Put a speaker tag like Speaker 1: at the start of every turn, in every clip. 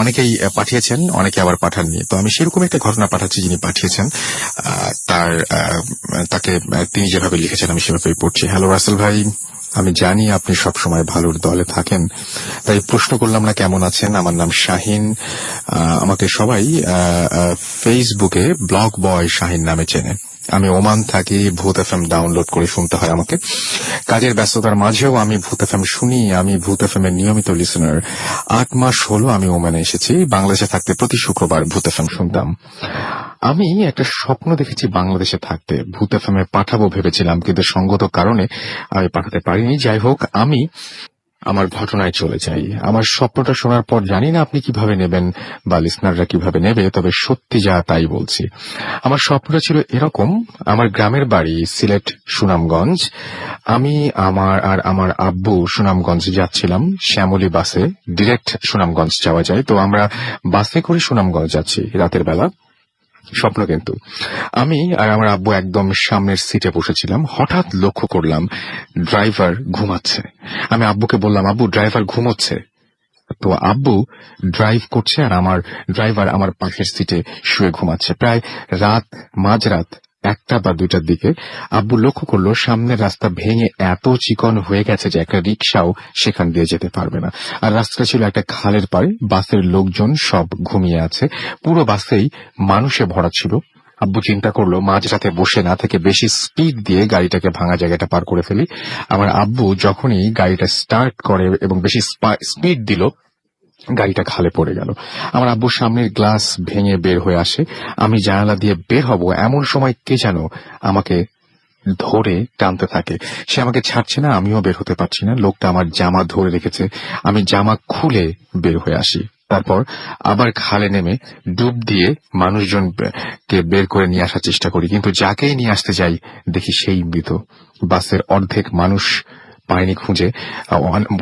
Speaker 1: অনেকেই পাঠিয়েছেন, অনেকে আবার পাঠাননি। তো আমি সেরকম একটা ঘটনা পাঠাচ্ছি, যিনি পাঠিয়েছেন তার তাকে তিনি যেভাবে লিখেছেন আমি সেভাবেই পড়ছি। হ্যালো রাসেল ভাই, আমি জানি আপনি সব সময় ভালোর দলে থাকেন, তাই প্রশ্ন করলাম না কেমন আছেন। আমার নাম শাহিন। আমাকে সবাই ফেসবুকে ব্লগ বয় শাহিন নামে চেনে। আমি ওমান থাকি, ভূত এফএম ডাউনলোড করে শুনতে হয় আমাকে। কাজের ব্যস্ততার মাঝেও আমি ভূত এফএম শুনি। আমি ভূত এফএম এর নিয়মিত লিসনার। 8 মাস হলো আমি ওমানে এসেছি। বাংলাদেশে থাকতে প্রতি শুক্রবার ভূত এফএম শুনতাম। আমি একটা স্বপ্ন দেখেছি বাংলাদেশে থাকতে, ভূত এফএম এ পাঠাবো ভেবেছিলাম, কিন্তু সঙ্গত কারণে আমি পাঠাতে পারিনি। যাই হোক, আমি আমার ঘটনায় চলে যাই। আমার স্বপ্নটা শোনার পর জানি না আপনি কিভাবে নেবেন বা লিসনাররা কিভাবে নেবে, তবে সত্যি যা তাই বলছি। আমার স্বপ্নটা ছিল এরকম: আমার গ্রামের বাড়ি সিলেট সুনামগঞ্জ। আমি আমার আব্বু সুনামগঞ্জ যাচ্ছিলাম শ্যামলী বাসে। ডিরেক্ট সুনামগঞ্জ যাওয়া যায়, তো আমরা বাসে করে সুনামগঞ্জ যাচ্ছি রাতের বেলা। স্বপ্ন কিন্তু আমি আর আমার আব্বু একদম সামনের সিটে বসেছিলাম। হঠাৎ লক্ষ্য করলাম ড্রাইভার ঘুমাচ্ছে। আমি আব্বুকে বললাম, আব্বু ড্রাইভার ঘুমোচ্ছে। তো আব্বু ড্রাইভ করছে আর আমার ড্রাইভার আমার পাশের সিটে শুয়ে ঘুমাচ্ছে। প্রায় মাঝরাত 1টা বা 2টার দিকে আব্বু লক্ষ্য করলো সামনের রাস্তা ভেঙে এত চিকন হয়ে গেছে যে একটা রিক্সাও সেখান দিয়ে যেতে পারবে না। আর রাস্তাটা ছিল একটা খালের পাড়ে। বাসের লোকজন সব ঘুমিয়ে আছে। পুরো বাসেই মানুষে ভরা ছিল। আব্বু চিন্তা করলো মাঝরাতে বসে না থেকে বেশি স্পিড দিয়ে গাড়িটাকে ভাঙা জায়গাটা পার করে ফেলি। আমার আব্বু যখনই গাড়িটা স্টার্ট করে এবং বেশি স্পিড দিল, গাড়িটা খালে পড়ে গেল। আমার আব্বুর সামনের গ্লাস ভেঙে বের হয়ে আসে। আমি জানালা দিয়ে বের হব এমন সময় কে যেন আমাকে ধরে টানতে থাকে। সে আমাকে ছাড়ছে না, আমিও বের হতে পারছি না। লোকটা আমার জামা ধরে রেখেছে। আমি জামা খুলে বের হয়ে আসি। তারপর আবার খালে নেমে ডুব দিয়ে মানুষজনকে বের করে নিয়ে আসার চেষ্টা করি, কিন্তু যাকেই নিয়ে আসতে যাই দেখি সেই মৃত। বাসের অর্ধেক মানুষ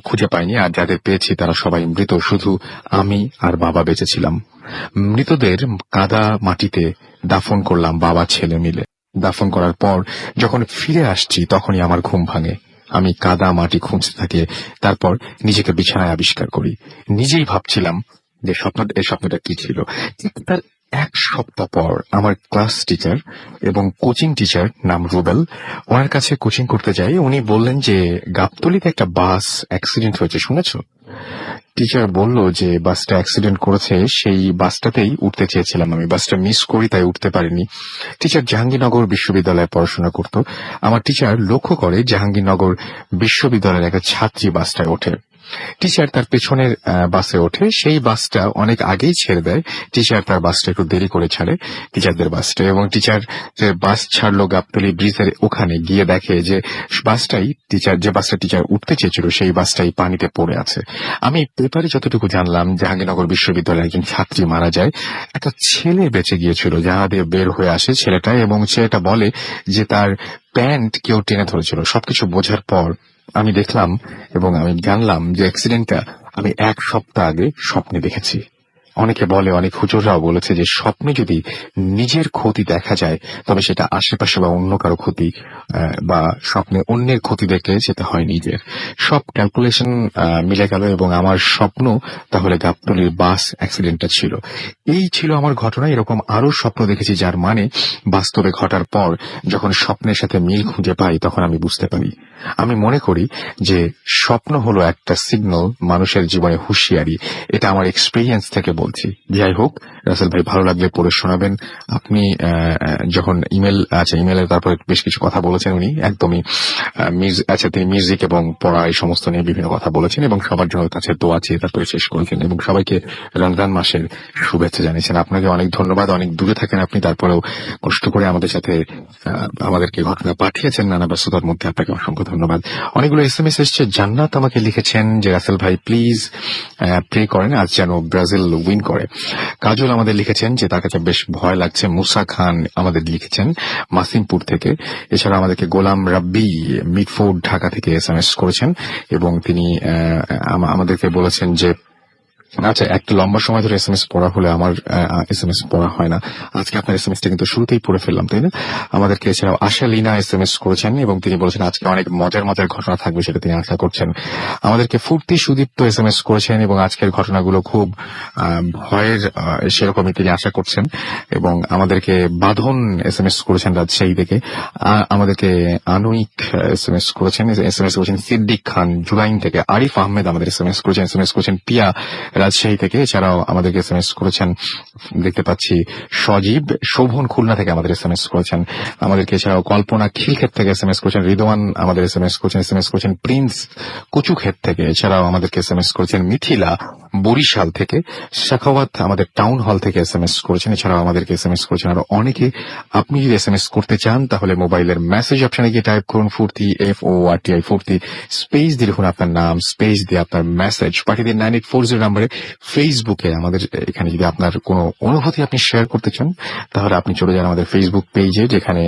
Speaker 1: খুঁজে পাইনি, আর যাদের পেয়েছি তারা সবাই মৃত। শুধু আমি আর বাবা বেঁচেছিলাম। মৃতদের কাদা মাটিতে দাফন করলাম বাবা ছেলে মিলে। দাফন করার পর যখন ফিরে আসছি তখনই আমার ঘুম ভাঙে। আমি কাদা মাটি খুঁজতে থাকি, তারপর নিজেকে বিছানায় আবিষ্কার করি। নিজেই ভাবছিলাম যে এই স্বপ্নটা কি ছিল। ঠিক তার 1 সপ্তাহ পর আমার ক্লাস টিচার এবং কোচিং টিচার, নাম রুবেল, ওনার কাছে কোচিং করতে যাই। উনি বললেন যে গাবতলীতে একটা বাস অ্যাক্সিডেন্ট হয়েছে, শুনেছো? টিচার বলল যে বাসটা অ্যাক্সিডেন্ট করেছে, সেই বাসটাতেই উঠতে চেয়েছিলাম আমি। বাসটা মিস করি, তাই উঠতে পারিনি। টিচার জাহাঙ্গীরনগর বিশ্ববিদ্যালয়ে পড়াশোনা করত। আমার টিচার লক্ষ্য করে জাহাঙ্গীরনগর বিশ্ববিদ্যালয়ের একটা ছাত্রী বাসটায় ওঠে। টিচার তার পেছনের বাসে ওঠে। সেই বাসটা অনেক আগেই ছেড়ে দেয়। টিচার তার বাসটা একটু দেরি করে ছাড়ে, টিচারদের বাসটা। এবং টিচার যে বাস ছাড়লো গাবতলী ব্রিজের ওখানে গিয়ে দেখে যে বাসটা টিচার উঠতে চেয়েছিল সেই বাসটাই পানিতে পড়ে আছে। আমি পেপারে যতটুকু জানলাম জাহাঙ্গীরনগর বিশ্ববিদ্যালয়ের একজন ছাত্রী মারা যায়। একটা ছেলে বেঁচে গিয়েছিল, জাহাজ দিয়ে বের হয়ে আসে ছেলেটা, এবং ছেলেটা বলে যে তার প্যান্ট কেউ টেনে ধরেছিল। সবকিছু বোঝার পর আমি দেখলাম এবং আমি জানলাম যে অ্যাক্সিডেন্টটা আমি 1 সপ্তাহ আগে স্বপ্নে দেখেছি। অনেকে বলে, অনেক হুজুররাও বলেছে যে স্বপ্নে যদি নিজের ক্ষতি দেখা যায় তবে সেটা আশেপাশে বা অন্য কারো ক্ষতি, বা স্বপ্নে অন্যের ক্ষতি দেখলে সেটা হয় নিজের। সব ক্যালকুলেশন মিলে গেল এবং আমার স্বপ্ন তাহলে গাবতলীর বাস অ্যাক্সিডেন্টটা ছিল। এই ছিল আমার ঘটনা। এরকম আরো স্বপ্ন দেখেছি যার মানে বাস্তবে ঘটার পর যখন স্বপ্নের সাথে মিল খুঁজে পাই তখন আমি বুঝতে পারি। আমি মনে করি যে স্বপ্ন হলো একটা সিগন্যাল মানুষের জীবনে হুঁশিয়ারি। এটা আমার এক্সপিরিয়েন্স থেকে বলছি। যাই হোক, রাসেল ভাই, ভালো লাগলে পড়ে শোনাবেন। আপনি যখন ইমেলের তারপরে বেশ কিছু কথা বলেছেন, উনি একদমই তিনি মিউজিক এবং পড়া এই সমস্ত নিয়ে বিভিন্ন কথা বলেছেন এবং সবার জন্য কাছে দোয়া চেয়ে তারপরে শেষ করেছেন এবং সবাইকে রমজান মাসের শুভেচ্ছা জানিয়েছেন। আপনাকে অনেক ধন্যবাদ। অনেক দূরে থাকেন আপনি, তারপরেও কষ্ট করে আমাদের সাথে আমাদেরকে ঘটনা পাঠিয়েছেন নানা ব্যস্ততার মধ্যে। আপনাকে অসংখ্য ধন্যবাদ। অনেকগুলো SMS এসছে। জান্নাত আমাকে লিখেছেন যে রাসেল ভাই প্লিজ প্রে করেন আজ যেন ব্রাজিল উইন করে। কাজল আমাদের লিখেছেন যে তার কাছে বেশ ভয় লাগছে। মুসা খান আমাদের লিখেছেন মাসিমপুর থেকে। এছাড়া আমাদেরকে গোলাম রাব্বি মিটফোর্ড ঢাকা থেকে SMS করেছেন এবং তিনি আমাদেরকে বলেছেন যে আচ্ছা, একটা লম্বা সময় ধরে এসএমএস পড়া হলে আমার এসএমএস পড়া হয় না। আজকে আপনার এসএমএসটা কিন্তু শুরুতেই পড়ে ফেললাম, তাই না? আমাদেরকে এছাড়াও আশা লিনা এসএমএস করেছেন এবং তিনি বলেছেন আজকে অনেক মজার মজার ঘটনা থাকবে, সেটা তিনি আশা করছেন। আমাদেরকে ফুর্তি সুদীপ্ত এসএমএস করেছেন এবং আজকের ঘটনাগুলো খুব ভয়ের, সেরকমই তিনি আশা করছেন। এবং আমাদেরকে বাঁধন এসএমএস করেছেন রাজশাহী থেকে। আমাদেরকে আনুইক এসএমএস করেছেন, এসএমএস করেছেন সিদ্দিক খান জুলাইন থেকে। আরিফ আহমেদ আমাদের এসএমএস করেছেন পিয়া রাজশাহী থেকে। এছাড়াও আমাদেরকে এসএমএস করেছেন দেখতে পাচ্ছি সজীব শোভন খুলনা থেকে আমাদের এসএমএস করেছেন। আমাদেরকে এছাড়াও কল্পনা খিলক্ষেত থেকে এসএমএস করেছেন। রিদওয়ান আমাদের এসএমএস করেছেন প্রিন্স কচুক্ষেত থেকে। এছাড়াও আমাদেরকে এসএমএস করেছেন মিথিলা বরিশাল থেকে। শাখাওয়াত আমাদের টাউন হল থেকে এসএমএস করেছেন। এছাড়াও আমাদেরকে এসএমএস করেছেন আরো অনেকে। আপনি যদি এসএমএস করতে চান তাহলে মোবাইলের মেসেজ অপশনে গিয়ে টাইপ করুন ফুর্তি FORTI ফুর্তি, স্পেস দিয়ে লিখুন আপনার নাম, স্পেস দিয়ে আপনার মেসেজ পাঠিয়ে দিন 9840 নম্বরে। ফেসবুকে আমাদের এখানে যদি আপনার কোনো অনুভূতি আপনি শেয়ার করতে চান তাহলে আপনি চলে যান আমাদের ফেসবুক পেজে, যেখানে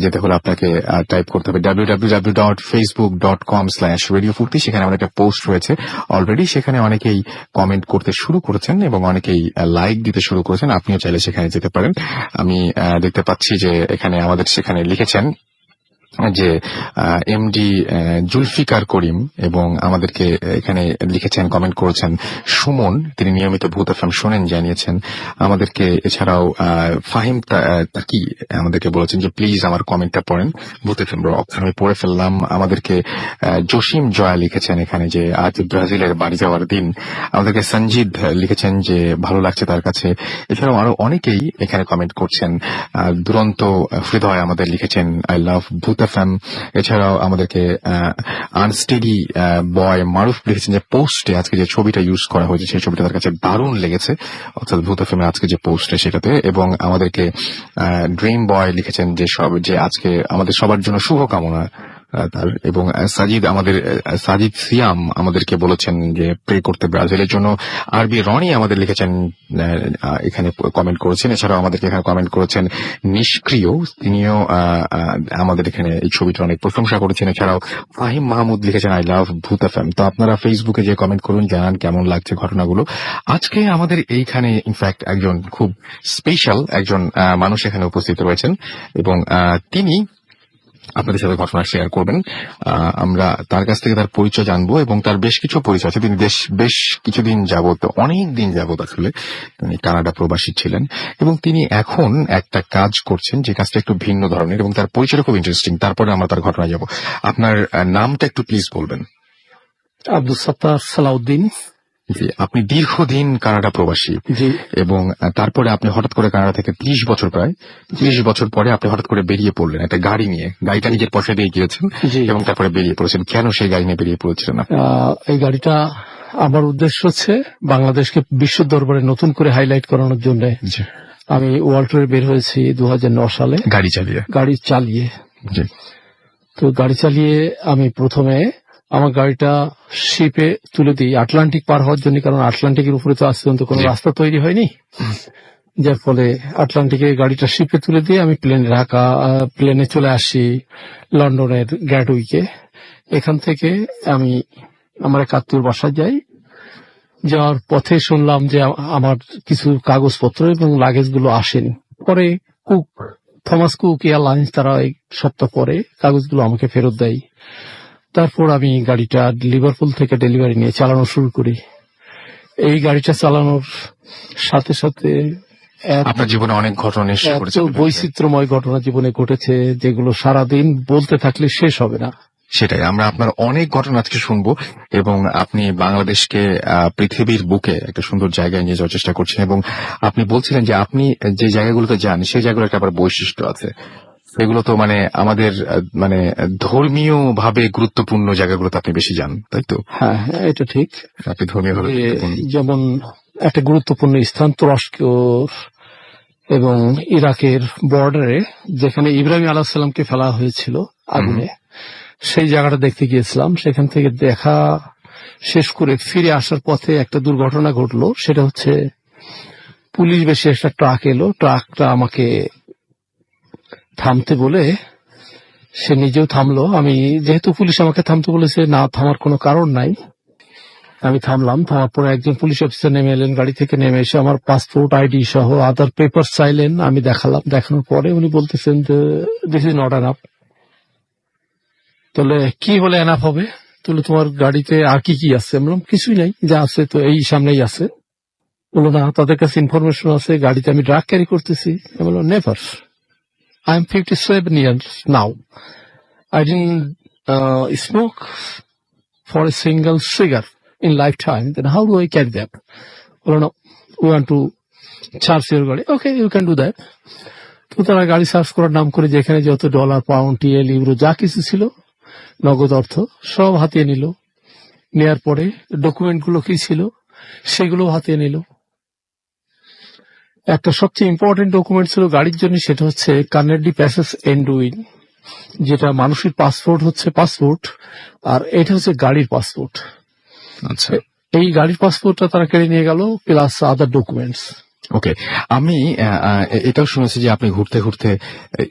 Speaker 1: যেতে হলে আপনাকে টাইপ করতে হবে www.facebook.com/radiofurti। সেখানে আমাদের একটা পোস্ট রয়েছে অলরেডি, সেখানে অনেকেই কমেন্ট করতে শুরু করেছেন এবং অনেকেই লাইক দিতে শুরু করেছেন। আপনিও চাইলে সেখানে যেতে পারেন। আমি দেখতে পাচ্ছি যে এখানে আমাদের সেখানে লিখেছেন যে এমডি জুলফিকার করিম, এবং আমাদেরকে এখানে লিখেছেন কমেন্ট করেছেন সুমন, তিনি নিয়মিত ভূত এফএম শোনেন জানিয়েছেন আমাদেরকে। এছাড়াও ফাহিম তাকি আমাদেরকে বলেছেন যে প্লিজ আমার কমেন্টটা পড়েন ভূত এফএম রক। আমি পড়ে ফেললাম। আমাদেরকে জসিম জয়া লিখেছেন এখানে যে আজ ব্রাজিলের বাড়ি যাওয়ার দিন। আমাদেরকে সঞ্জিদ লিখেছেন যে ভালো লাগছে তার কাছে। এছাড়াও আরো অনেকেই এখানে কমেন্ট করছেন। দুরন্ত হৃদয় আমাদের লিখেছেন আই লাভ ভূত এফএম। এছাড়াও আমাদেরকে আনস্টেডি বয় মারুফ লিখেছেন যে পোস্টে আজকে যে ছবিটা ইউজ করা হয়েছে সেই ছবিটা তার কাছে দারুণ লেগেছে, অর্থাৎ ভূত এফএম আজকে যে পোস্টে সেটাতে। এবং আমাদেরকে ড্রিম বয় লিখেছেন যে আজকে আমাদের সবার জন্য শুভকামনা তার। এবং সাজিদ সিয়াম আমাদেরকে বলেছেন যে প্রে করতে ব্রাজিলের জন্য। আরবি রনি আমাদের লিখেছেন এখানে কমেন্ট করেছেন। এছাড়াও আমাদেরকে এখানে কমেন্ট করেছেন নিষ্ক্রিয়, তিনিও আমাদের এখানে এই ছবিটা অনেক প্রশংসা করেছেন। এছাড়াও ফাহিম মাহমুদ লিখেছেন আই লাভ ভূত এফএম। তো আপনারা ফেসবুকে যে কমেন্ট করুন, জানান কেমন লাগছে ঘটনাগুলো। আজকে আমাদের এইখানে ইনফ্যাক্ট একজন খুব স্পেশাল একজন মানুষ এখানে উপস্থিত রয়েছেন এবং তিনি আপনাদের সাথে ঘটনা শেয়ার করবেন। আমরা তার কাছ থেকে তার পরিচয় জানবো এবং তার বেশ কিছু পরিচয় আছে। তিনি বেশ কিছুদিন যাবত, অনেক দিন যাবত আসলে তিনি কানাডা প্রবাসী ছিলেন এবং তিনি এখন একটা কাজ করছেন যে কাজটা একটু ভিন্ন ধরনের এবং তার পরিচয়টা খুব ইন্টারেস্টিং। তারপরে আমরা তার ঘটনা যাব। আপনার নামটা একটু প্লিজ বলবেন।
Speaker 2: আব্দুল সাত্তার সালাউদ্দিন।
Speaker 1: জি, আপনি দীর্ঘদিন কানাডা প্রবাসী এবং তারপরে আপনি হঠাৎ করে কানাডা থেকে 30 বছর, প্রায় 30 বছর পরে আপনি হঠাৎ করে বেরিয়ে পড়লেন একটা গাড়ি নিয়ে। গাড়িটা নিজের পয়সা দিয়ে গিয়েছেন এবং তারপরে বেরিয়ে পড়েছেন। কেন সেই গাড়ি নিয়ে বেরিয়ে পড়েছিলেন?
Speaker 2: এই গাড়িটা আমার উদ্দেশ্য হচ্ছে বাংলাদেশকে বিশ্ব দরবারে নতুন করে হাইলাইট করানোর জন্য। আমি ওয়ার্ল্ড ট্যুরে বের হয়েছি 2009 সালে গাড়ি চালিয়ে। তো গাড়ি চালিয়ে আমি প্রথমে আমার গাড়িটা শিপে তুলে দিই আটলান্টিক পার হওয়ার জন্য, কারণ আটলান্টিকের উপরে তো আজ পর্যন্ত কোনো রাস্তা তৈরি হয়নি, যার ফলে আটলান্টিকে গাড়িটা শিপে তুলে দিয়ে আমি প্লেনে চলে আসি লন্ডনের গ্যাটউইকে। এখান থেকে আমি আমার এক আত্মীয়র বাসায় যাই। যাওয়ার পথে শুনলাম যে আমার কিছু কাগজপত্র এবং লাগেজ গুলো আসেনি। পরে থমাস কুক এয়ারলাইন্স তারা এক সপ্তাহ পরে কাগজগুলো আমাকে ফেরত দেয়। তারপর আমি গাড়িটা লিভারপুল থেকে ডেলিভারি নিয়ে চালানো শুরু করি। এই গাড়িটা চালানোর সাথে সাথে
Speaker 1: আপনার জীবনে অনেক ঘটনা
Speaker 2: বৈচিত্র্যময় ঘটনা জীবনে ঘটেছে, যেগুলো সারাদিন বলতে থাকলে শেষ হবে না।
Speaker 1: সেটাই, আমরা আপনার অনেক ঘটনা আজকে শুনবো এবং আপনি বাংলাদেশকে পৃথিবীর বুকে একটা সুন্দর জায়গায় নিয়ে যাওয়ার চেষ্টা করছেন। এবং আপনি বলছিলেন যে আপনি যে জায়গাগুলোতে যান সেই জায়গাগুলো একটা আবার বৈশিষ্ট্য আছে, সেগুলো তো মানে আমাদের মানে ধর্মীয় ভাবে গুরুত্বপূর্ণ জায়গাগুলোতে আপনি বেশি যান, তাই তো?
Speaker 2: হ্যাঁ, এটা ঠিক।
Speaker 1: আপনি ধর্মীয় ভাবে
Speaker 2: যেমন একটা গুরুত্বপূর্ণ স্থান তুরস্ক এবং ইরাকের বর্ডারে, যেখানে ইব্রাহিম আলাইহিস সালামকে ফেলা হয়েছিল আগুনে, সেই জায়গাটা দেখতে গিয়েছিলাম। সেখান থেকে দেখা শেষ করে ফিরে আসার পথে একটা দুর্ঘটনা ঘটলো। সেটা হচ্ছে পুলিশ বেশি একটা ট্রাক এলো, ট্রাকটা আমাকে থামতে বলে সে নিজেও থামলো। আমি যেহেতু পুলিশ আমাকে থামতে বলেছে, না থামার কোনো কারণ নাই, আমি থামলাম, থামার পরে একজন পুলিশ অফিসার নেমে এলেন, গাড়ি থেকে নেমে এসে আমার পাসপোর্ট, আইডি সহ আদার পেপার চাইলেন। আমি দেখালাম, দেখানোর পরে উনি বলতেছেন যে দিস ইজ নট এনাফ। তাহলে কি হলে এনাফ হবে? তাহলে তোমার গাড়িতে আর কি কি আছে? আমি বললাম কিছুই নাই, যা আছে তো এই সামনেই আছে। বললো না, তাদের কাছে ইনফরমেশন আছে গাড়িতে আমি ড্রাগ ক্যারি করতেছি। আমি বললাম never, I am 57 years now, I didn't smoke for a single cigar in lifetime. Then how do I carry that? Well, no, we want to charge your গাড়ি। Okay, you can do that. তো তারা গাড়ি search করার নাম করে যেখানে যত dollar, pound, TL, euro যা কিছু ছিল নগদ অর্থ সব হাতিয়ে নিল। নেয়ার পরে ডকুমেন্ট গুলো কি ছিল সেগুলো হাতিয়ে নিল। একটা সবচেয়ে ইম্পর্টেন্ট ডকুমেন্ট ছিল গাড়ির জন্য, সেটা হচ্ছে কার্নেডি প্যাসেজ এন্ডুইন, যেটা মানুষের পাসপোর্ট হচ্ছে পাসপোর্ট, আর এটা হচ্ছে গাড়ির পাসপোর্ট।
Speaker 1: আচ্ছা,
Speaker 2: এই গাড়ির পাসপোর্টটা তারা কেড়ে নিয়ে গেল, প্লাস আদার ডকুমেন্টস।
Speaker 1: ওকে। আমি এটাও শুনেছি যে আপনি ঘুরতে ঘুরতে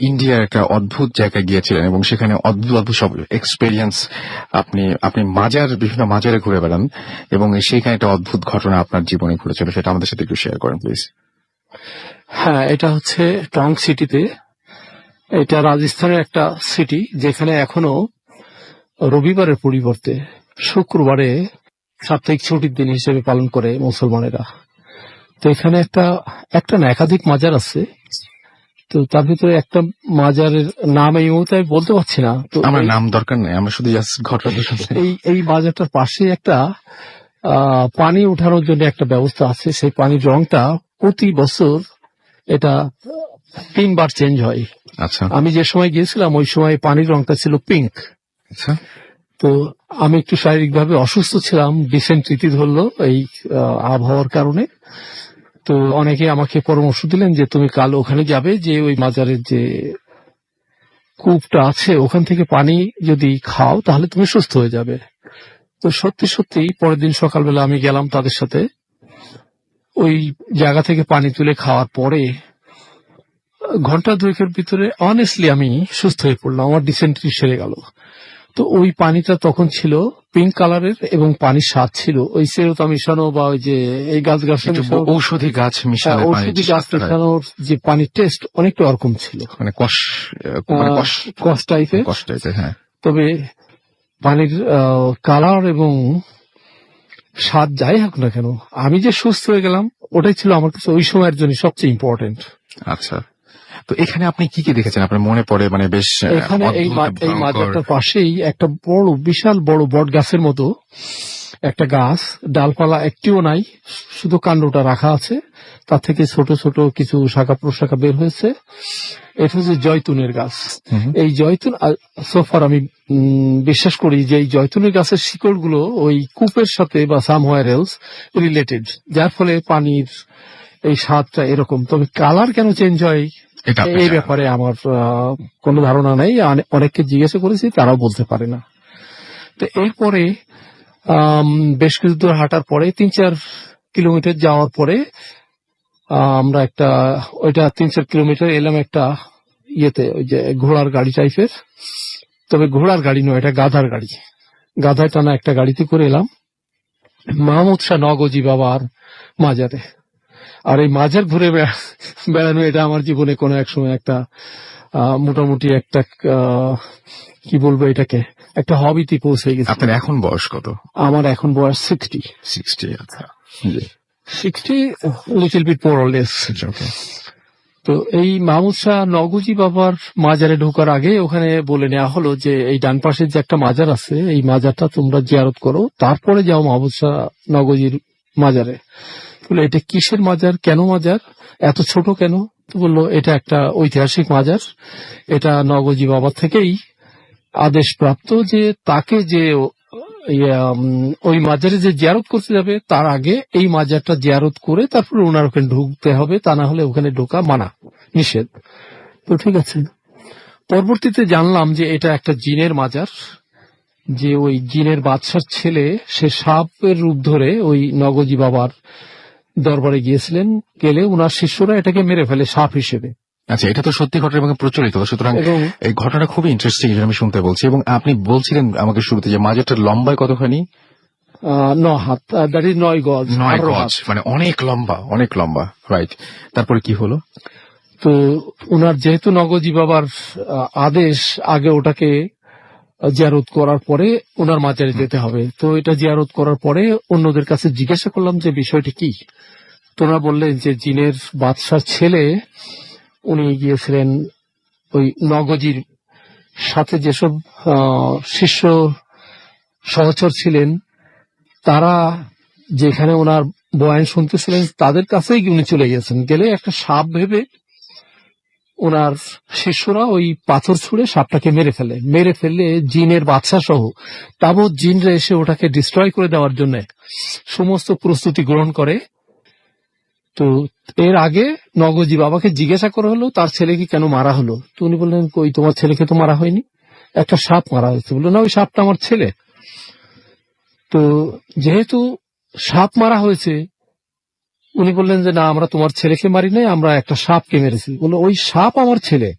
Speaker 1: ইন্ডিয়ার একটা অদ্ভুত জায়গায় গিয়েছিলেন এবং সেখানে অদ্ভুত অদ্ভুত সব এক্সপেরিয়েন্স, আপনি বিভিন্ন মাজারে ঘুরে বেড়ান এবং সেখানে একটা অদ্ভুত ঘটনা আপনার জীবনে ঘটেছিল, সেটা আমাদের সাথে একটু শেয়ার করেন প্লিজ।
Speaker 2: হ্যাঁ, এটা হচ্ছে টং সিটিতে। এটা রাজস্থানের একটা সিটি যেখানে এখনো রবিবারের পরিবর্তে শুক্রবারে সাপ্তাহিক ছুটির দিন হিসেবে পালন করে মুসলমানেরা। তো এখানে একটা না একাধিক মাজার আছে। তো তার ভিতরে একটা মাজারের নাম এই মুহূর্তে আমি বলতে পারছি না। তো
Speaker 1: আমার নাম দরকার নেই, আমরা শুধু ঘটনা।
Speaker 2: এই মাজারটার পাশে একটা পানি উঠানোর জন্য একটা ব্যবস্থা আছে। সেই পানির রংটা প্রতি বছর এটা 3 বার চেঞ্জ হয়।
Speaker 1: আচ্ছা,
Speaker 2: আমি যে সময় গিয়েছিলাম ওই সময় পানির রংটা ছিল পিঙ্ক।
Speaker 1: আচ্ছা।
Speaker 2: তো আমি একটু শারীরিকভাবে অসুস্থ ছিলাম, ডিসেন্ট্রি ধরলো এই আবহাওয়ার কারণে। তো অনেকে আমাকে পরামর্শ দিলেন যে তুমি কাল ওখানে যাবে, যে ওই মাজারের যে কূপটা আছে ওখান থেকে পানি যদি খাও তাহলে তুমি সুস্থ হয়ে যাবে। তো সত্যি সত্যি পরের দিন সকালবেলা আমি গেলাম তাদের সাথে। ওই জায়গা থেকে পানি তুলে খাওয়ার পরে ঘন্টা 2 ভিতরে অনেস্টলি আমি সুস্থ হয়ে পড়লাম, আমার ডিসেন্ট্রি সেরে গেল। তো ওই পানিটা তখন ছিল পিঙ্ক কালারের এবং পানির স্বাদ ছিল ওই সেরোতা মিশানো বা ওই যে এই গাছ
Speaker 1: ঔষধি গাছ মিশানো,
Speaker 2: ঔষধি গাছ মেশানোর যে পানির টেস্ট অনেকটা ওরকম ছিল,
Speaker 1: মানে
Speaker 2: কষ টাইপের।
Speaker 1: হ্যাঁ।
Speaker 2: তবে পানির কালার এবং স্বাদ যাই হোক না কেন, আমি যে সুস্থ হয়ে গেলাম ওটাই ছিল আমার কাছে ওই সময়ের জন্য সবচেয়ে ইম্পর্টেন্ট।
Speaker 1: আচ্ছা, তো এখানে আপনি কি কি দেখেছেন আপনার মনে পড়ে? মানে বেশ
Speaker 2: এখানে এই মাজারটার পাশেই একটা বিশাল বড় বট গাছের মতো একটা গাছ, ডালপালা একটিও নাই, শুধু কাণ্ডটা রাখা আছে, তার থেকে ছোট ছোট কিছু শাখা প্রশাখা বের হয়েছে। এটা হচ্ছে জয়তুনের গাছ। এই জয়তুন সোফার আমি বিশ্বাস করি যে এই জয়তুনের গাছের শিকড় গুলো ওই কূপের সাথে বা সামহায়ার এলস রিলেটেড, যার ফলে পানির এই স্বাদটা এরকম। তবে কালার কেন চেঞ্জ হয় এই ব্যাপারে আমার কোনো ধারণা নেই। অনেককে জিজ্ঞাসা করেছি, তারাও বলতে পারে না। তো এরপরে বেশ কিছু দূর হাঁটার পরে 3-4 কিলোমিটার যাওয়ার পরে আমরা ওইটা 3-4 কিলোমিটার এলাম একটা ইয়েতে, ওই যে ঘোড়ার গাড়ি টাইপের। তবে ঘোড়ার গাড়ি নয়, এটা গাধার গাড়ি, গাধায় টানা একটা গাড়িতে করে এলাম মাহমুদ শাহ নগজি বাবার মাজারে। আর এই মাজার ঘুরে বেড়ানো এটা আমার জীবনে কোনো এক সময় একটা মোটামুটি একটা কি বলবো এটাকে একটা হবিতে পৌঁছে গেছে।
Speaker 1: আপনার এখন বয়স কত?
Speaker 2: আমার এখন বয়স 60।
Speaker 1: আচ্ছা,
Speaker 2: 60 little bit more or less. তো এই মাহমুদ শাহ নগজি বাবার মাজারে ঢোকার আগে ওখানে বলে নেওয়া হলো যে এই ডান পাশের যে একটা মাজার আছে এই মাজারটা তোমরা জিয়ারত করো, তারপরে যাও মাহমুদ শাহ নগজির মাজারে। বলে এটা কিসের মাজার, কেন মাজার, এত ছোট কেন? তো বললো এটা একটা ঐতিহাসিক মাজার, এটা নগজি বাবা থেকেই আদেশ প্রাপ্ত যে তাকে যে ওই মাজারে যে জিয়ারত করতে যাবে তার আগে এই মাজারটা জিয়ারত করে তারপরে ওনার ওখানে ঢুকতে হবে, তা না হলে ওখানে ঢোকা মানা, নিষেধ। তো ঠিক আছে। পরবর্তীতে জানলাম যে এটা একটা জিনের মাজার, যে ওই জিনের বাদশার ছেলে সে সাপের রূপ ধরে ওই নগজি বাবার দরবারে গিয়েছিলেন, গেলে ওনার শিষ্যরা এটাকে মেরে ফেলে সাপ হিসেবে।
Speaker 1: আচ্ছা, এটা তো সত্যি ঘটনা এবং প্রচলিত, সুতরাং এই ঘটনাটা খুবই ইন্টারেস্টিং, আমি শুনতে বলছি। এবং আপনি বলছিলেন আমাকে শুরুতে যে মাজারটার লম্বায় কতখানি?
Speaker 2: হাত, দ্যাট ইজ 9 গজ।
Speaker 1: 9 গজ, মানে অনেক লম্বা, অনেক লম্বা। রাইট, তারপরে কি হলো?
Speaker 2: তো ওনার যেহেতু নগজি বাবার আদেশ, আগে ওটাকে জিয়ারত করার পরে ওনার মাজারে যেতে হবে। তো এটা জিয়ারত করার পরে অন্যদের কাছে জিজ্ঞাসা করলাম যে বিষয়টি কি। তোমরা বললেন যে জিনের বাদশার ছেলে উনি গিয়েছিলেন ওই নগজির সাথে যেসব শিষ্য সহচর ছিলেন, তারা যেখানে ওনার বয়ান শুনতেছিলেন তাদের কাছেই উনি চলে গেছেন। গেলে একটা সাপ ভেবে ওনার শিষ্যরা ওই পাথর ছুঁড়ে সাপটাকে মেরে ফেললে জিনের বাদশা সহ তাবৎ জিনরা এসে ওটাকে ডিস্ট্রয় করে দেওয়ার জন্য সমস্ত প্রস্তুতি গ্রহণ করে। তো এর আগে নগজি বাবাকে জিজ্ঞাসা করা হলো তার ছেলেকে কেন মারা হলো। তো উনি বললেন, কই, তোমার ছেলেকে তো মারা হয়নি, একটা সাপ মারা হয়েছে। বললো, না, ওই সাপটা আমার ছেলে। তো যেহেতু সাপ মারা হয়েছে, উনি বললেন যে না, আমরা তোমার ছেলেকে মারি নাই, আমরা একটা সাপকে মেরেছি। বললো, ওই সাপ আমার ছেলে।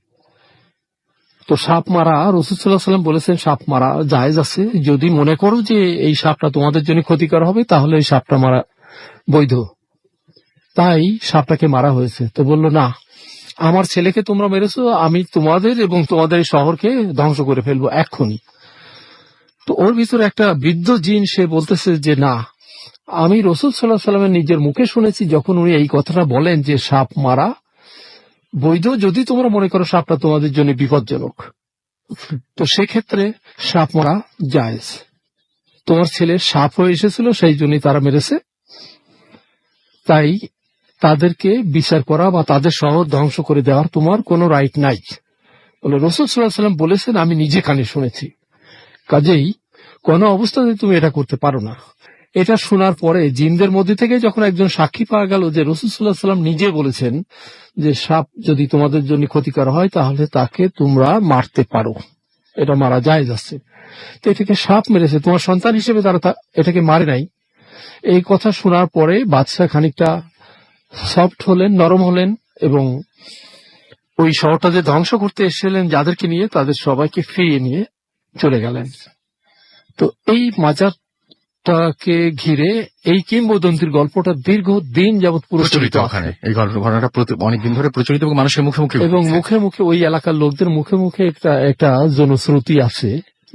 Speaker 2: তো সাপ মারা, রাসূল সাল্লাল্লাহু আলাইহি ওয়াসাল্লাম বলেছেন সাপ মারা জায়েজ আছে, যদি মনে করো যে এই সাপটা তোমাদের জন্য ক্ষতিকর হবে, তাহলে এই সাপটা মারা বৈধ। তাই সাপটাকে মারা হয়েছে। তো বললো, না, আমার ছেলেকে তোমরা মেরেছো, আমি তোমাদের এবং তোমাদের এই শহরকে ধ্বংস করে ফেলবো এক্ষুনি। তো ওর ভিতরে একটা বৃদ্ধ জিন, সে বলতেছে যে না, আমি রাসূল সাল্লাল্লাহু আলাইহি ওয়াসাল্লামের নিজের মুখে শুনেছি যখন উনি এই কথাটা বলেন যে সাপ মারা বৈধ, যদি তোমরা মনে করো সাপটা তোমাদের জন্য বিপজ্জনক, তো সেক্ষেত্রে সাপ মারা জায়েজ। তোমার ছেলে সাপ হয়ে এসেছিল, সেই জন্যই তারা মেরেছে, তাই তাদেরকে বিচার করা বা তাদের শহর ধ্বংস করে দেওয়ার তোমার কোনো রাইট নাই বলে রাসূল সাল্লাল্লাহু আলাইহি ওয়াসাল্লাম বলেছেন, আমি নিজে কানে শুনেছি। কাজেই কোনো অবস্থাতে তুমি এটা করতে পারো না। এটা শোনার পরে জিনদের মধ্যে থেকে যখন একজন সাক্ষী পাওয়া গেল যে রাসূল সাল্লাল্লাহু আলাইহি ওয়াসাল্লাম নিজে বলেছেন যে সাপ যদি তোমাদের জন্য ক্ষতিকর হয় তাহলে তাকে তোমরা মারতে পারো, এটা মারা জায়েজ আছে। তো এটাকে সাপ মেরেছে, তোমার সন্তান হিসেবে তারা এটাকে মারে নাই। এই কথা শোনার পরে বাদশাহ খানিকটা সফট হলেন, নরম হলেন, এবং ওই শহরটা যে ধ্বংস করতে এসেছিলেন যাদেরকে নিয়ে, তাদের সবাইকে ফিরিয়ে নিয়ে চলে গেলেন। তো এই মাজারটাকে ঘিরে এই কিংবদন্তির গল্পটা দীর্ঘদিন যাবৎ প্রচলিত ওখানে।
Speaker 1: এই ঘটনাটা অনেকদিন ধরে প্রচলিত এবং মানুষের মুখে মুখে
Speaker 2: এবং মুখে মুখে ওই এলাকার লোকদের মুখে মুখে একটা জনশ্রুতি আছে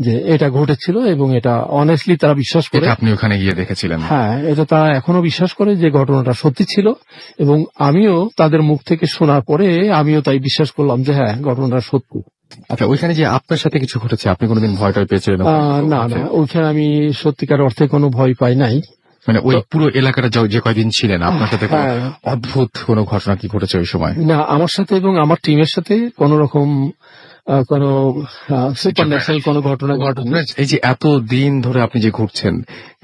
Speaker 2: যে এটা ঘটেছিল, এবং এটা অনেস্টলি তারা বিশ্বাস করে।
Speaker 1: আপনি ওখানে গিয়ে দেখেছিলেন?
Speaker 2: হ্যাঁ, এটা তারা এখনো বিশ্বাস করে যে ঘটনাটা সত্যি ছিল, এবং আমিও তাদের মুখ থেকে শোনার পরে আমিও তাই বিশ্বাস করলাম যে হ্যাঁ, ঘটনাটা সত্যি।
Speaker 1: আচ্ছা, ওইখানে যে আপনার সাথে কিছু ঘটেছে, আপনি কোনোদিন ভয় টয় পেয়েছিলেন?
Speaker 2: না, ওইখানে আমি সত্যিকার অর্থে কোনো ভয় পাই নাই।
Speaker 1: মানে ওই পুরো এলাকাটা যে কয়দিন ছিলেন, আপনার সাথে অদ্ভুত কোনো ঘটনা কি ঘটেছে ওই সময়?
Speaker 2: না, আমার সাথে এবং আমার টিমের সাথে কোন রকম কোন সুপারন্যাচারাল কোন ঘটনা ঘটেনি।
Speaker 1: এই যে এত দিন ধরে আপনি যে ঘুরছেন,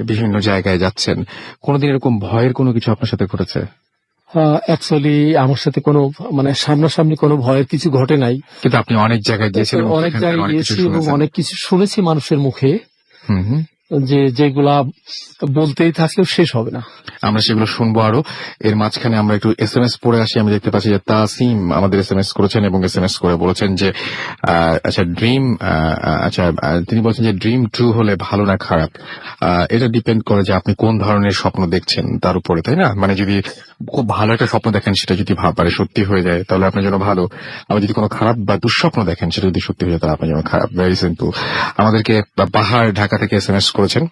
Speaker 1: বিভিন্ন জায়গায় যাচ্ছেন, কোনোদিন এরকম ভয়ের কোনো কিছু আপনার সাথে ঘটেছে?
Speaker 2: অ্যাকচুয়ালি আমার সাথে কোনো সামনাসামনি কোনো ভয়ের কিছু ঘটে নাই,
Speaker 1: কিন্তু আপনি অনেক জায়গায় গিয়েছিলেন।
Speaker 2: অনেক জায়গায় গিয়েছি এবং অনেক কিছু শুনেছি মানুষের মুখে, যেগুলা বলতেই থাকলেও শেষ হবে না।
Speaker 1: আমরা সেগুলো শুনবো আরো। এর মাঝখানে আমরা একটু SMS পড়ে আসি। আমি দেখতে পাচ্ছি যে তাসিম আমাদের SMS করেছেন এবং SMS করে বলেছেন যে আচ্ছা ড্রিম, তিনি বলছেন যে ড্রিম ট্রু হলে ভালো না খারাপ, এটা ডিপেন্ড করে যে আপনি কোন ধরনের স্বপ্ন দেখছেন তার উপরে, তাই না? মানে যদি খুব ভালো একটা স্বপ্ন দেখেন, সেটা যদি ভাববারে সত্যি হয়ে যায় তাহলে আপনার জন্য ভালো। আবার যদি কোনো খারাপ বা দুঃস্বপ্ন দেখেন, সেটা যদি সত্যি হয়ে যায় তাহলে আপনার জন্য খারাপ। Very simple. আমাদেরকে পাহাড় ঢাকা থেকে SMS করেছেন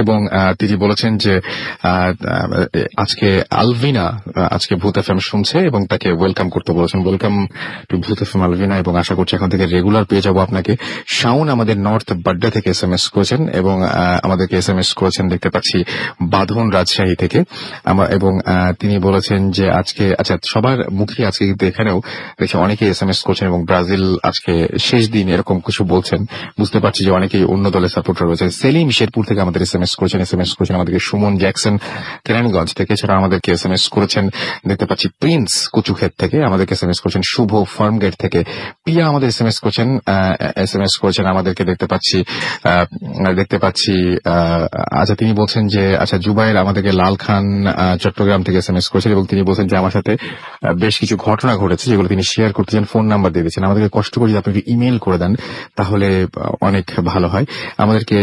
Speaker 1: এবং তিনি বলেছেন যে আজকে আলভিনা আজকে ভূত FM শুনছে এবং তাকে ওয়েলকাম করতে বলেছেন। ওয়েলকাম টু ভূত FM আলভিনা, এবং আশা করছি এখন থেকে রেগুলার পেয়ে যাবো আপনাকে। শাওন আমাদের নর্থ বাড্ডা থেকে SMS করেছেন এবং আমাদেরকে SMS করেছেন দেখতে পাচ্ছি বাঁধন রাজশাহী থেকে। এবং তিনি বলেছেন যে আজকে সবার মুখে আজকে কিন্তু এখানেও দেখছি অনেকেই SMS করছেন এবং ব্রাজিল আজকে শেষ দিন এরকম কিছু বলছেন। বুঝতে পারছি যে অনেকেই অন্য দলের সাপোর্টার রয়েছে। সেলিম শেরপুর থেকে আমাদের SMS করেছেন আমাদেরকে সুমন জ্যাকসন কেরানীগঞ্জ থেকে, এছাড়া আমাদেরকে SMS করেছেন দেখতে পাচ্ছি প্রিন্স কুচুক্ষেত থেকে, আমাদেরকে SMS করেছেন শুভ ফার্মগেট থেকে, পিয়া আমাদের SMS করেছেন আমাদেরকে দেখতে পাচ্ছি। আচ্ছা, তিনি বলছেন যে জুবাইর আমাদেরকে লাল খান চট্টগ্রাম থেকে SMS করেছেন এবং তিনি বলছেন যে আমার সাথে বেশ কিছু ঘটনা ঘটেছে যেগুলো তিনি শেয়ার করতে চান, ফোন নাম্বার দিয়ে দিচ্ছেন। আমাদেরকে কষ্ট করে যদি আপনি ইমেল করে দেন তাহলে অনেক ভালো হয়। আমাদেরকে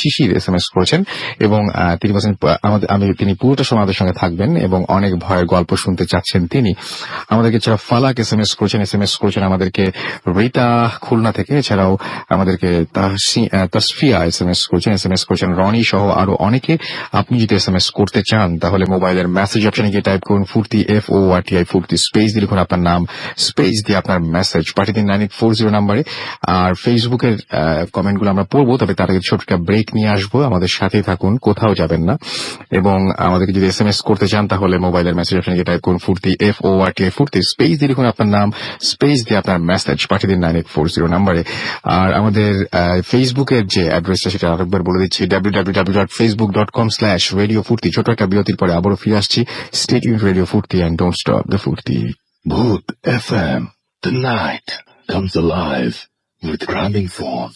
Speaker 1: শিশির SMS করেছেন এবং তিনি বলছেন তিনি পুরোটা সময় আমাদের সঙ্গে থাকবেন এবং অনেক ভয়ের গল্প শুনতে চাচ্ছেন তিনি। আমাদেরকে এছাড়া ফালাক SMS করেছেন আমাদেরকে রিতা খুলনা থেকে। এছাড়াও আমাদেরকে তাসফিয়া SMS করেছেন রনি সহ আরো অনেকে। আপনি যদি SMS করতে চান তাহলে মোবাইলের মেসেজ অপশনে গিয়ে টাইপ করুন ফুর্তি FORTI ফুর্তি, স্পেস দিয়ে লিখুন আপনার নাম, স্পেস দিয়ে আপনার মেসেজ পাঠিয়ে দিন 9840 নাম্বারে। আর ফেসবুকের কমেন্টগুলো আমরা পড়বো, তবে তার আগে ছোট একটা ব্রেক নিয়ে আসবো। আমাদের সাথেই থাকুন, কোথাও যাবেন না। এবং আমাদেরকে যদি SMS করতে চান তাহলে মোবাইলের মেসেজ অপশনে গিয়ে টাইপ করুন ফুর্তি FORTI ফুর্তি, স্পেস দিয়ে লিখুন আপনার নাম, স্পেস দিয়ে আপনার মেসেজ পাঠিয়ে দিন 9840 নাম্বারে। আর আমাদের ফেসবুকের যে অ্যাড্রেসটা সেটা আরেকবার বলে দিচ্ছি, www.facebook.com/Radio Furti। ছোট একটা বিরতির পরে আবারও ফিরে আসছি। Stay tuned Radio Furti and don't stop the Furti.
Speaker 3: Booth FM, the night comes alive with grabbing form.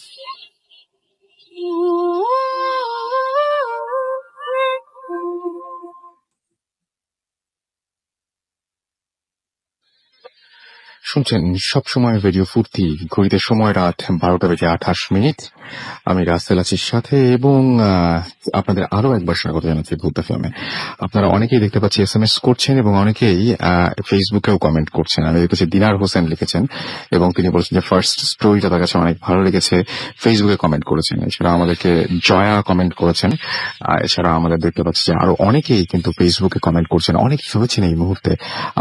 Speaker 1: শুনছেন সবসময় রেডিও ফুর্তি। ঘড়িতে সময় রাত 12:28। আমি রাসেল আছি সাথে এবং আপনাদের আরো একবার স্বাগত জানাচ্ছি ভূত এফএম এ। আপনারা অনেকেই দেখতে পাচ্ছি SMS করছেন এবং অনেকেই ফেসবুকেও কমেন্ট করছেন। আমি দেখতেছি দিনার হোসেন লিখেছেন এবং তিনি বলছেন যে ফার্স্ট স্টোরিটা তার কাছে অনেক ভালো লেগেছে, ফেসবুকে কমেন্ট করেছেন। এছাড়া আমাদেরকে জয়া কমেন্ট করেছেন। এছাড়া আমাদের দেখতে পাচ্ছি যে আরো অনেকেই কিন্তু ফেসবুকে কমেন্ট করছেন। অনেকেই হয়েছেন এই মুহূর্তে।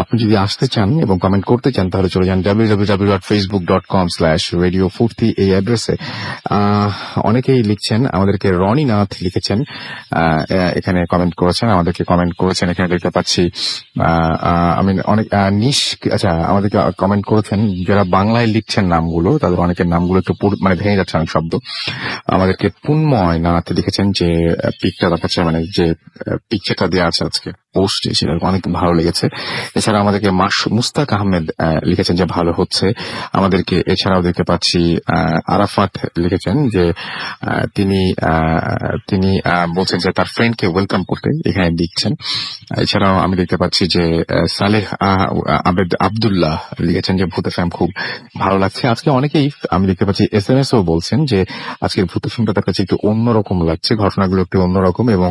Speaker 1: আপনি যদি আসতে চান এবং কমেন্ট করতে চান তাহলে চলে যান www.facebook.com/Radio Furti এই অ্যাড্রেসে। অনেকেই লিখছেন, আমাদেরকে রনি নাথ লিখেছেন, এখানে কমেন্ট করেছেন, আমাদেরকে কমেন্ট করেছেন। এখানে দেখতে পাচ্ছি আমি অনেক আচ্ছা আমাদেরকে কমেন্ট করেছেন যারা বাংলায় লিখছেন নামগুলো, তাদের অনেকের নামগুলো একটু মানে ভেঙে যাচ্ছে অনেক শব্দ। আমাদেরকে পুণ্যময় নাথ লিখেছেন যে পিকটা দেখাচ্ছে, মানে যে পিকচারটা দেওয়া আছে আজকে পোস্টে, সেটা অনেক ভালো লেগেছে। এছাড়া আমাদেরকে মুস্তাক আহমেদ লিখেছেন যে ভালো হচ্ছে আমাদেরকে। এছাড়াও দেখতে পাচ্ছি আরাফাত লিখেছেন যে তিনি বলছেন যে তার ফ্রেন্ডকে ওয়েলকাম করতে এখানে লিখছেন। এছাড়াও আমি দেখতে পাচ্ছি যে সালেহ আবদুল্লাহ লিখেছেন যে ভূত এফএম খুব ভালো লাগছে আজকে। অনেকেই আমি দেখতে পাচ্ছি SMS ও বলছেন যে আজকের ভূত এফএমটা তার কাছে একটু অন্যরকম লাগছে, ঘটনাগুলো একটু অন্যরকম এবং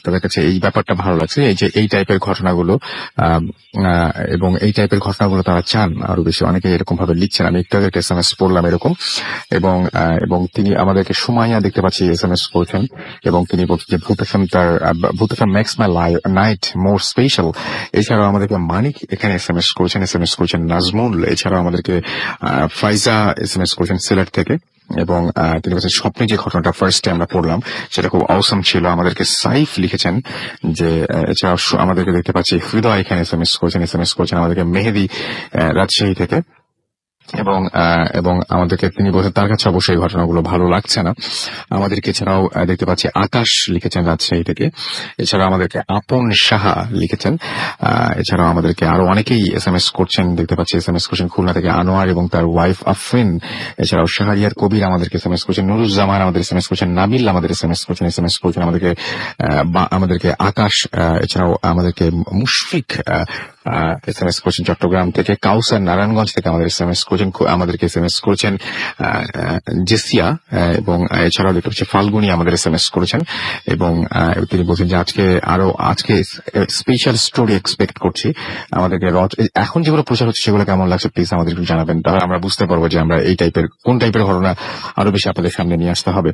Speaker 1: তাদের কাছে এই ব্যাপারটা ভালো লাগছে, এই যে এই টাইপের ঘটনাগুলো এবং এই টাইপের ঘটনাগুলো তারা চান আরো বেশি। অনেকে এরকম ভাবে লিখছেন, আমি একটু একটা SMS পড়লাম এরকম। এবং তিনি আমাদেরকে সুমাইয়া দেখতে পাচ্ছি SMS করেছেন এবং তিনি বলছেন যে Bhoot FM makes my night more special. এছাড়াও আমাদেরকে মানিক এখানে SMS করেছেন নাজমুল। এছাড়াও আমাদেরকে ফাইজা SMS করেছেন সিলেট থেকে এবং তিনি বলছেন স্বপ্নে যে ঘটনাটা ফার্স্টে আমরা পড়লাম সেটা খুব অসম ছিল। আমাদেরকে সাইফ লিখেছেন যে এছাড়াও আমাদেরকে দেখতে পাচ্ছি হৃদয় এখানে SMS করেছেন আমাদেরকে মেহেদি রাজশাহী থেকে এবং আমাদেরকে তিনি বলছেন তার কাছে অবশ্যই ঘটনাগুলো ভালো লাগছে না। আমাদেরকে এছাড়াও দেখতে পাচ্ছি আকাশ লিখেছেন রাজশাহী থেকে। এছাড়াও আমাদেরকে আপন সাহা লিখেছেন। এছাড়াও আমাদেরকে আরো অনেকেই SMS করছেন, দেখতে পাচ্ছি SMS করছেন খুলনা থেকে আনোয়ার এবং তার ওয়াইফ আফরিন। এছাড়াও শাহরিয়ার কবির আমাদেরকে SMS করছেন, নুরুজ্জামান আমাদের SMS করছেন, নাবিল আমাদের SMS করছেন আমাদেরকে আকাশ। এছাড়াও আমাদেরকে মুশফিক SMS করছেন চট্টগ্রাম থেকে, কাউসার নারায়ণগঞ্জ থেকে আমাদেরকে SMS করেছেন জেসিয়া এবং এছাড়াও দেখতে পাচ্ছি ফাল্গুনি আমাদের SMS করেছেন এবং তিনি বলছেন যে আজকে স্পেশাল স্টোরি এক্সপেক্ট করছি। আমাদেরকে এখন যেগুলো প্রচার হচ্ছে সেগুলো কেমন লাগছে প্লিজ আমাদের একটু জানাবেন, তাহলে আমরা বুঝতে পারবো যে আমরা এই টাইপের কোন টাইপের ঘটনা আরো বেশি আপনাদের সামনে নিয়ে আসতে হবে।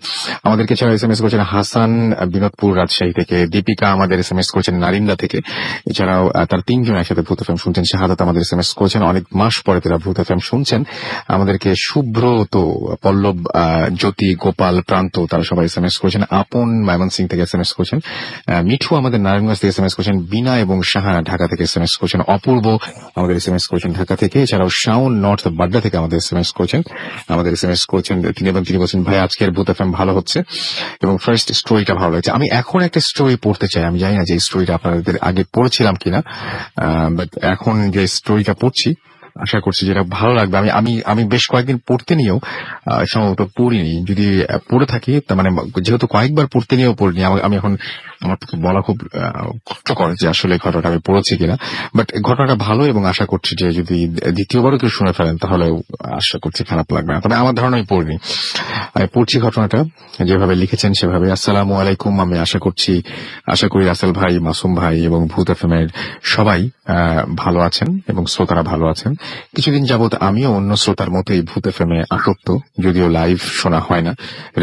Speaker 1: আমাদেরকে এছাড়াও SMS করেছেন হাসান বিনোদপুর রাজশাহী থেকে, দীপিকা আমাদের SMS করেছেন নারিন্দা থেকে। এছাড়াও তার তিনজন একসাথে ভূত এফএম শুনছেন, শাহাদাত আমাদের SMS করেছেন, অনেক মাস পরে তারা ভূত এফএম শুনছেন। আমাদেরকে সুব্রত, পল্লব, জ্যোতি, গোপাল, প্রান্ত তারা সবাই SMS করেছেন। আপন ময়মনসিং থেকে SMS করেছেন, মিঠু আমাদের নারায়ণগঞ্জ থেকে SMS করেছেন, বিনা এবং শাহানা ঢাকা থেকে SMS করেছেন, অপূর্ব আমাদের SMS করেছেন ঢাকা থেকে। এছাড়াও শাওন নর্থ বাড্ডা থেকে আমাদের SMS করেছেন, তিনি বলছেন ভাই আজকের ভূত এফএম ভালো হচ্ছে এবং ফার্স্ট স্টোরিটা ভালো লাগছে। আমি এখন একটা স্টোরি পড়তে চাই, আমি জানি না যে স্টোরিটা আপনাদের আগে পড়েছিলাম কিনা, বাট এখন যে স্টোরিটা পড়ছি আশা করছি যেটা ভালো লাগবে। আমি আমি আমি বেশ কয়েকদিন পড়তে নিয়েও সম্ভবত পড়িনি, যদি পড়ে থাকি তার মানে যেহেতু কয়েকবার পড়তে নিয়েও পড়িনি, আমি এখন আমার পক্ষে বলা খুব কষ্টকর যে আসলে ঘটনাটা আমি পড়েছি কিনা, বাট ঘটনাটা ভালো এবং আশা করছি যে যদি দ্বিতীয়বারও কেউ শুনে ফেলেন তাহলে আশা করছি খারাপ লাগবে না। তবে আমার ধারণা আমি পড়িনি, আমি পড়ছি ঘটনাটা যেভাবে লিখেছেন সেভাবে। আসসালামু আলাইকুম, আমি আশা করি রাসেল ভাই, মাসুম ভাই এবং ভূত এফএমের সবাই ভালো আছেন এবং শ্রোতারা ভালো আছেন। কিছুদিন যাবত আমিও অন্য শ্রোতার মতোই ভূত এফএমে আসক্ত, যদিও লাইভ শোনা হয় না,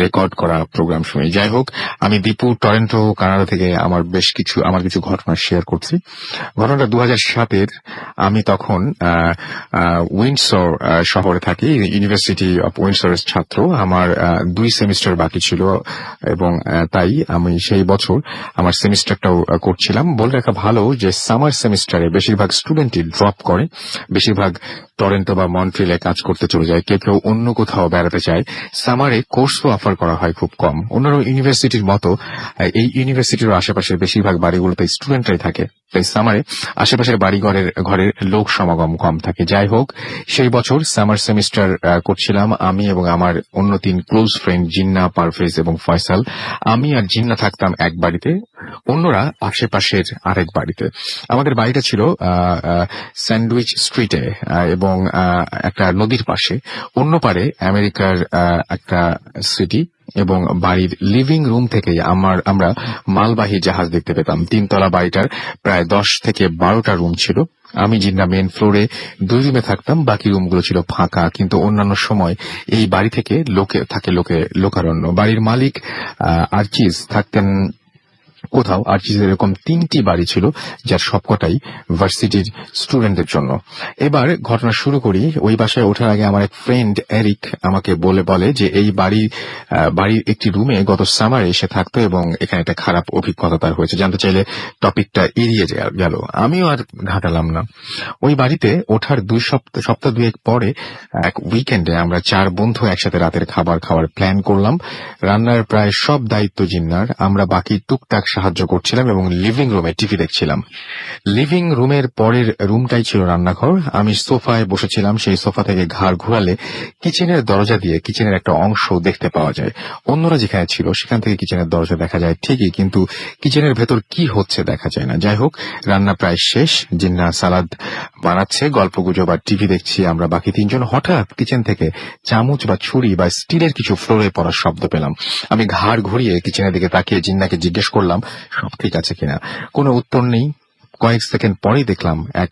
Speaker 1: রেকর্ড করা প্রোগ্রাম শুনি। যাই হোক, আমি দীপু টরেন্টো কানাডা থেকে আমার কিছু ঘটনা শেয়ার করছি। ঘটনাটা 2007-এর। আমি তখন উইন্ডসর শহরে থাকি, ইউনিভার্সিটি অফ উইন্ডসরের ছাত্র। আমার 2 সেমিস্টার বাকি ছিল এবং তাই আমি সেই বছর আমার সেমিস্টারটাও করছিলাম। বলে রাখা ভালো যে সামার সেমিস্টারে বেশিরভাগ স্টুডেন্টই ড্রপ করে, বেশিরভাগ টরেন্টো বা মন্ট্রিলে কাজ করতে চলে যায়, কেউ কেউ অন্য কোথাও বেড়াতে চায়। সামারে কোর্সও অফার করা হয় খুব কম। অন্যান্য ইউনিভার্সিটির মতো এই ইউনিভার্সিটির আশেপাশের বেশিরভাগ বাড়িগুলোতে স্টুডেন্টরাই থাকে, তাই সামারে আশেপাশের ঘরের লোক সমাগম কম থাকে। যাই হোক, সেই বছর সামার সেমিস্টার করছিলাম আমি এবং আমার অন্য 3 ক্লোজ ফ্রেন্ড জিন্না, পারভেজ এবং ফয়সাল। আমি আর জিন্না থাকতাম এক বাড়িতে, অন্যরা আশেপাশের আরেক বাড়িতে। আমাদের বাড়িটা ছিল স্যান্ডউইচ স্ট্রিটে এবং একটা নদীর পাশে। অন্য পারে আমেরিকার একটা সিটি এবং বাড়ির লিভিং রুম থেকেই আমরা মালবাহী জাহাজ দেখতে পেতাম। 3 তলা বাড়িটার প্রায় 10 থেকে 12টা রুম ছিল। আমি জিন্না মেন ফ্লোরে 2 রুমে থাকতাম, বাকি রুমগুলো ছিল ফাঁকা, কিন্তু অন্যান্য সময় এই বাড়ি থেকে লোকারণ্য। বাড়ির মালিক আর্চিজ থাকতেন কোথাও। আর্চিজের এরকম 3টি বাড়ি ছিল, যার সবকটাই ভার্সিটির স্টুডেন্টদের জন্য। এবার ঘটনা শুরু করি। ওই বাসায় ওঠার আগে আমার এক ফ্রেন্ড এরিক আমাকে বলে যে এই বাড়ির একটি রুমে গত সামারে এসে থাকতো এবং এখানে একটা খারাপ অভিজ্ঞতা তার হয়েছে। জানতে চাইলে টপিকটা এড়িয়ে গেল, আমিও আর ঘাটালাম না। ওই বাড়িতে ওঠার সপ্তাহ 2 পরে এক উইকেন্ডে আমরা 4 বন্ধু একসাথে রাতের খাবার খাওয়ার প্ল্যান করলাম। রান্নার প্রায় সব দায়িত্ব জিন্নার, আমরা বাকি টুকটাক সাহায্য করছিলাম এবং লিভিং রুমে টিভি দেখছিলাম। লিভিং রুমের পরের রুমটাই ছিল রান্নাঘর। আমি সোফায় বসেছিলাম, সেই সোফা থেকে ঘাড় ঘোরালে কিচেনের দরজা দিয়ে কিচেনের একটা অংশ দেখতে পাওয়া যায়। অন্যরা যেখানে ছিল সেখান থেকে কিচেনের দরজা দেখা যায় ঠিকই, কিন্তু কিচেনের ভেতর কি হচ্ছে দেখা যায় না। যাই হোক, রান্না প্রায় শেষ, জিন্না সালাদ বানাচ্ছে, গল্পগুজব আর টিভি দেখছি আমরা বাকি 3 জন। হঠাৎ কিচেন থেকে চামচ বা ছুরি বা স্টিলের কিছু ফ্লোরে পড়ার শব্দ পেলাম। আমি ঘাড় ঘুরিয়ে কিচেনের দিকে তাকিয়ে জিন্নাকে জিজ্ঞেস করলাম সব ঠিক আছে কিনা। কোনো উত্তর নেই। কয়েক সেকেন্ড পরেই দেখলাম এক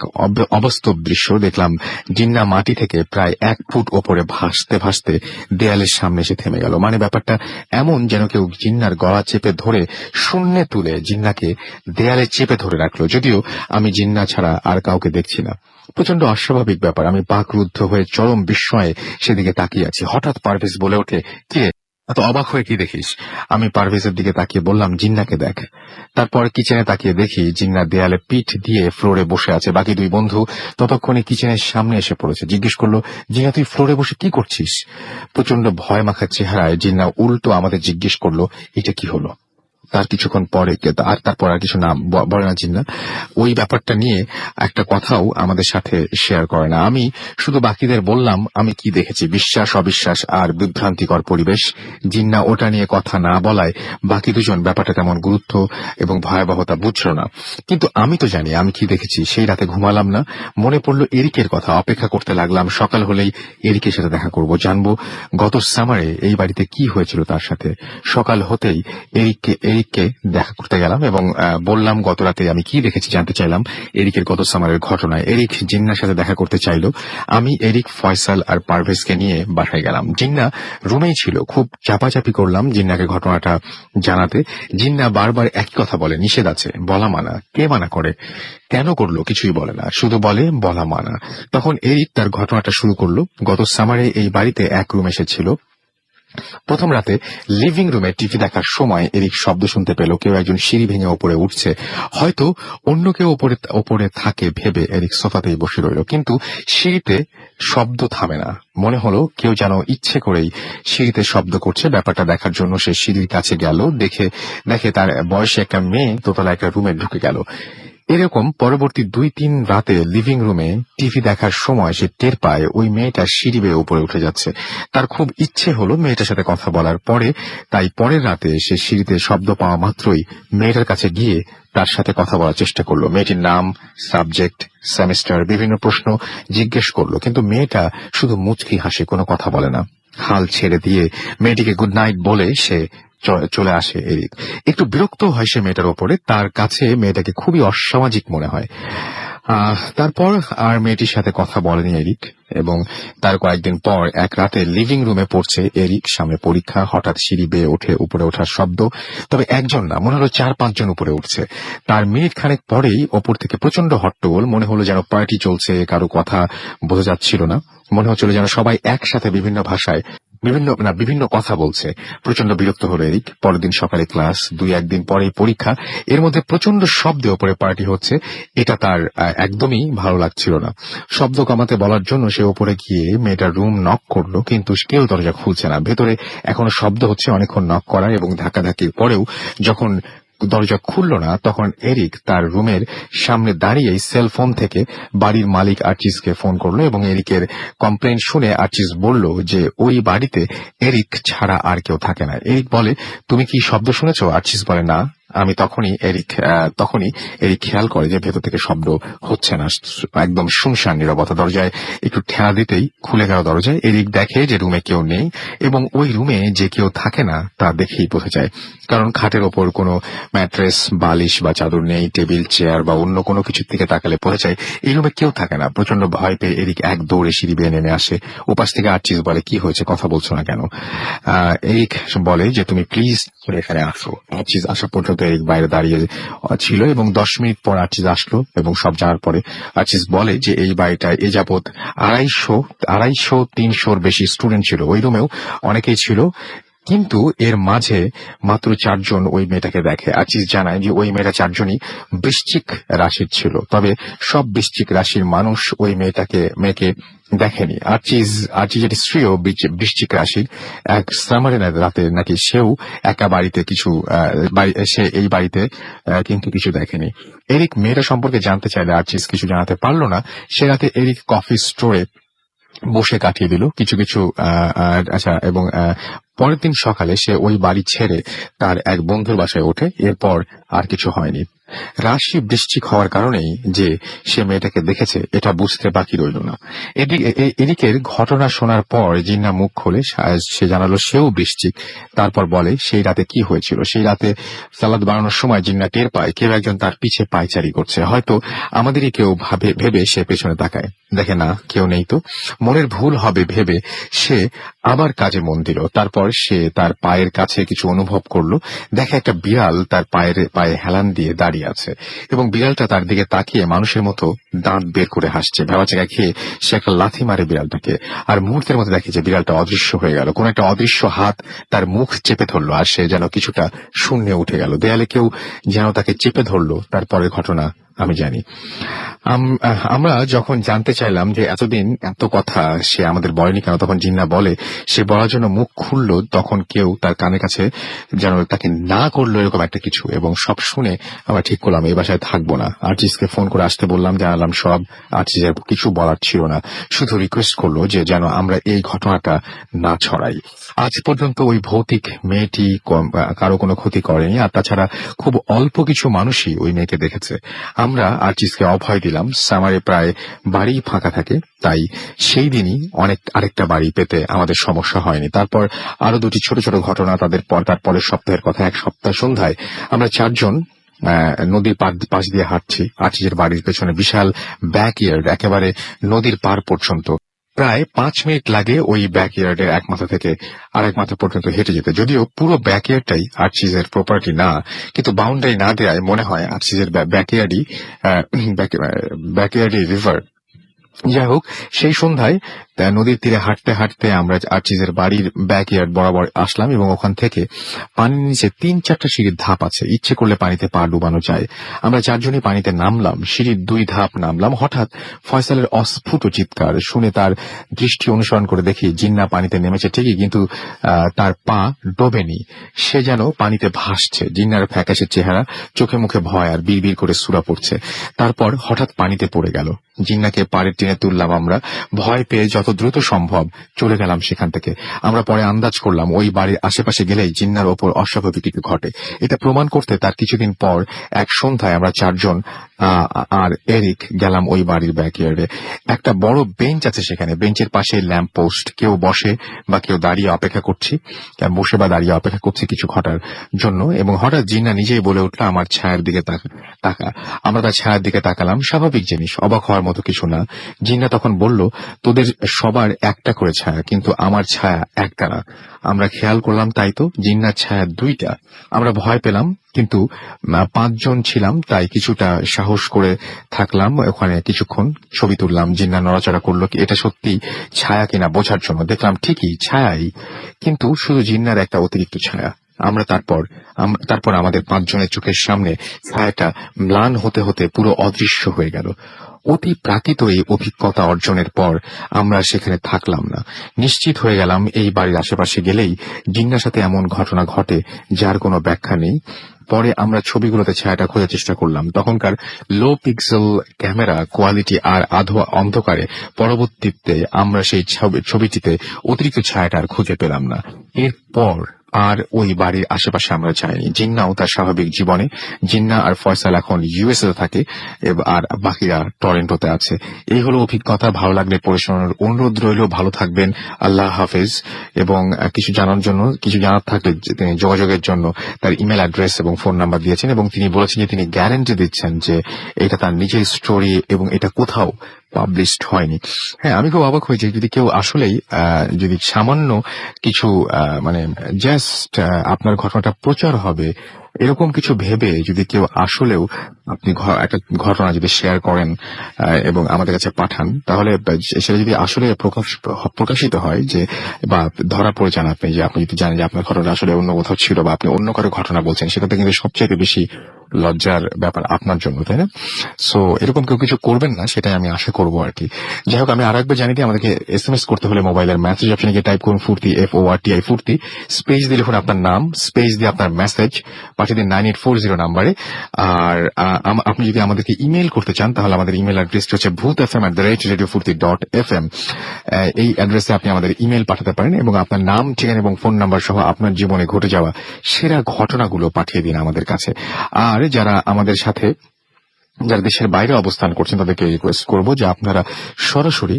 Speaker 1: অবাস্তব দৃশ্য। দেখলাম জিন্না মাটি থেকে প্রায় 1 ফুট ওপরে ভাসতে ভাসতে দেয়ালের সামনে এসে থেমে গেল। মানে ব্যাপারটা এমন যেন কেউ জিন্নার গলা চেপে ধরে শূন্যে তুলে জিন্নাকে দেয়ালে চেপে ধরে রাখলো। যদিও আমি জিন্না ছাড়া আর কাউকে দেখছি না। প্রচন্ড অস্বাভাবিক ব্যাপার। আমি বাকরুদ্ধ হয়ে চরম বিস্ময়ে সেদিকে তাকিয়ে আছি। হঠাৎ পারভেজ বলে ওঠে, কে এত অবাক হয়ে কি দেখিস? আমি পারভেজের দিকে তাকিয়ে বললাম, জিন্নাকে দেখ। তারপর কিচেনে তাকিয়ে দেখি জিন্না দেয়ালে পিঠ দিয়ে ফ্লোরে বসে আছে। বাকি 2 বন্ধু ততক্ষণে কিচেনের সামনে এসে পড়েছে। জিজ্ঞেস করলো, জিন্না তুই ফ্লোরে বসে কি করছিস? প্রচন্ড ভয় মাখা চেহারায় জিন্না উল্টো আমাদের জিজ্ঞেস করলো, এটা কি হলো? তার কিছুক্ষণ পরে তারপর আর কিছু নাম বলে না জিন্না। ওই ব্যাপারটা নিয়ে একটা কথাও আমাদের সাথে শেয়ার করে না। আমি শুধু বাকিদের বললাম আমি কি দেখেছি। বিশ্বাস অবিশ্বাস আর বিভ্রান্তিকর পরিবেশ। জিন্না ওটা নিয়ে কথা না বলায় বাকি 2 জন ব্যাপারটা তেমন গুরুত্ব এবং ভয়াবহতা বুঝল না। কিন্তু আমি তো জানি আমি কি দেখেছি। সেই রাতে ঘুমালাম না। মনে পড়লো এরিকের কথা। অপেক্ষা করতে লাগলাম সকাল হলেই এরিকের সাথে দেখা করব, জানবো গত সামারে এই বাড়িতে কি হয়েছিল তার সাথে। সকাল হতেই এরিককে দেখা করতে গেলাম এবং বললাম গত রাতে আমি কি দেখেছি জানতে চাইলাম এরিকের গত সামারের ঘটনায়। এরিক জিন্নার সাথে দেখা করতে চাইলো। আমি এরিক, ফয়সাল আর পারভেজকে নিয়ে বাসায় গেলাম। জিন্না রুমেই ছিল। খুব চাপাচাপি করলাম জিন্নাকে ঘটনাটা জানাতে। জিন্না বারবার একই কথা বলে, নিষেধ আছে, বলা মানা। কে মানা করে? কেন করলো কিছুই বলে না, শুধু বলে বলা মানা। তখন এরিক তার ঘটনাটা শুরু করলো। গত সামারে এই বাড়িতে এক রুম এসেছিল। প্রথম রাতে লিভিং রুমে টিভি দেখার সময় এরিক শব্দ শুনতে পেল। কেউ একজন সিঁড়ি ভেঙে ওপরে উঠছে। হয়তো অন্য কেউ ওপরে থাকে ভেবে এরিক সোফাতেই বসে রইল, কিন্তু সিঁড়িতে শব্দ থামে না। মনে হলো কেউ যেন ইচ্ছে করেই সিঁড়িতে শব্দ করছে। ব্যাপারটা দেখার জন্য সে সিঁড়ির কাছে গেল। দেখে তার বয়সে একটা মেয়ে দোতলা একটা রুমে ঢুকে গেল। এরকম পরবর্তী 2-3 রাতে লিভিং রুমে টিভি দেখার সময় সে টের পায় ওই মেয়েটা সিঁড়ি বেয়ে উপরে উঠে যাচ্ছে। তার খুব ইচ্ছে হলো মেয়েটার সাথে কথা বলার পরে, তাই পরের রাতে সে সিঁড়িতে শব্দ পাওয়া মাত্রই মেয়েটার কাছে গিয়ে তার সাথে কথা বলার চেষ্টা করলো। মেয়েটির নাম, সাবজেক্ট, সেমিস্টার, বিভিন্ন প্রশ্ন জিজ্ঞেস করলো, কিন্তু মেয়েটা শুধু মুচকি হাসে, কোনো কথা বলে না। হাল ছেড়ে দিয়ে মেয়েটিকে গুড নাইট বলে সে চলে আসে এরিক। একটু বিরক্ত হয় সে মেয়েটার ওপরে, তার কাছে মেয়েটাকে খুবই অসামাজিক মনে হয়। তারপর আর মেয়েটির সাথে কথা বলেনি এরিক, এবং তার কয়েকদিন পর এক রাতে লিভিং রুমে পড়ছে এরিক, সামনে পরীক্ষা, হঠাৎ সিঁড়ি বেয়ে ওঠে উপরে ওঠার শব্দ, তবে একজন না, মনে হলো 4-5 জন উপরে উঠছে। তার মিনিট খানেক পরেই ওপর থেকে প্রচন্ড হট্টগোল, মনে হলো যেন পার্টি চলছে, কারো কথা বোঝা যাচ্ছিল না, মনে হচ্ছিল যেন সবাই একসাথে বিভিন্ন ভাষায় বিভিন্ন কথা বলছে। প্রচন্ড বিরক্ত হলো এরিক। পরের দিন সকালে ক্লাস, 2-1 দিন পরেই পরীক্ষা, এর মধ্যে প্রচন্ড শব্দে ওপরে পার্টি হচ্ছে, এটা তার একদমই ভালো লাগছিল না। শব্দ কমাতে বলার জন্য সে ওপরে গিয়ে মেয়েটার রুম নক করলো, কিন্তু কেউ দরজা খুলছে না। ভেতরে এখনো শব্দ হচ্ছে, অনেকক্ষণ নক করা এবং ধাক্কাধাক্কির পরেও যখন দরজা খুলল না, তখন এরিক তার রুমের সামনে দাঁড়িয়ে সেল ফোন থেকে বাড়ির মালিক আর্চিসকে ফোন করলো, এবং এরিকের কমপ্লেন শুনে আর্চিস বলল যে ওই বাড়িতে এরিক ছাড়া আর কেউ থাকে না। এরিক বলে, তুমি কি শব্দ শুনেছো? আর্চিস বলে, না। আমি তখনই এরিক খেয়াল করে যে ভেতর থেকে শব্দ হচ্ছে না, একদম শুনশান নীরবতা। দরজায় একটু ঠেলা দিতেই খুলে গেল দরজায়। এরিক দেখে যে রুমে কেউ নেই, এবং ওই রুমে যে কেউ থাকে না তা দেখেই বোঝা যায়, কারণ খাটের ওপর কোনো ম্যাট্রেস, বালিশ বা চাদর নেই, টেবিল, চেয়ার বা অন্য কোনো কিছুর থেকে তাকালে বোঝা যায় এই রুমে কেউ থাকে না। প্রচন্ড ভয় পেয়ে এরিক এক দৌড়ে সিঁড়ি বেয়ে নেমে আসে। ওপাশ থেকে আর্চিস বলে, কি হয়েছে, কথা বলছো না কেন? এরিক বলে যে তুমি প্লিজ এখানে আসো। আর্চিস আসা পর্যন্ত এরিক বাইরে দাঁড়িয়ে ছিল, এবং 10 মিনিট পর আর্চিস আসলো, এবং সব জানার পরে আর্চিস বলে যে এই বাড়িটায় এ যাবৎ 250-300-র বেশি স্টুডেন্ট ছিল। ওই রুমেও অনেকেই ছিল, কিন্তু এর মাঝে মাত্র 4 জন ওই মেয়েটাকে দেখে। আর্চিস জানায় যে ওই মেয়েরা 4 জনই বৃশ্চিক রাশির ছিল, তবে সব বৃশ্চিক রাশির মানুষ ওই মেয়েকে দেখেনি। আর্চিসের স্ত্রীও বৃশ্চিক রাশির। এক সামারের রাতে নাকি সেও একা বাড়িতে সে এই বাড়িতে কিন্তু কিছু দেখেনি। এরিক মেয়েটা সম্পর্কে জানতে চাইলে আর্চিস কিছু জানাতে পারলো না। সে রাতে এরিক কফি স্টোরে বসে কাটিয়ে দিল কিছু আচ্ছা, এবং পরের দিন সকালে সে ওই বাড়ি ছেড়ে তার এক বন্ধুর বাসায় ওঠে। এরপর আর কিছু হয়নি। রাশি বৃশ্চিক হওয়ার কারণেই যে সে মেয়েটাকে দেখেছে এটা বুঝতে বাকি রইল না। এদিকের ঘটনা শোনার পর জিন্না মুখ খোলে, সে জানালো সেও বৃশ্চিক। তারপর বলে সেই রাতে কি হয়েছিল। সেই রাতে সালাদ বানানোর সময় জিন্না টের পায় কেউ একজন তার পিছে পায়চারি করছে। হয়তো আমাদেরই কেউ ভেবে সে পেছনে তাকায়, দেখে না কেউ নেই, তো মনের ভুল হবে ভেবে সে আবার কাজে মন দিল। তারপর সে তার পায়ের কাছে কিছু অনুভব করলো, দেখে একটা বিড়াল তার পায়ে হেলান দিয়ে দাঁড়িয়ে আছে, এবং বিড়ালটা তার দিকে তাকিয়ে মানুষের মতো দাঁত বের করে হাসছে। ভেবাচাকা খেয়ে সে একটা লাথি মারে বিড়ালটাকে, আর মুহূর্তের মধ্যে দেখে যে বিড়ালটা অদৃশ্য হয়ে গেল। কোন একটা অদৃশ্য হাত তার মুখ চেপে ধরলো, আর সে যেন কিছুটা শূন্যে উঠে গেল। দেয়ালে কেউ যেন তাকে চেপে ধরলো। তারপরের ঘটনা আমি জানি। আমরা যখন জানতে চাইলাম যে এতদিন এত কথা সে আমাদের বলেনি কেন, তখন জিন্না বলে সে বলার জন্য মুখ খুললো, তখন কেউ তার কানের কাছে যেন তাকে না করলো এরকম একটা কিছু, এবং সব শুনে আমরা ঠিক করলাম এই বাসায় থাকবো না। আর্চিসকে ফোন করে আসতে বললাম, জানালাম সব। আর্চিসের কিছু বলার ছিল না, শুধু রিকোয়েস্ট করলো যে যেন আমরা এই ঘটনাটা না ছড়াই। আজ পর্যন্ত ওই ভৌতিক মেয়েটি কারো কোনো ক্ষতি করেনি, আর তাছাড়া খুব অল্প কিছু মানুষই ওই মেয়েকে দেখেছে। আমরা আর্চিসকে অভয় দিলাম, সামারে প্রায় বাড়ি ফাঁকা থাকে, তাই সেই দিনই আরেকটা বাড়ি পেতে আমাদের সমস্যা হয়নি। তারপর আরো 2টি ছোট ছোট ঘটনা তার পরের সপ্তাহের কথা। এক সপ্তাহ সন্ধ্যায় আমরা 4 জন নদীর পাশ দিয়ে হাঁটছি। আর্চিসের বাড়ির পেছনে বিশাল ব্যাকইয়ার্ড, একেবারে নদীর পার পর্যন্ত। প্রায় 5 মিনিট লাগে ওই ব্যাকইয়ার্ডের এক মাথা থেকে আরেক মাথা পর্যন্ত হেঁটে যেতে। যদিও পুরো ব্যাকইয়ার্ডটাই আর্চিসের প্রপার্টি না, কিন্তু বাউন্ডারি না দেওয়ায় মনে হয় আর্চিসের ব্যাকইয়ার্ডই রিভার। যাই হোক, সেই সন্ধ্যায় নদীর তীরে হাঁটতে হাঁটতে আমরা আর্চিজের বাড়ির ব্যাকইয়ার্ড বরাবর আসলাম এবং ওখান থেকে পানির নিচে 3-4টা সিঁড়ির ধাপ আছে, ইচ্ছে করলে পানিতে পা ডুবানো যায়। আমরা 4 জনই পানিতে নামলাম, সিঁড়ির 2 ধাপ নামলাম, হঠাৎ ফয়সালের অস্ফুট চিৎকার শুনে তার দৃষ্টি অনুসরণ করে দেখি জিন্না পানিতে নেমেছে ঠিকই, কিন্তু তার পা ডোবেনি, সে যেন পানিতে ভাসছে। জিন্নার ফ্যাকাশে চেহারা, চোখে মুখে ভয় আর বিড়বিড় করে সূরা পড়ছে। তারপর হঠাৎ পানিতে পড়ে গেল। জিন্নাকে পাড়ে টেনে তুললাম আমরা, ভয় পেয়ে যত দ্রুত সম্ভব চলে গেলাম সেখান থেকে। আমরা পরে আন্দাজ করলাম ওই বাড়ির আশেপাশে গেলেই জিন্নার ওপর অস্বাভাবিক কিছু ঘটে। এটা প্রমাণ করতে তার কিছুদিন পর এক সন্ধ্যায় আমরা 4 জন আর এরিক গেলাম ওই বাড়ির ব্যাকইয়ার্ডে। একটা বড় বেঞ্চ আছে সেখানে, বেঞ্চের পাশে ল্যাম্প পোস্ট, কেউ বসে বা কেউ দাঁড়িয়ে অপেক্ষা করছি, বসে বা দাঁড়িয়ে অপেক্ষা করছি কিছু ঘটার জন্য। এবং হঠাৎ জিন্না নিজেই বলে উঠলো, আমার ছায়ার দিকে তাকা। আমরা তার ছায়ার দিকে তাকালাম, স্বাভাবিক জিনিস, অবাক হওয়ার মতো কিছু না। জিন্না তখন বলল, তোদের সবার একটা করে ছায়া, কিন্তু আমার ছায়া একটা না। আমরা খেয়াল করলাম, তাই তো, জিন্নার ছায়া 2টা। আমরা ভয় পেলাম, কিন্তু 5 জন ছিলাম, তাই কিছুটা সাহস করে থাকলাম ওখানে কিছুক্ষণ। ছবি তুললাম, জিন্না নড়াচড়া করলো এটা সত্যি ছায়া কিনা বোঝার জন্য। দেখলাম ঠিকই ছায়াই, কিন্তু শুধু জিন্নার একটা অতিরিক্ত ছায়া। আমরা তারপর আমাদের 5 জনের চোখের সামনে ছায়াটা ম্লান হতে হতে পুরো অদৃশ্য হয়ে গেল। অতি প্রাকৃত এই অভিজ্ঞতা অর্জনের পর আমরা সেখানে থাকলাম না। নিশ্চিত হয়ে গেলাম এই বাড়ির আশেপাশে গেলেই জিন্নার সাথে এমন ঘটনা ঘটে যার কোনো ব্যাখ্যা নেই। পরে আমরা ছবিগুলোতে ছায়াটা খোঁজার চেষ্টা করলাম, তখনকার লো পিক্সেল ক্যামেরা কোয়ালিটি আর আধো অন্ধকারে পরবর্তীতে আমরা সেই ছবিটিতে অতিরিক্ত ছায়াটা আর খুঁজে পেলাম না। এরপর আর ওই বাড়ির আশেপাশে আমরা যাইনি। জিন্নাও তার স্বাভাবিক জীবনে, জিন্না আর ফয়সাল এখন ইউএসএ থাকে আর বাকিরা টরেন্টোতে আছে। এই হলো অভিজ্ঞতা। ভালো লাগলে পড়ে শোনানোর অনুরোধ রইল। ভালো থাকবেন, আল্লাহ হাফেজ। এবং কিছু জানার থাকলে তিনি যোগাযোগের জন্য তার ইমেল অ্যাড্রেস এবং ফোন নাম্বার দিয়েছেন, এবং তিনি বলেছেন যে তিনি গ্যারান্টি দিচ্ছেন যে এটা তার নিজের স্টোরি এবং এটা কোথাও পাবলিশড হয়নি। হ্যাঁ, আমি খুব অবাক হই যে যদি কেউ আসলেই যদি সামান্য কিছু মানে জাস্ট আপনার ঘটনাটা প্রচার হবে এরকম কিছু ভেবে যদি কেউ আসলেও আপনি একটা ঘটনা যদি শেয়ার করেন এবং আমাদের কাছে পাঠান, তাহলে সেটা যদি আসলে প্রকাশিত হয় যে বা ধরা পড়ে যান আপনি, যে আপনি যদি জানেন যে আপনার ঘটনা আসলে অন্য কোথাও ছিল বা আপনি অন্য কারো ঘটনা বলছেন, সেটাতে কিন্তু সবচেয়ে বেশি লজ্জার ব্যাপার আপনার জন্য, তাই না? সো এরকম কেউ কিছু করবেন না, সেটাই আমি আশা করবো আর কি। যাই হোক, আমি আরেকবার জানি দিই, আমাদেরকে SMS করতে হলে মোবাইলের মেসেজ অপশনে গিয়ে টাইপ করুন ফুর্তি, FORTI ফুর্তি, স্পেস দিয়ে লিখুন আপনার নাম, স্পেস দিয়ে আপনার মেসেজ পাঠিয়ে দিন 9840 নাম্বারে। আর আপনি যদি আমাদেরকে ইমেল করতে চান তাহলে আমাদের ইমেল অ্যাড্রেসটি হচ্ছে bhutfm@radiofurti.fm। এই অ্যাড্রেসে আপনি আমাদের ইমেল পাঠাতে পারেন এবং আপনার নাম, ঠিকানা এবং ফোন নাম্বার সহ আপনার জীবনে ঘটে যাওয়া সেরা ঘটনাগুলো পাঠিয়ে দিন আমাদের কাছে। আর যারা আমাদের সাথে যারা দেশের বাইরে অবস্থান করছেন তাদেরকে রিকোয়েস্ট করব যে আপনারা সরাসরি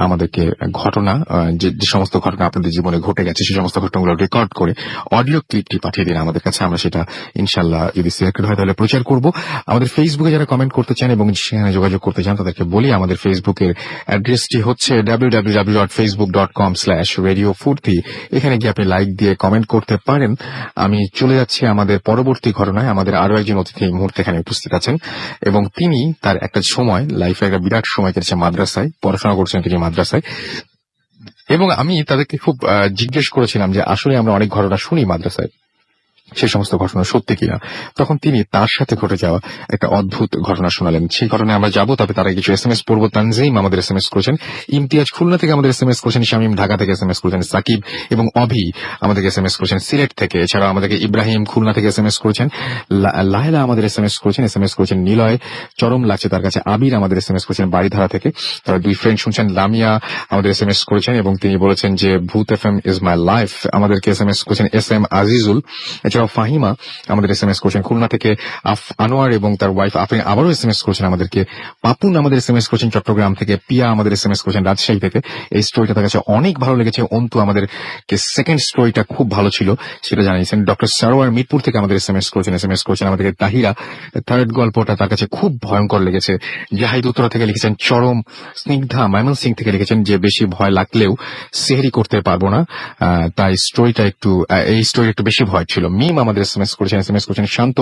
Speaker 1: আমাদেরকে ঘটনা, যে সমস্ত ঘটনা আপনাদের জীবনে ঘটে গেছে সেই সমস্ত ঘটনাগুলো রেকর্ড করে অডিও ক্লিপটি পাঠিয়ে দিন আমাদের কাছে। আমরা সেটা ইনশাল্লাহ যদি সিলেক্টেড হয় তাহলে প্রচার করব। আমাদের ফেসবুকে যারা কমেন্ট করতে চান এবং সেখানে যোগাযোগ করতে চান তাদেরকে বলি, আমাদের ফেসবুকের অ্যাড্রেসটি হচ্ছে www.facebook.com/radiofurti। এখানে গিয়ে আপনি লাইক দিয়ে কমেন্ট করতে পারেন। আমি চলে যাচ্ছি আমাদের পরবর্তী ঘটনায়। আমাদের আরো একজন অতিথি এই মুহূর্তে এখানে উপস্থিত আছেন এবং তিনি তার একটা সময় লাইফে একটা বিরাট সময় কেটেছে মাদ্রাসায়, পড়াশোনা করছেন তিনি মাদ্রাসায়। এবং আমি তাদেরকে খুব জিজ্ঞেস করেছিলাম যে আসলে আমরা অনেক ঘটনা শুনি মাদ্রাসায়, সেই সমস্ত ঘটনা সত্যি কিনা। তখন তিনি তার সাথে ঘটে যাওয়া একটা অদ্ভুত ঘটনা শোনালেন। সেই ঘটনায় আমরা যাবো, তবে তারা কিছু SMS পড়বো। তানজিম আমাদের SMS করেছেন, ইমতিয়াজ খুলনা থেকে আমাদের SMS করেছেন, শামীম ঢাকা থেকে SMS করেছেন, সাকিব এবং অভি আমাদেরকে SMS করেছেন সিলেট থেকে। এছাড়াও আমাদেরকে ইব্রাহিম খুলনা থেকে SMS করেছেন, লায়লা আমাদের SMS করেছেন নিলয়, চরম লাগছে তার কাছে। আবির আমাদের SMS করেছেন বাড়িধারা থেকে, তারা 2 ফ্রেন্ড শুনছেন। লামিয়া আমাদের SMS করেছেন এবং তিনি বলেছেন যে ভূত FM ইজ মাই লাইফ। আমাদেরকে SMS করেছেন SM আজিজুল। এছাড়াও ফাহিমা আমাদের SMS করেছেন খুলনা থেকে। আনোয়ার এবং তার ওয়াইফ আপনি আবারও SMS করেছেন আমাদেরকে। পাপুন আমাদের SMS করেছেন চট্টগ্রাম থেকে। পিয়া আমাদের SMS করেছেন রাজশাহী থেকে। এই স্টোরিটা তার কাছে অনেক ভালো লেগেছে। অন্তু আমাদেরকে সেকেন্ড স্টোরিটা খুব ভালো ছিল সেটা জানিয়েছেন। ডক্টর সারোয়ার মিরপুর থেকে আমাদের SMS করেছেন আমাদেরকে। তাহিরা থার্ড গল্পটা তার কাছে খুব ভয়ঙ্কর লেগেছে। জাহিদ উত্তরা থেকে লিখেছেন চরম। স্নিগ্ধা ময়মনসিং থেকে লিখেছেন যে বেশি ভয় লাগলেও সেহরি করতে পারবো না, তাই এই স্টোরি একটু বেশি ভয় ছিল। মিম আমাদের SMS করেছেন শান্ত।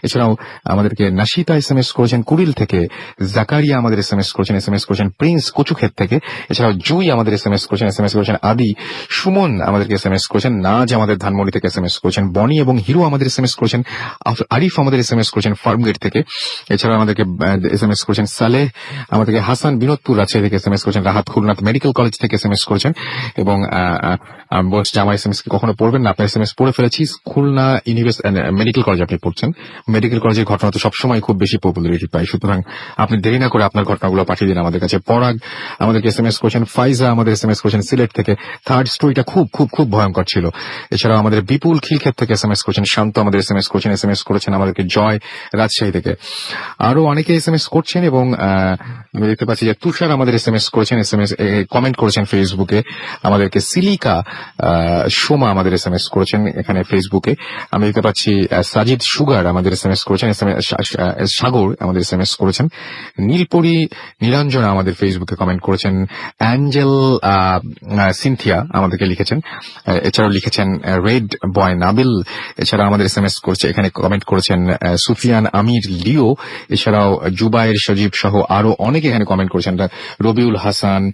Speaker 1: এছাড়াও আমাদেরকে নাশিতা SMS করেছেন কুড়িল থেকে, জাকারিয়া আমাদের SMS করেছেন প্রিন্স কচুক্ষেত থেকে। এছাড়াও জুই আমাদের SMS করেছেন আদি, সুমন আমাদেরকে SMS করেছেন, নাজ আমাদের ধানমন্ডি থেকে SMS করেছেন, বনি এবং হিরো আমাদের SMS করেছেন, আরিফ আমাদের SMS করেছেন ফার্মগেট থেকে। এছাড়াও আমাদেরকে SMS করেছেন সালেহ, আমাদেরকে হাসান বিনোদপুর রাজশাহী থেকে SMS করেছেন, রাহাত খুলনাথ মেডিকেল কলেজ থেকে SMS করেছেন। এবং বলছে যে আমার SMS কে কখনো পড়বেন না, আপনার SMS পড়ে ফেলেছি। খুলনা মেডিকেল কলেজ আপনি পড়ছেন, মেডিকেল কলেজের ঘটনা তো সবসময় খুব বেশি পপুলারিটি পায়, সুতরাং আপনি দেরি না করে আপনার ঘটনাগুলো পাঠিয়ে দিন আমাদের কাছে। পরাগ আমাদেরকে SMS করেছেন, ফাইজা আমাদের SMS করেছেন সিলেট থেকে, থার্ড স্টোরিটা খুব খুব খুব ভয়ঙ্কর ছিল। এছাড়াও আমাদের বিপুল খিলক্ষেত থেকে SMS করেছেন, শান্ত আমাদের SMS করেছেন আমাদেরকে জয় রাজশাহী থেকে। আরো অনেকে SMS করছেন এবং আমি দেখতে পাচ্ছি যে তুষার আমাদের SMS করেছেন, কমেন্ট করেছেন ফেসবুকে। আমাদেরকে সিলিকা সোমা আমাদের SMS করেছেন এখানে ফেসবুকে। আমি দেখতে পাচ্ছি সাজিদ সুগার আমাদের SMS করেছেন, সাগর আমাদের SMS করেছেন, নীলপরি নীলাঞ্জনা আমাদের ফেসবুকে কমেন্ট করেছেন, অ্যাঞ্জেল সিনথিয়া আমাদেরকে লিখেছেন। এছাড়াও লিখেছেন রেড বয় নাবিল। এছাড়া আমাদের SMS করছে এখানে কমেন্ট করেছেন সুফিয়ান আমির লিও। এছাড়াও জুবাইর সজীব সহ আরো অনেকে এখানে কমেন্ট করেছেন, রবিউল হাসান,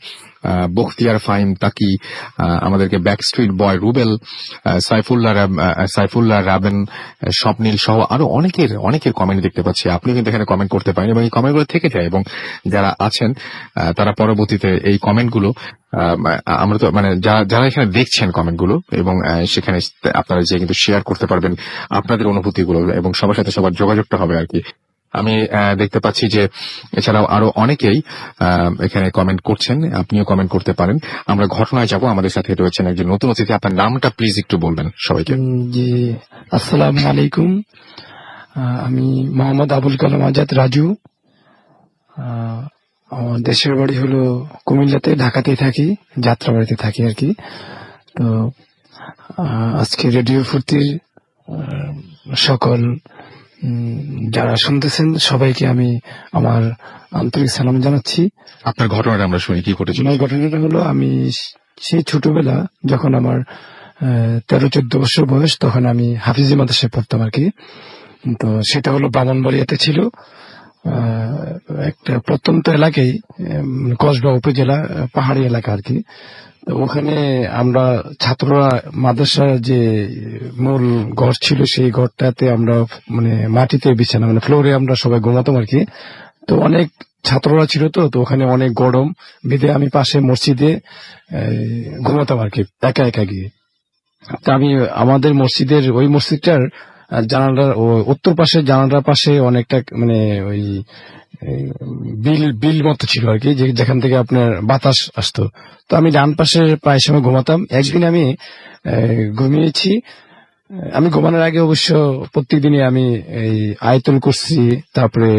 Speaker 1: বখতিয়ার ফাহিম তাকি, আমাদেরকে ব্যাকস্ট্রিট বয় রুবেল, সাইফুল্লাহ রাবেন, স্বপ্নীল সহ আরো অনেকের কমেন্ট দেখতে পাচ্ছি। আপনি কিন্তু এখানে কমেন্ট করতে পারেন এবং এই কমেন্টগুলো থেকে যায় এবং যারা আছেন তারা পরবর্তীতে এই কমেন্টগুলো আমরা তো মানে যারা এখানে দেখছেন কমেন্টগুলো এবং সেখানে আপনারা যে কিন্তু শেয়ার করতে পারবেন আপনাদের অনুভূতিগুলো এবং সবার সাথে সবার যোগাযোগটা হবে আর কি। আমি দেখতে পাচ্ছি যে এছাড়াও আরো অনেকেই এখানে কমেন্ট করছেন, আপনিও কমেন্ট করতে পারেন। আমরা ঘটনায় যাব, আমাদের সাথে রয়েছেন একজন নতুন অতিথি। আপনার নামটা প্লিজ একটু বলবেন সবাইকে।
Speaker 4: জি, আসসালামু আলাইকুম। আমি মোহাম্মদ আবুল কালাম আজাদ রাজু। আমার দেশের বাড়ি হলো কুমিল্লাতে, ঢাকাতেই থাকি, যাত্রাবাড়িতে থাকি আর কি। তো আজকে রেডিও ফুর্তির সকল যারা শুনতেছেন সবাইকে আমি আমার আন্তরিক সালাম জানাচ্ছি।
Speaker 1: আপনার ঘটনাটা আমরা শুনি, কি ঘটেছিল?
Speaker 4: আমার ঘটনাটা হলো, আমি সেই ছোটবেলা যখন আমার 13-14 বছর বয়স, তখন আমি হাফিজি মাদ্রাসায় পড়তাম আর কি। তো সেটা হলো ব্রাহ্মণবাড়িয়াতে ছিল, একটা প্রত্যন্ত এলাকায়, কসবা উপজেলা, পাহাড়ি এলাকা আর কি। ওখানে আমরা ছাত্ররা মাদ্রাসার যে মূল ঘর ছিল সেই ঘরটাতে আমরা মানে মাটিতে বিছানা, মানে ফ্লোরে আমরা সবাই ঘুমাতাম আর কি। তো অনেক ছাত্ররা ছিল, তো ওখানে অনেক গরম বিধে আমি পাশে মসজিদে ঘুমাতাম আর কি, একা একা গিয়ে। তা আমি আমাদের মসজিদের ওই মসজিদটার জানালার উত্তর পাশে, জানালার পাশে অনেকটা মানে ওই বিল মতো ছিল আর কি, যেখান থেকে আপনার বাতাস আসতো। তো আমি ডান পাশে প্রায় সময় ঘুমাতাম। একদিন আমি ঘুমিয়েছি, আমি ঘুমানোর আগে অবশ্য প্রত্যেকদিনই আমি এই আয়াতুল কুরসি, তারপরে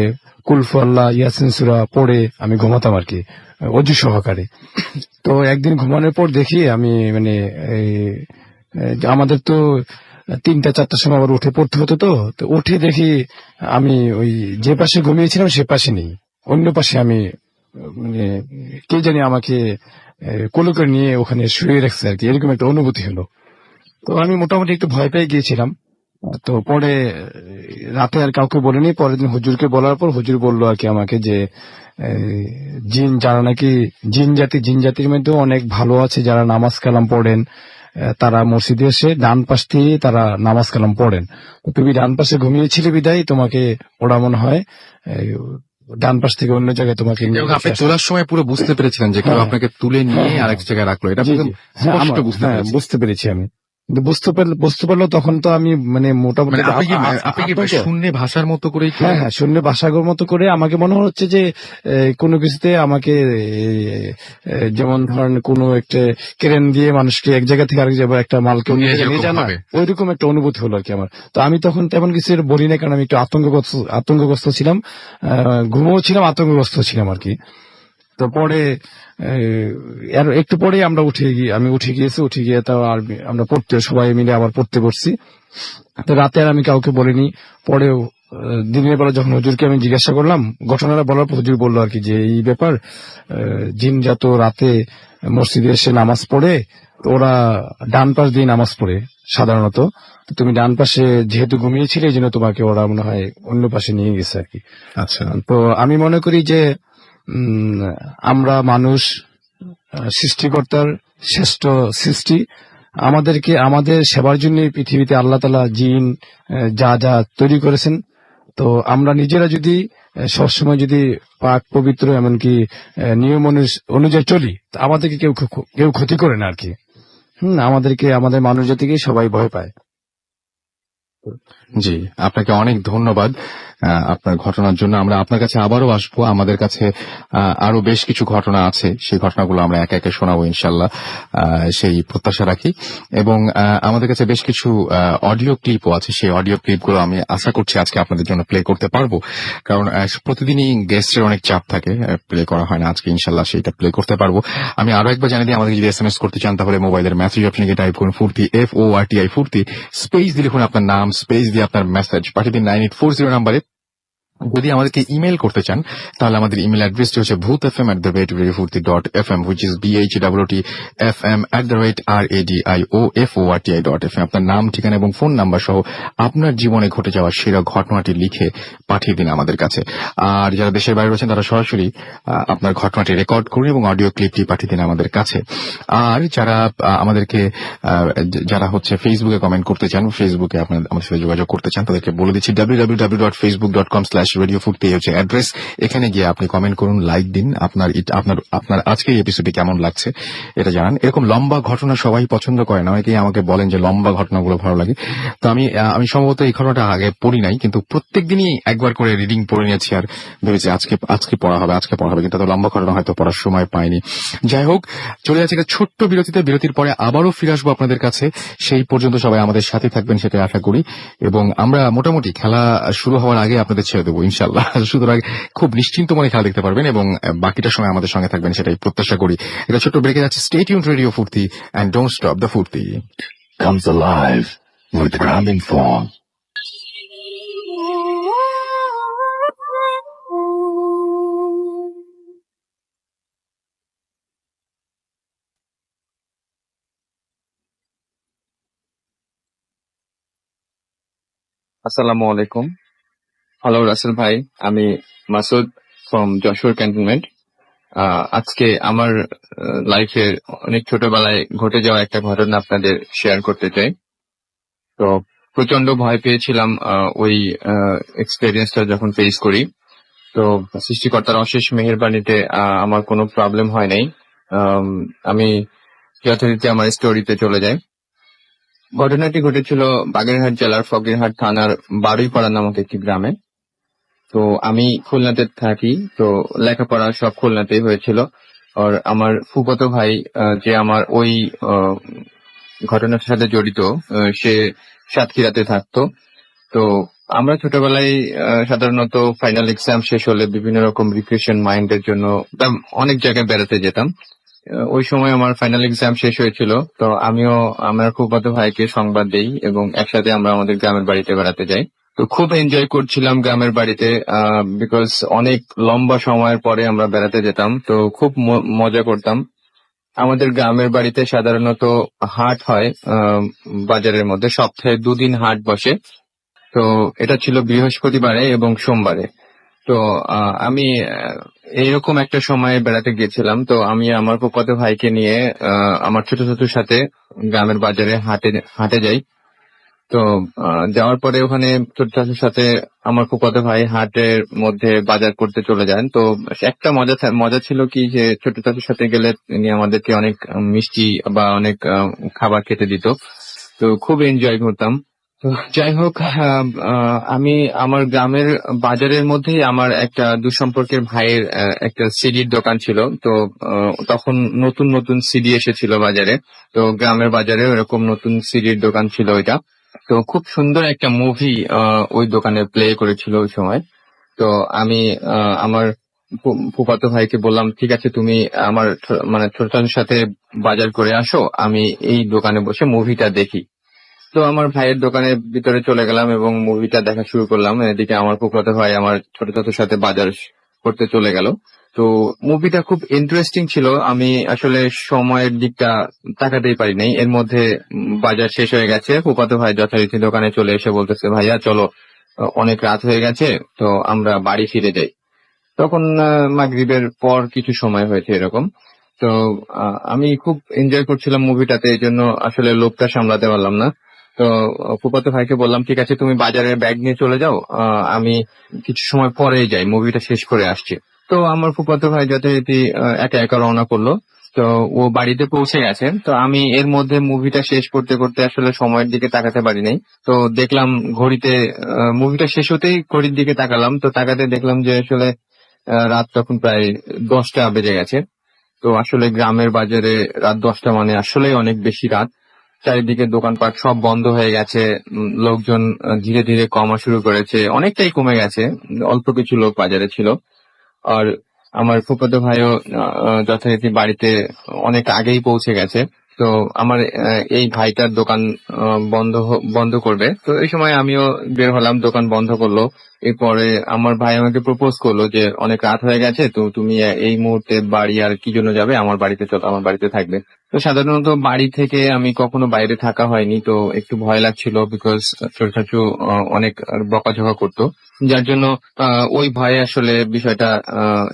Speaker 4: কুলফু আল্লাহ, ইয়াসিন সূরা পড়ে আমি ঘুমাতাম আর কি, অজু সহকারে। তো একদিন ঘুমানোর পর দেখি আমি মানে আমাদের তো 3টা-4টার সময় আবার উঠে পড়তে হতো। তো উঠে দেখি আমি ওই যে পাশে ঘুমিয়েছিলাম সে পাশে নেই, অন্য পাশে আমি মানে কে জানি আমাকে কোলে করে নিয়ে ওখানে শুয়ে রাখছে আর কি, এরকম একটা অনুভূতি হলো। তো আমি মোটামুটি একটু ভয় পেয়ে গিয়েছিলাম। তো পরে রাতে আর কাউকে বলিনি, পরের দিন হুজুরকে বলার পর হুজুর বললো আর কি আমাকে যে জিন, যারা নাকি জিন জাতির মধ্যেও অনেক ভালো আছে, যারা নামাজ কালাম পড়েন, তারা মসজিদে এসে ডান পাশ দিয়ে তারা নামাজ কালাম পড়েন। তুমি ডান পাশে ঘুমিয়েছিলে বিদায় তোমাকে ওরা মনে হয় ডান পাশ থেকে অন্য জায়গায় তোমাকে।
Speaker 1: আপনি তোলার সময় পুরো বুঝতে পেরেছিলেন যে কেউ আপনাকে তুলে নিয়ে আরেক জায়গায় রাখলো? এটা
Speaker 4: বুঝতে পেরেছি আমি, বুঝতে পারলো তখন তো আমি মানে মোটামুটি
Speaker 1: শূন্য ভাষার মতো করে,
Speaker 4: হ্যাঁ শূন্য ভাষাগর মতো করে আমাকে মনে হচ্ছে যে কোনো কিছুতে আমাকে যেমন ধরেন কোনো একটা ক্রেন দিয়ে মানুষকে এক জায়গা থেকে আরেক জায়গায় একটা মালকে নিয়ে জানা, ওইরকম একটা অনুভূতি হলো আর কি আমার। তো আমি তখন তেমন কিছু বলি না, কারণ আমি একটু আতঙ্কগ্রস্ত ছিলাম, ঘুমও ছিলাম, আতঙ্কগ্রস্ত ছিলাম আর কি। তো পরে আর একটু পরে আমি উঠে গিয়ে তো আর আমরা পড়তে সবাই মিলে আবার পড়তে বসছি। তো রাতে আর আমি কাউকে বলিনি। পরে দিনের বেলা যখন হুজুরকে আমি জিজ্ঞাসা করলাম ঘটনাটা বলার পর, হুজুর বললো আর কি যে এই ব্যাপার, জিন যত রাতে মসজিদে এসে নামাজ পড়ে, ওরা ডান পাশ দিয়ে নামাজ পড়ে, সাধারণত। তো তুমি ডান পাশে যেহেতু ঘুমিয়েছিলে এই জন্য তোমাকে ওরা মনে হয় অন্য পাশে নিয়ে গেছে আর কি।
Speaker 1: আচ্ছা,
Speaker 4: তো আমি মনে করি যে আমরা মানুষ সৃষ্টিকর্তার শ্রেষ্ঠ সৃষ্টি। আমাদেরকে আমাদের সেবার জন্য পৃথিবীতে আল্লাহ তাআলা জিন যা যা তৈরি করেছেন, তো আমরা নিজেরা যদি সবসময় যদি পাক পবিত্র এমনকি নিয়ম অনুযায়ী চলি, তা আমাদেরকে কেউ ক্ষতি করে না আর কি। আমাদেরকে আমাদের মানুষ জাতিকে সবাই ভয় পায়।
Speaker 1: জি, আপনাকে অনেক ধন্যবাদ আপনার ঘটনার জন্য। আমরা আপনার কাছে আবারও আসবো। আমাদের কাছে আরো বেশ কিছু ঘটনা আছে, সেই ঘটনাগুলো আমরা একে একে শোনাবো ইনশাল্লাহ, সেই প্রত্যাশা রাখি। এবং আমাদের কাছে বেশ কিছু অডিও ক্লিপও আছে, সেই অডিও ক্লিপগুলো আমি আশা করছি আজকে আপনাদের জন্য প্লে করতে পারবো, কারণ প্রতিদিনই গেস্টের অনেক চাপ থাকে, প্লে করা হয় না। আজকে ইনশাল্লাহ সেইটা প্লে করতে পারবো। আমি আরো একবার জানিয়ে দিই, আমাদের যদি SMS করতে চান তাহলে মোবাইলের মেসেজ অপশনে গিয়ে টাইপ করুন ফুর্তি, FORTI ফুর্তি, স্পেস দিয়ে লিখুন আপনার নাম, স্পেস দিয়ে আপনার মেসেজ পাঠিয়ে দিন 9840 নাম্বারে। যদি আমাদেরকে ইমেল করতে চান তাহলে আমাদের ইমেল অ্যাড্রেসটি হচ্ছে bhutfm@radiofurti.fm, which is BHWTFM@radiofurti.fm। আপনার নাম, ঠিকানা এবং ফোন নাম্বার সহ আপনার জীবনে ঘটে যাওয়া সেরা ঘটনাটি লিখে পাঠিয়ে দিন আমাদের কাছে। আর যারা দেশের বাইরে রয়েছেন তারা সরাসরি আপনার ঘটনাটি রেকর্ড করুন এবং অডিও ক্লিপটি পাঠিয়ে দিন আমাদের কাছে। আর যারা আমাদেরকে যারা হচ্ছে ফেসবুকে কমেন্ট করতে চান, ফেসবুকে আমাদের সাথে যোগাযোগ করতে চান, তাদেরকে বলে দিচ্ছি www.facebook.com/radiofurti হচ্ছে অ্যাড্রেস। এখানে গিয়ে আপনি কমেন্ট করুন, লাইক দিন, আপনার আজকের এই এপিসোডটি কেমন লাগছে এটা জানান। এরকম লম্বা ঘটনা সবাই পছন্দ করে না, অনেকেই আমাকে বলেন যে লম্বা ঘটনাগুলো ভালো লাগে। তো আমি সম্ভবত এই ঘটনাটা আগে পড়ি নাই, কিন্তু প্রত্যেকদিনই একবার করে রিডিং পড়ে নিয়েছি আর ভেবেছি আজকে পড়া হবে, কিন্তু এত লম্বা ঘটনা হয়তো পড়ার সময় পাইনি। যাই হোক, চলে যাচ্ছে একটা ছোট্ট বিরতিতে। বিরতির পরে আবারও ফিরে আসবো আপনাদের কাছে। সেই পর্যন্ত সবাই আমাদের সাথে থাকবেন সেটাই আশা করি, এবং আমরা মোটামুটি খেলা শুরু হওয়ার আগে আপনাদের ছেড়ে দেবো ইনশাল্লাহ। সুতরাং খুব নিশ্চিন্ত মনে খেলা দেখতে পারবেন এবং বাকিটা সময় আমাদের সঙ্গে থাকবেন সেটাই প্রত্যাশা করি। এটা ছোট্ট ব্রেকে যাচ্ছে। স্টে টিউনড রেডিও ফুর্তি এন্ড ডোন্ট স্টপ দ্য ফুর্তি।
Speaker 3: Comes alive with Gramophone.
Speaker 5: আসসালামু আলাইকুম। হ্যালো রাসেল ভাই, আমি মাসুদ ফ্রম যশোর ক্যান্টনমেন্ট। আজকে আমার লাইফের অনেক ছোটবেলায় ঘটে যাওয়া একটা ঘটনা আপনাদের শেয়ার করতে চাই। তো প্রচন্ড ভয় পেয়েছিলাম ওই এক্সপেরিয়েন্সটা যখন ফেস করি। তো সৃষ্টিকর্তার অশেষ মেহেরবানিতে আমার কোনো প্রবলেম হয় নাই। আমি যথারীতি আমার স্টোরিতে চলে যাই। ঘটনাটি ঘটেছিল বাগেরহাট জেলার ফকিরহাট থানার বারুইপাড়া নামক একটি গ্রামে। তো আমি খুলনাতে থাকি, তো লেখাপড়া সব খুলনাতেই হয়েছিল। আর আমার ফুফাতো ভাই যে আমার ওই ঘটনার সাথে জড়িত, সে সাতক্ষীরাতে থাকতো। তো আমরা ছোটবেলায় সাধারণত ফাইনাল এক্সাম শেষ হলে বিভিন্ন রকম রিফ্রেশন মাইন্ডের জন্য অনেক জায়গায় বেড়াতে যেতাম। ওই সময় আমার ফাইনাল এক্সাম শেষ হয়েছিল, তো আমিও আমার ফুফাতো ভাইকে সংবাদ দেই এবং একসাথে আমরা আমাদের গ্রামের বাড়িতে বেড়াতে যাই। তো খুব এনজয় করছিলাম গ্রামের বাড়িতে, বিকজ অনেক লম্বা সময়ের পরে আমরা বেড়াতে যেতাম, তো খুব মজা করতাম। আমাদের গ্রামের বাড়িতে সাধারণত হাট হয়, বাজারের মধ্যে সপ্তাহে 2 দিন হাট বসে। তো এটা ছিল বৃহস্পতিবারে এবং সোমবারে। তো আমি এইরকম একটা সময়ে বেড়াতে গেছিলাম। তো আমি আমার ফুফাতো ভাইকে নিয়ে আমার ছোট ছোটর সাথে গ্রামের বাজারে হাটে যাই। তো যাওয়ার পরে ওখানে ছোট চাচুর সাথে আমার ফুফাতো ভাই হাটের মধ্যে বাজার করতে চলে যান। তো একটা মজা ছিল কি, যে ছোট চাচুর সাথে গেলে তিনি আমাদেরকে অনেক মিষ্টি বা অনেক খাবার খেতে দিত, তো খুব এনজয় করতাম। তো যাই হোক, আমি আমার গ্রামের বাজারের মধ্যেই আমার একটা দুঃসম্পর্কের ভাইয়ের একটা সিডির দোকান ছিল। তো তখন নতুন নতুন সিডি এসেছিল বাজারে। তো গ্রামের বাজারে এরকম নতুন সিডির দোকান ছিল ওইটা। তো খুব সুন্দর একটা মুভি ওই দোকানে প্লে করেছিল ওই সময়। তো আমি আমার ফুফাতো ভাইকে বললাম, ঠিক আছে তুমি আমার মানে ছোট সাথে বাজার করে আসো, আমি এই দোকানে বসে মুভিটা দেখি। তো আমার ভাইয়ের দোকানের ভিতরে চলে গেলাম এবং মুভিটা দেখা শুরু করলাম। এদিকে আমার ফুফাতো ভাই আমার ছোট সাথে বাজার করতে চলে গেল। তো মুভিটা খুব ইন্টারেস্টিং ছিল। আমি আসলে সময়ের দিকটা তাকাতেই পারি নাই। এর মধ্যে বাজার শেষ হয়ে গেছে। ফুফাতো ভাই যথারীতি দোকানে চলে এসে বলতেছে, ভাইয়া চলো, অনেক রাত হয়ে গেছে, তো আমরা বাড়ি ফিরে যাই। তখন মাগরিবের পর কিছু সময় হয়েছে এরকম। তো আমি খুব এনজয় করছিলাম মুভিটাতে, এই জন্য আসলে লোভটা সামলাতে পারলাম না। তো ফুফাতো ভাইকে বললাম, ঠিক আছে তুমি বাজারের ব্যাগ নিয়ে চলে যাও, আমি কিছু সময় পরেই যাই, মুভিটা শেষ করে আসছি। তো আমার ফুফাতো ভাই যথারীতি একা একা রওনা করলো। তো ও বাড়িতে পৌঁছে গেছে। তো আমি এর মধ্যে মুভিটা শেষ করতে করতে আসলে সময়ের দিকে তাকাতে পারি নাই। তো দেখলাম ঘড়িতে, মুভিটা শেষ হতেই ঘড়ির দিকে তাকালাম, তো তাকাতে দেখলাম যে আসলে রাত তখন প্রায় 10টা বেজে গেছে। তো আসলে গ্রামের বাজারে রাত 10টা মানে আসলেই অনেক বেশি রাত। চারিদিকে দোকানপাট সব বন্ধ হয়ে গেছে। লোকজন ধীরে ধীরে কমা শুরু করেছে, অনেকটাই কমে গেছে। অল্প কিছু লোক বাজারে ছিল। আর আমার ফুফাতো ভাইও যথারীতি বাড়িতে অনেক আগেই পৌঁছে গেছে। তো আমার এই ভাইটার দোকান বন্ধ করবে। তো এই সময় আমিও বের হলাম, দোকান বন্ধ করলো। এরপরে আমার ভাই আমাকে প্রপোজ করলো যে অনেক রাত হয়ে গেছে, তো তুমি এই মুহূর্তে বাড়ি আর কি জন্য যাবে, আমার বাড়িতে চলো, আমার বাড়িতে থাকবে। তো সাধারণত বাড়ি থেকে আমি কখনো বাইরে থাকা হয়নি, তো একটু ভয় লাগছিল, বিকজ ছোট চাচু অনেক বকাঝকা করতো, যার জন্য ওই ভয়ে আসলে বিষয়টা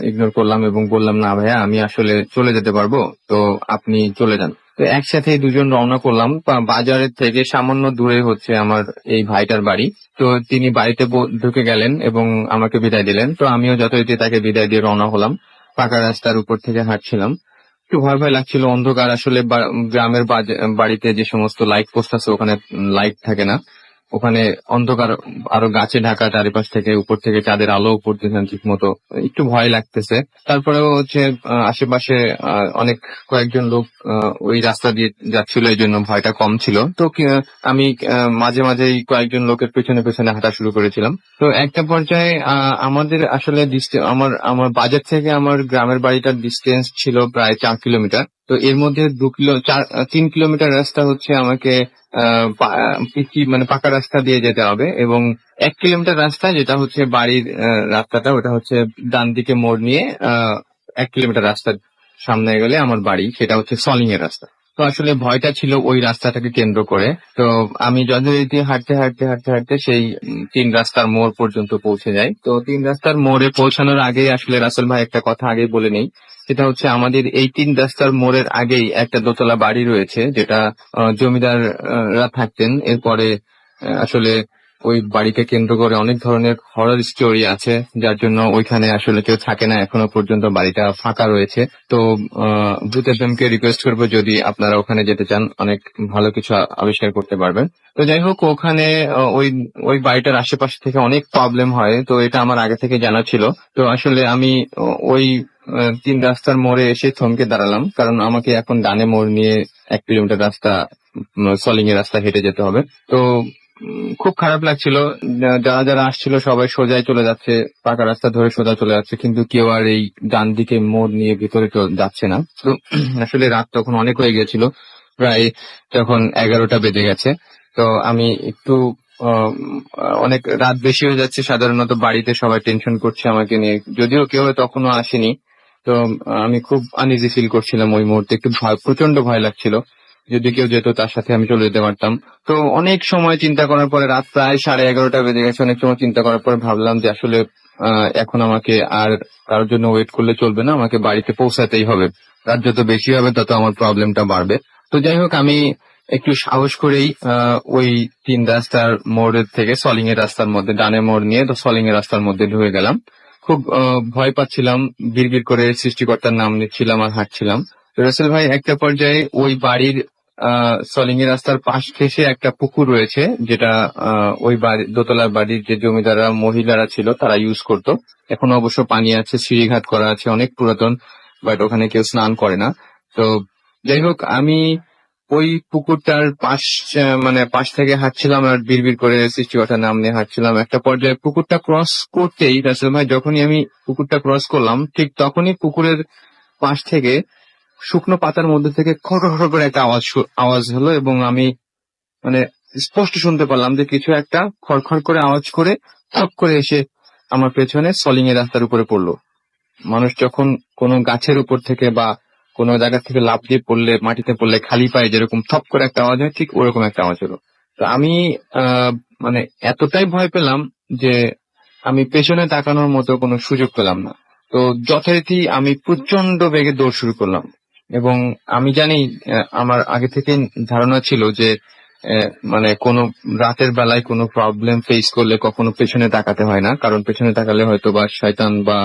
Speaker 5: ইগনোর করলাম এবং বললাম, না ভাইয়া আমি আসলে চলে যেতে পারবো, তো আপনি চলে যান। তো একসাথে দুজন রওনা করলাম। বাজারের থেকে সামান্য দূরে হচ্ছে আমার এই ভাইটার বাড়ি। তো তিনি বাড়িতে ঢুকে গেলেন এবং আমাকে বিদায় দিলেন। তো আমিও যথারীতি তাকে বিদায় দিয়ে রওনা হলাম। পাকা রাস্তার উপর থেকে হাঁটছিলাম, একটু ভয় ভয় লাগছিল, অন্ধকার। আসলে গ্রামের বাড়িতে যে সমস্ত লাইট পোস্ট আছে ওখানে লাইট থাকে না, ওখানে অন্ধকার, আরো গাছে ঢাকা, চারিপাশ থেকে উপর থেকে চাঁদের আলো পড়তেছে ঠিক মতো, একটু ভয় লাগতেছে। তারপরেও হচ্ছে আশেপাশে অনেক কয়েকজন লোক ওই রাস্তা দিয়ে যাচ্ছিল, এই জন্য ভয়টা কম ছিল। তো আমি মাঝে মাঝেই কয়েকজন লোকের পেছনে পেছনে হাঁটা শুরু করেছিলাম। তো একটা পর্যায়ে আমাদের আসলে আমার বাজার থেকে আমার গ্রামের বাড়িটার ডিস্টেন্স ছিল প্রায় 4 কিলোমিটার। তো এর মধ্যে 3 কিলোমিটার রাস্তা হচ্ছে আমাকে মানে পাকা রাস্তা দিয়ে যেতে হবে, এবং 1 কিলোমিটার রাস্তা যেটা হচ্ছে বাড়ির রাস্তাটা, ওটা হচ্ছে ডান দিকে মোড় নিয়ে 1 কিলোমিটার রাস্তার সামনে গেলে আমার বাড়ি, সেটা হচ্ছে সলিং এর রাস্তা। তো আসলে ভয়টা ছিল ওই রাস্তাটাকে কেন্দ্র করে। তো আমি যথারীতি হাঁটতে হাঁটতে হাঁটতে হাঁটতে সেই 3 রাস্তার মোড় পর্যন্ত পৌঁছে যাই। তো 3 রাস্তার মোড়ে পৌঁছানোর আগেই আসলে রাসেল ভাই একটা কথা আগেই বলে নেই, সেটা হচ্ছে আমাদের এই 3 রাস্তার মোড়ের আগেই একটা দোতলা বাড়ি রয়েছে, যেটা জমিদাররা থাকতেন। এরপরে আসলে ওই বাড়িকে কেন্দ্র করে অনেক ধরনের হরর স্টোরি আছে, যার জন্য ওইখানে আসলে কেউ থাকে না এখনো পর্যন্ত, বাড়িটা ফাঁকা রয়েছে। তো ভূত এফএমকে রিকোয়েস্ট করবো, যদি আপনারা ওখানে যেতে চান, অনেক ভালো কিছু আবিষ্কার করতে পারবেন। তো যাই হোক, ওখানে ওই বাড়িটার আশেপাশে থেকে অনেক প্রবলেম হয়, তো এটা আমার আগে থেকে জানা ছিল। তো আসলে আমি ওই 3 রাস্তার মোড়ে এসে থমকে দাঁড়ালাম, কারণ আমাকে এখন ডানে মোড় নিয়ে 1 কিলোমিটার রাস্তা সলিং এর রাস্তা হেঁটে যেতে হবে। তো খুব খারাপ লাগছিল। যারা যারা আসছিল সবাই সোজাই চলে যাচ্ছে, পাকা রাস্তা ধরে সোজা চলে যাচ্ছে, কিন্তু কেউ আর এই ডান দিকে মোড় নিয়ে ভিতরে যাচ্ছে না। তো আসলে রাত তখন অনেক হয়ে গেছিল, প্রায় তখন 11টা বেজে গেছে। তো আমি একটু অনেক রাত বেশি হয়ে যাচ্ছে, সাধারণত বাড়িতে সবাই টেনশন করছে আমাকে নিয়ে, যদিও কেউ তখনও আসেনি। তো আমি খুব আনইজি ফিল করছিলাম ওই মুহূর্তে, একটু প্রচন্ড ভয় লাগছিল। যদি কেউ যেত তার সাথে আমি চলে যেতে পারতাম। তো অনেক সময় চিন্তা করার পরে রাত প্রায় 11:30টা বেজে গেছে। অনেক সময় চিন্তা করার পরে ভাবলাম যে আসলে এখন আমাকে আর কারোর জন্য ওয়েট করলে চলবে না, আমাকে বাড়িতে পৌঁছাতেই হবে। রাত যত বেশি হবে তত আমার প্রবলেমটা বাড়বে। তো যাই হোক, আমি একটু সাহস করেই ওই 3 রাস্তার মোড়ের থেকে সলিং এর রাস্তার মধ্যে ডানে মোড় নিয়ে তো সলিং এর রাস্তার মধ্যে ঢুকে গেলাম। খুব ভয় পাচ্ছিলাম, বিড়বিড় করে সৃষ্টিকর্তার নাম নিচ্ছিলাম আর হাঁটছিলাম। তো রাসেল ভাই, একটা পর্যায়ে ওই বাড়ির সলিং এর রাস্তার পাশ ঘেঁষে একটা পুকুর রয়েছে, যেটা ওই বাড়ি দোতলার বাড়ির যে জমিদাররা মহিলারা ছিল তারা ইউজ করতো। এখন অবশ্য পানি আছে, সিঁড়িঘাট করা আছে, অনেক পুরাতন, বাট ওখানে কেউ স্নান করে না। তো যাই হোক, আমি ওই পুকুরটার পাশ থেকে হাঁটছিলাম আর বিড়বিড় করে সৃষ্টিকর্তার নাম নিয়ে হাঁটছিলাম। একটা পর্যায়ে পুকুরটা ক্রস করতেই রাসেল ভাই, যখনই আমি পুকুরটা ক্রস করলাম, ঠিক তখনই পুকুরের পাশ থেকে শুকনো পাতার মধ্যে থেকে খড় করে একটা আওয়াজ হলো, এবং আমি মানে স্পষ্ট শুনতে পারলাম যে কিছু একটা খড়খড় করে আওয়াজ করে ঠক করে এসে আমার পেছনে সলিং এর রাস্তার উপরে পড়লো। মানুষ যখন কোনো গাছের উপর থেকে বা কোনো জায়গা থেকে লাফ দিয়ে পড়লে, মাটিতে পড়লে খালি পায়ে যেরকম থপ করে একটা আওয়াজ হয়, ঠিক ওরকম একটা আওয়াজ হলো। তো আমি মানে এতটাই ভয় পেলাম যে আমি পেছনে তাকানোর মতো কোনো সুযোগ পেলাম না। তো যথারীতি আমি প্রচন্ড বেগে দৌড় শুরু করলাম, এবং আমি জানি আমার আগে থেকে ধারণা ছিল যে মানে কোনো রাতের বেলায় কোনো প্রবলেম ফেস করলে কখনো পেছনে তাকাতে হয় না, কারণ পেছনে তাকালে হয়তো বা শয়তান বা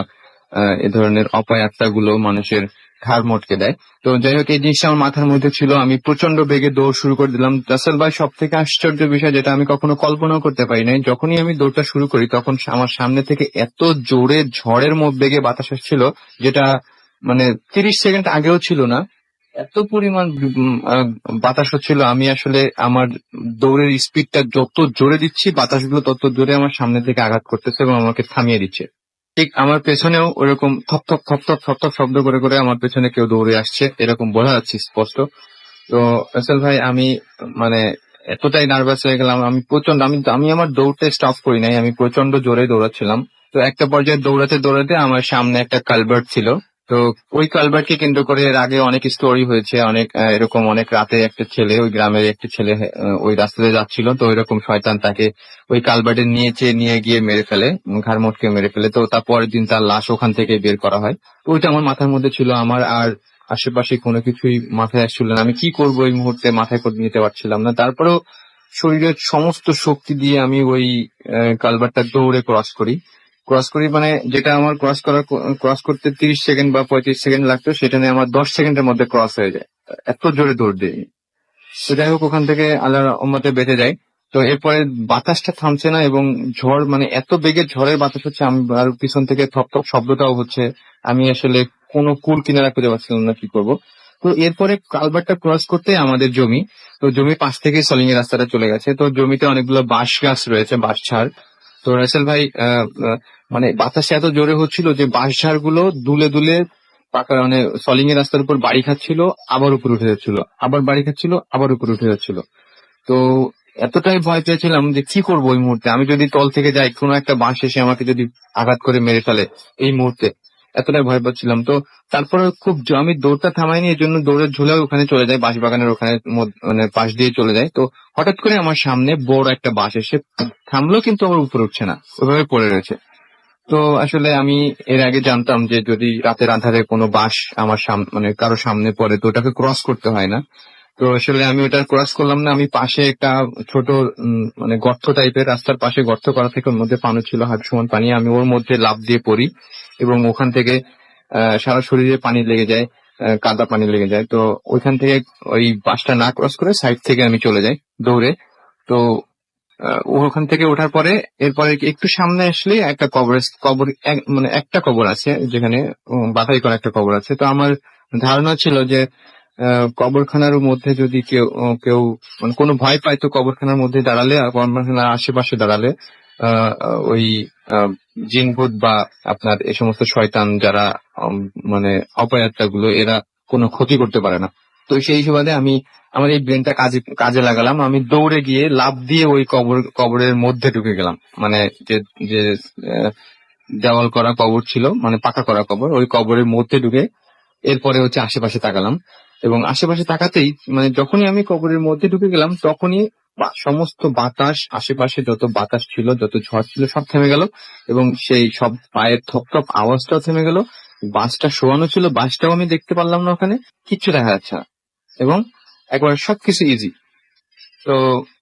Speaker 5: এ ধরনের অপায় আত্মাগুলো মানুষের ঘাড় মটকে দেয়। তো যাই হোক, এই জিনিসটা আমার মাথার মধ্যে ছিল। আমি প্রচন্ড বেগে দৌড় শুরু করে দিলাম। রাসেল ভাই, সব থেকে আশ্চর্য বিষয় যেটা আমি কখনো কল্পনাও করতে পারি নাই, যখনই আমি দৌড়টা শুরু করি তখন আমার সামনে থেকে এত জোরে ঝড়ের বেগে বাতাস আসছিল, যেটা মানে 30 সেকেন্ড আগেও ছিল না। এত পরিমাণ বাতাস হচ্ছিল, আমি আসলে আমার দৌড়ের স্পিডটা যত জোরে দিচ্ছি, বাতাসগুলো তত জোরে আমার সামনে থেকে আঘাত করতেছে এবং আমাকে থামিয়ে দিচ্ছে। ঠিক আমার পেছনেও ওরকম থপ থপ থপ থপ থপ থপ শব্দ করে করে আমার পেছনে কেউ দৌড়ে আসছে, এরকম বোঝা যাচ্ছে স্পষ্ট। তো রাসেল ভাই, আমি মানে এতটাই নার্ভাস হয়ে গেলাম, আমি প্রচন্ড আমি আমার দৌড়টা স্টপ করি নাই, আমি প্রচন্ড জোরে দৌড়াচ্ছিলাম। তো একটা পর্যায়ে দৌড়াতে দৌড়াতে আমার সামনে একটা কালভার্ট ছিল। তো ওই কালভার্টকে কেন্দ্র করে এর আগে অনেক স্টোরি হয়েছে, অনেক এরকম অনেক রাতে একটা ছেলে, ওই গ্রামের একটা ছেলে ওই রাস্তাতে যাচ্ছিল, তো ওইরকম শয়তান তাকে ওই কালভার্টে নিয়ে গিয়ে মেরে ফেলে, ঘাড় মটকে মেরে ফেলে। তো তার পরের দিন তার লাশ ওখান থেকে বের করা হয়। তো ওইটা আমার মাথার মধ্যে ছিল, আমার আর আশেপাশে কোনো কিছুই মাথায় আসছিল না। আমি কি করবো এই মুহূর্তে মাথায় করে নিতে পারছিলাম না। তারপরেও শরীরের সমস্ত শক্তি দিয়ে আমি ওই কালভার্টটা দৌড়ে ক্রস করি, মানে যেটা আমার ক্রস করতে 30 সেকেন্ড বা 35 সেকেন্ড লাগতো, সেটা নিয়ে আমার 10 সেকেন্ডের মধ্যে ক্রস হয়ে যায়। এত জোরে দৌড় দিই। তো যাই হোক, ওখান থেকে আল্লাহর রহমতে বেঁচে যায়। তো এরপরে বাতাসটা থামছে না, এবং ঝড়, মানে এত বেগে ঝড়ের বাতাস হচ্ছে, আমি আর পিছন থেকে থপ থপ শব্দটাও হচ্ছে। আমি আসলে কোনো কুল কিনারা খুঁজে পাচ্ছিলাম না কি করব। তো এরপরে কালভার্টটা ক্রস করতে আমাদের জমি, তো জমির পাশ থেকে সলিং এর রাস্তাটা চলে গেছে। তো জমিতে অনেকগুলো বাঁশ গাছ রয়েছে, বাঁশ ঝাড়। তো রাসেল ভাই, মানে বাতাসে এত জোরে হচ্ছিল যে বাঁশ ঝাড় গুলো দুলে দুলে পাকা, মানে সলিং এর রাস্তার উপর বাড়ি খাচ্ছিল, আবার উপরে উঠে যাচ্ছিল, আবার বাড়ি খাচ্ছিল, আবার উপরে উঠে যাচ্ছিল। তো এতটাই ভয় পেয়েছিলাম যে কি করবো ওই মুহূর্তে, আমি যদি তল থেকে যাই, কোনো একটা বাঁশ এসে আমাকে যদি আঘাত করে মেরে ফেলে এই মুহূর্তে, এতটাই ভয় পাচ্ছিলাম। তো তারপরে আমি দৌড়টা থামাইনি, এই জন্য দৌড়ের ঝুলেও ওখানে চলে যায়, বাঁশ বাগানের ওখানে মানে পাশ দিয়ে চলে যায়। তো হঠাৎ করে আমার সামনে বড় একটা বাঁশ এসে থামলো, কিন্তু আমার উপরে উঠছে না, ওইভাবে পড়ে রয়েছে। তো আসলে আমি এর আগে জানতাম যে যদি রাতের আঁধারে কোনো বাস আমার সামনে, মানে কারো সামনে পড়ে, তো ওটাকে ক্রস করতে হয় না। তো আসলে আমি ওটা ক্রস করলাম না। আমি পাশে একটা ছোট মানে গর্ত টাইপের, রাস্তার পাশে গর্ত করা থেকে ওর মধ্যে পানি ছিল, হাঁটু সমান পানি। আমি ওর মধ্যে লাফ দিয়ে পড়ি, এবং ওখান থেকে সারা শরীরে পানি লেগে যায়, কাদা পানি লেগে যায়। তো ওইখান থেকে ওই বাসটা না ক্রস করে সাইড থেকে আমি চলে যাই দৌড়ে। তো ওখান থেকে ওঠার পরে এরপরে একটু সামনে আসলে একটা মানে একটা কবর আছে, যেখানে বাধাই করা একটা কবর আছে। তো আমার ধারণা ছিল যে কবরখানার মধ্যে যদি কেউ মানে কোনো ভয় পায়, তো কবরখানার মধ্যে দাঁড়ালে, কবরখানার আশেপাশে দাঁড়ালে ওই জিন ভূত বা আপনার এই সমস্ত শয়তান যারা মানে অপয়াত্মা গুলো, এরা কোনো ক্ষতি করতে পারে না। তো সেই সুবাদে আমি আমার এই ব্রেনটা কাজে লাগালাম। আমি দৌড়ে গিয়ে লাফ দিয়ে ওই কবরের মধ্যে ঢুকে গেলাম, মানে যে যে দেওয়াল করা কবর ছিল, মানে পাকা করা কবর, ওই কবরের মধ্যে ঢুকে এরপরে হচ্ছে আশেপাশে তাকালাম। এবং আশেপাশে তাকাতেই, মানে যখনই আমি কবরের মধ্যে ঢুকে গেলাম, তখনই সমস্ত বাতাস, আশেপাশে যত বাতাস ছিল, যত ঝড় ছিল, সব থেমে গেল, এবং সেই সব পায়ের থপ থপ আওয়াজটাও থেমে গেল। বাসটা শোয়ানো ছিল, বাসটাও আমি দেখতে পারলাম না, ওখানে কিচ্ছু দেখা যাচ্ছে না, এবং একবার সবকিছু ইজি। তো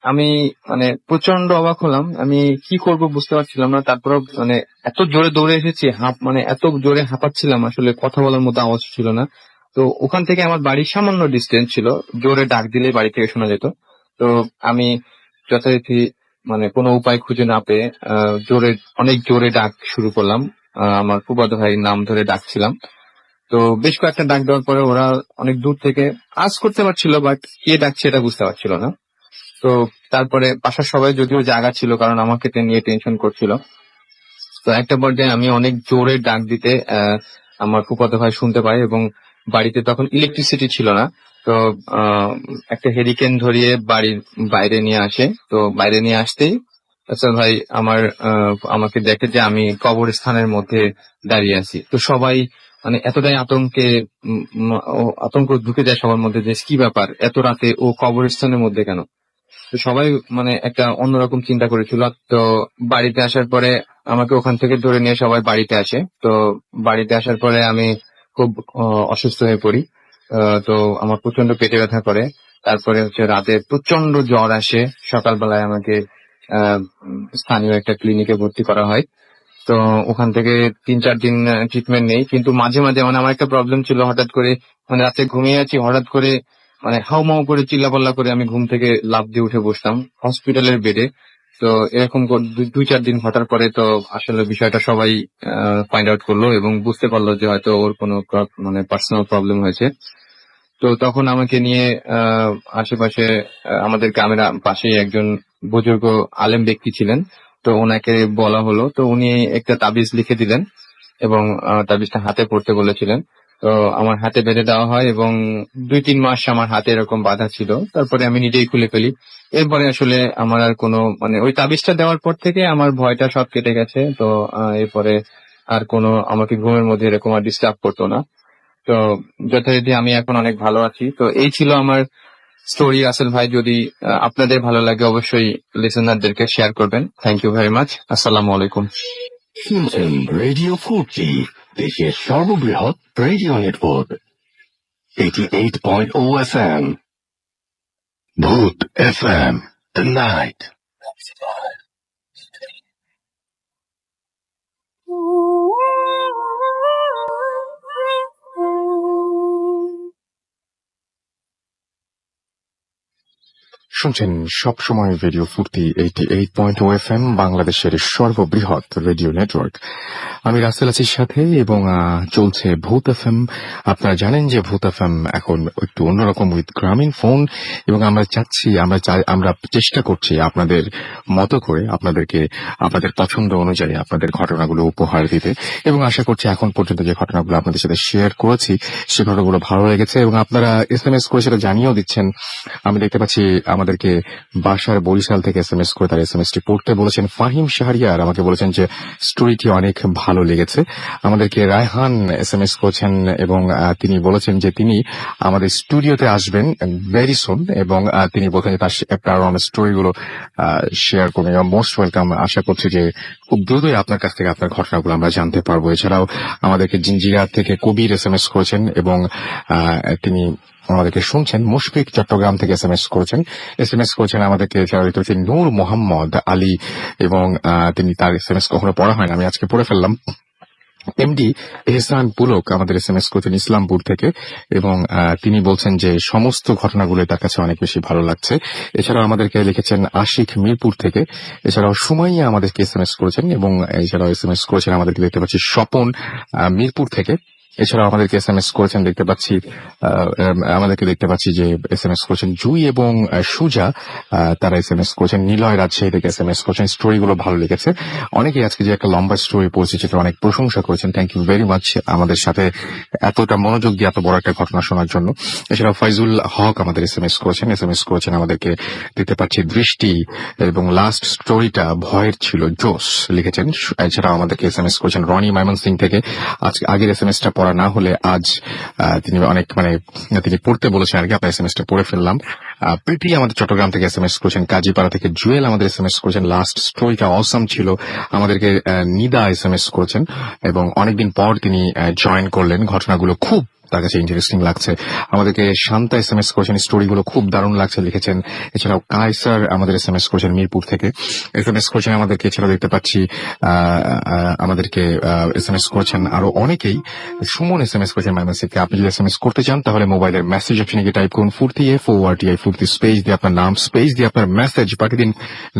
Speaker 5: আমি মানে প্রচন্ড অবাক হলাম, আমি কি করব বুঝতে পারছিলাম না। তারপর মানে এত জোরে দৌড়ে এসেছি, মানে এত জোরে হাঁপাচ্ছিলাম, আসলে কথা বলার মতো আওয়াজ ছিল না। তো ওখান থেকে আমার বাড়ির সামান্য ডিস্টেন্স ছিল, জোরে ডাক দিলে বাড়ি থেকে শোনা যেত। তো আমি যথারীতি মানে কোনো উপায় খুঁজে না পেয়ে অনেক জোরে ডাক শুরু করলাম, আমার ফুফাতো ভাইয়ের নাম ধরে ডাকছিলাম। তো বেশ কয়েকটা ডাক দেওয়ার পরে ওরা অনেক দূর থেকে আজ করতে পারছিল, বাট কে ডাকছে এটা বুঝতে পারছিল না। তো তারপরে বাসার সবাই যদিও জায়গা ছিল, কারণ আমাকে নিয়ে টেনশন করছিল। তো একটা পর্যায়ে আমি অনেক জোরে ডাক দিতে আমার ফুফাতো ভাই শুনতে পাই, এবং বাড়িতে তখন ইলেকট্রিসিটি ছিল না। তো একটা হেরিকেন ধরিয়ে বাড়ির বাইরে নিয়ে আসে। তো বাইরে নিয়ে আসতেই আচ্ছা ভাই, আমাকে দেখে যে আমি কবরস্থানের মধ্যে দাঁড়িয়ে আছি, তো সবাই মানে এতটাই আতঙ্ক ঢুকে যায় সবার মধ্যে যে কি ব্যাপার, এত রাতে ও কবরস্থানের মধ্যে কেন। তো সবাই মানে একটা অন্যরকম চিন্তা করেছিল। তো বাড়িতে আসার পরে আমাকে ওখান থেকে ধরে নিয়ে সবাই বাড়িতে আসে। তো বাড়িতে আসার পরে আমি খুব অসুস্থ হয়ে পড়ি। তো আমার প্রচন্ড পেটে ব্যথা করে। তারপরে হচ্ছে রাতে প্রচন্ড জ্বর আসে। সকালবেলায় আমাকে স্থানীয় একটা ক্লিনিকে ভর্তি করা হয়। তো ওখান থেকে 3-4 দিন ট্রিটমেন্ট নেই, কিন্তু মাঝে মাঝে মানে আমার একটা প্রবলেম ছিল, হঠাৎ করে মানে রাতে ঘুমিয়ে আছি, হঠাৎ করে মানে হাউমাউ করে চিল্লাপাল্লা করে আমি ঘুম থেকে লাফ দিয়ে উঠে বসতাম হসপিটালের বেডে। তো এরকম 2-4 দিন ঘটার পরে তো আসলে বিষয়টা সবাই ফাইন্ড আউট করলো এবং বুঝতে পারলো যে হয়তো ওর কোনো মানে পার্সোনাল প্রবলেম হয়েছে। তো তখন আমাকে নিয়ে আশেপাশে আমাদের গ্রামের পাশেই একজন বুজুর্গ আলেম ব্যক্তি ছিলেন, তো ওনাকে বলা হলো। তো উনি একটা তাবিজ লিখে দিলেন এবং তাবিজটা হাতে পড়তে বলেছিলেন। তো আমার হাতে বেঁধে দেওয়া হয় এবং 2-3 মাস আমার হাতে এরকম বাঁধা ছিল। তারপরে আমি নিজেই খুলে ফেলি। এরপরে আসলে আমার আর কোনো মানে ওই তাবিজটা দেওয়ার পর থেকে আমার ভয়টা সব কেটে গেছে। তো এরপরে আর কোনো আমাকে ঘুমের মধ্যে এরকম আর ডিস্টার্ব করতো না। তো যথারীতি আমি এখন অনেক ভালো আছি। তো এই ছিল আমার স্টোরি রাসেল ভাই। যদি আপনাদের ভালো লাগে অবশ্যই লিসেনারদেরকে শেয়ার করবেন। Thank you very much. আসসালামু আলাইকুম।
Speaker 3: শুনছেন রেডিও 40, দেশের সর্ববৃহৎ রেডিও নেটওয়ার্ক 88.0 FM। ভূত FM, the night.
Speaker 1: শুনছেন সবসময় রেডিও ফুর্তি 88.0 FM, বাংলাদেশের সর্ববৃহৎ রেডিও নেটওয়ার্ক। আমি রাসেল আছির সাথে এবং চলছে ভূত এফএম। আপনারা জানেন যে ভূত এফএম এখন একটু অন্যরকম উইথ গ্রামীণ ফোন, এবং আমরা চেষ্টা করছি আপনাদের মতো করে আপনাদেরকে আপনাদের পছন্দ অনুযায়ী আপনাদের ঘটনাগুলো উপহার দিতে, এবং আশা করছি এখন পর্যন্ত যে ঘটনাগুলো আপনাদের সাথে শেয়ার করেছি সে ঘটনাগুলো ভালো লেগেছে এবং আপনারা SMS করে সেটা জানিয়েও দিচ্ছেন। আমি দেখতে পাচ্ছি আমাদেরকে বাসার বরিশাল থেকে SMS করে তার SMSটি পড়তে বলেছেন ফাহিম শাহরিয়ার। আমাকে বলেছেন যে স্টোরিটি অনেক ভালো লেগেছে। আমাদেরকে রায়হান SMS করেছেন এবং তিনি বলেছেন যে তিনি আমাদের স্টুডিওতে আসবেন ভেরি সুন, এবং তিনি বলছেন যে তার স্টোরিগুলো শেয়ার করবেন। Most welcome. আশা করছি যে খুব দ্রুতই আপনার কাছ থেকে আপনার ঘটনাগুলো আমরা জানতে পারবো। এছাড়াও আমাদেরকে জিঞ্জিরা থেকে কবির SMS করেছেন এবং তিনি আমাদেরকে শুনছেন। মুশফিক চট্টগ্রাম থেকে SMS করেছেন আমাদেরকে। এছাড়াও নূর মোহাম্মদ আলী, এবং তিনি তার SMS কখনো পড়া হয় না, আমি আজকে পড়ে ফেললাম। এমডি এহসান পুলক আমাদের SMS করেছেন ইসলামপুর থেকে, এবং তিনি বলছেন যে সমস্ত ঘটনাগুলো তার কাছে অনেক বেশি ভালো লাগছে। এছাড়াও আমাদেরকে লিখেছেন আশিক মিরপুর থেকে। এছাড়াও সুমাইয়া আমাদেরকে SMS করেছেন, এবং এছাড়াও SMS করেছেন আমাদেরকে দেখতে পাচ্ছি স্বপন মিরপুর থেকে। এছাড়াও আমাদেরকে SMS করেছেন আমাদেরকে দেখতে পাচ্ছি যে SMS করেছেন জুই এবং সুজা, তারা SMS করেছেন। নিলয় রাজশাহী থেকে SMS করেছেন। স্টোরিগুলো ভালো লেগেছে। অনেকেই আজকে যে একটা লম্বা স্টোরি পড়েছে সেটা অনেক প্রশংসা করেছেন। থ্যাংক ইউ ভেরি মাচ আমাদের সাথে এতটা মনোযোগ দিয়ে এত বড় একটা ঘটনা শোনার জন্য। এছাড়াও ফাইজুল হক আমাদের SMS করেছেন আমাদেরকে দেখতে পাচ্ছি দৃষ্টি, এবং লাস্ট স্টোরিটা ভয়ের ছিল, জোস লিখেছেন। এছাড়াও আমাদেরকে SMS করেছেন রনি ময়মনসিং থেকে। আজকে আগের SMSটা পড়া না হলে আজ তিনি অনেক তিনি পড়তে বলেছেন আর কি, আপনার SMSটা পড়ে ফেললাম। প্রীতি আমাদের চট্টগ্রাম থেকে SMS করেছেন। কাজীপাড়া থেকে জুয়েল আমাদের SMS করেছেন। লাস্ট স্টোরিটা অসাম ছিল। আমাদেরকে নিদা SMS করেছেন, এবং অনেকদিন পর তিনি জয়েন করলেন। ঘটনাগুলো খুব তার কাছে ইন্টারেস্টিং লাগছে। আমাদেরকে শান্তা SMS করেছেন, স্টোরিগুলো খুব দারুণ লাগছে লিখেছেন। এছাড়াও কায়সার আমাদের SMS করেছেন মিরপুর থেকে, SMS করেছেন আমাদেরকে। এছাড়াও দেখতে পাচ্ছি আমাদেরকে SMS করেছেন আরো অনেকেই। সুমন SMS করেছেন ময়মনসিংহে। আপনি যদি SMS করতে চান তাহলে মোবাইলের মেসেজ অপশনে গিয়ে টাইপ করুন ফুর্তি FORTI ফুর্তি, স্পেস দিয়ে আপনার নাম, স্পেস দিয়ে আপনার মেসেজ পাঠিয়ে দিন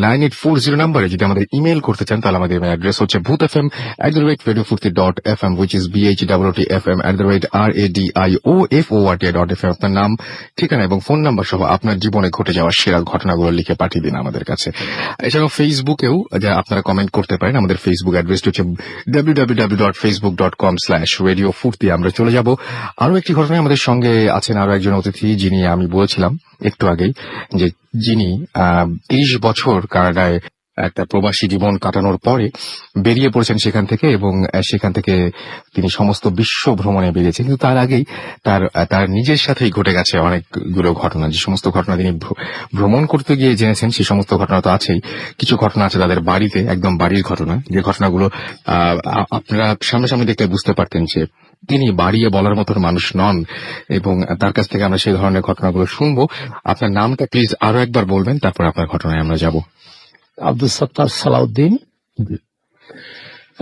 Speaker 1: 9840 নাম্বারে। যদি আমাদের ইমেল করতে চান তাহলে আমাদের অ্যাড্রেস হচ্ছে bhutfm@radiofurti.fm, which is BHOOTFM@RADIOFORTI.FM। আপনার নাম, ঠিকানা এবং ফোন নাম্বার সহ আপনার জীবনে ঘটে যাওয়া সেরা ঘটনাগুলো লিখে পাঠিয়ে দিন আমাদের কাছে। এছাড়াও ফেসবুকেও আপনারা কমেন্ট করতে পারেন। আমাদের ফেসবুক অ্যাড্রেসটি হচ্ছে www.facebook.com/radiofurti। আমরা চলে যাব আরো একটি ঘটনায়। আমাদের সঙ্গে আছেন আরো একজন অতিথি, যিনি আমি বলেছিলাম একটু আগেই যে যিনি 30 বছর কারাগারে একটা প্রবাসী জীবন কাটানোর পরে বেরিয়ে পড়েছেন সেখান থেকে, এবং সেখান থেকে তিনি সমস্ত বিশ্ব ভ্রমণে বেরিয়েছেন। কিন্তু তার আগেই তার নিজের সাথেই ঘটে গেছে অনেকগুলো ঘটনা। যে সমস্ত ঘটনা তিনি ভ্রমণ করতে গিয়ে জেনেছেন, সেই সমস্ত ঘটনা তো আছেই। কিছু ঘটনা আছে তাদের বাড়িতে, একদম বাড়ির ঘটনা, যে ঘটনাগুলো আপনারা সামনাসামনি দেখলে বুঝতে পারতেন যে তিনি বাড়িয়ে বলার মতন মানুষ নন, এবং তার কাছ থেকে আমরা সেই ধরনের ঘটনাগুলো শুনবো। আপনার নামটা প্লিজ আরো একবার বলবেন, তারপর আপনার ঘটনায় আমরা যাব।
Speaker 2: আব্দুল সত্তার সালাউদ্দিন।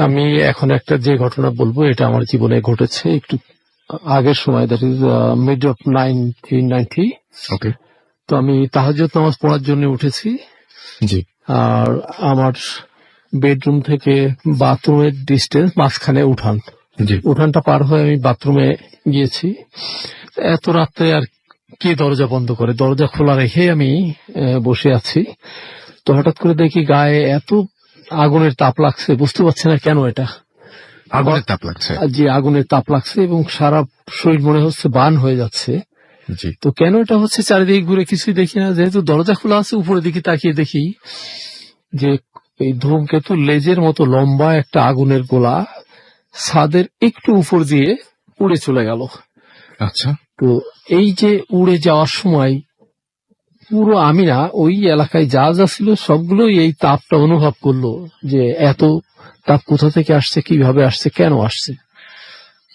Speaker 2: আমি এখন একটা যে ঘটনা বলবো এটা আমার জীবনে ঘটেছে একটু আগের সময়, দ্যাট ইজ মিড অফ 1990।
Speaker 1: ওকে।
Speaker 2: তো আমি তাহাজ্জুদ নামাজ পড়ার জন্য উঠেছি,
Speaker 1: জি।
Speaker 2: আর আমার বেডরুম থেকে বাথরুমের ডিস্টেন্স মাঝখানে উঠান।
Speaker 1: জি।
Speaker 2: উঠানটা পার হয়ে আমি বাথরুমে গিয়েছি। এত রাত্রে আর কে দরজা বন্ধ করে, দরজা খোলা রেখে আমি বসে আছি। তো হঠাৎ করে দেখি গায়ে এত আগুনের তাপ লাগছে, বুঝতে পারছি না কেন এটা
Speaker 1: আগুনের তাপ লাগছে।
Speaker 2: যে আগুনের তাপ লাগছে এবং সারা শরীর মনে হচ্ছে বার্ন হয়ে যাচ্ছে।
Speaker 1: জি।
Speaker 2: তো কেন এটা হচ্ছে চারিদিকে ঘুরে কিছুই দেখি না, যেহেতু দরজা খোলা আছে উপরের দিকে তাকিয়ে দেখি যে এই ধূমকেতু লেজের মতো লম্বা একটা আগুনের গোলা ছাদের একটু উপর দিয়ে উড়ে চলে গেল।
Speaker 1: আচ্ছা।
Speaker 2: তো এই যে উড়ে যাওয়ার সময় পুরো আমি না, ওই এলাকায় যা যা ছিল সবগুলোই এই তাপটা অনুভব করলো, যে এত তাপ কোথা থেকে আসছে, কিভাবে আসছে, কেন আসছে।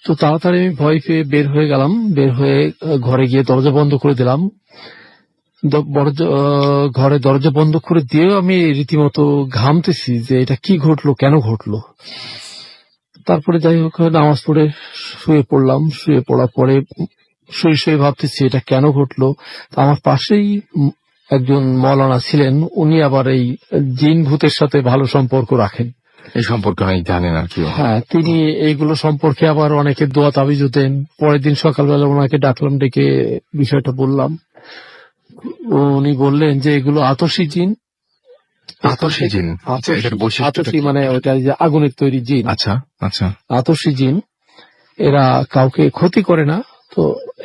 Speaker 2: তো তাড়াতাড়ি আমি ভয় পেয়ে বের হয়ে গেলাম। বের হয়ে ঘরে গিয়ে দরজা বন্ধ করে দিলাম। ঘরে দরজা বন্ধ করে দিয়েও আমি রীতিমতো ঘামতেছি যে এটা কি ঘটলো, কেন ঘটলো। তারপরে যাই হোক নামাজ পড়ে শুয়ে পড়লাম। শুয়ে পড়ার পরে শুয়ে ভাবতেছি এটা কেন ঘটলো। আমার পাশেই একজন মৌলানা ছিলেন, উনি আবার এই জিন ভূতের সাথে ভালো সম্পর্ক রাখেন।
Speaker 1: এই সম্পর্কে অনেক জানেন আর কি।
Speaker 2: হ্যাঁ, তিনি এইগুলো সম্পর্কে আবার অনেকে দোয়া তাবিজ দেন। পরের দিন সকালবেলা ওনাকে ডাকলাম, ডেকে বিষয়টা বললাম। উনি বললেন যে এগুলো আতশী জিন।
Speaker 1: আতশী জিন?
Speaker 2: আতশী মানে ওইটা যে আগুনের তৈরি জিন।
Speaker 1: আচ্ছা আচ্ছা।
Speaker 2: আতশী জিন এরা কাউকে ক্ষতি করে না। তো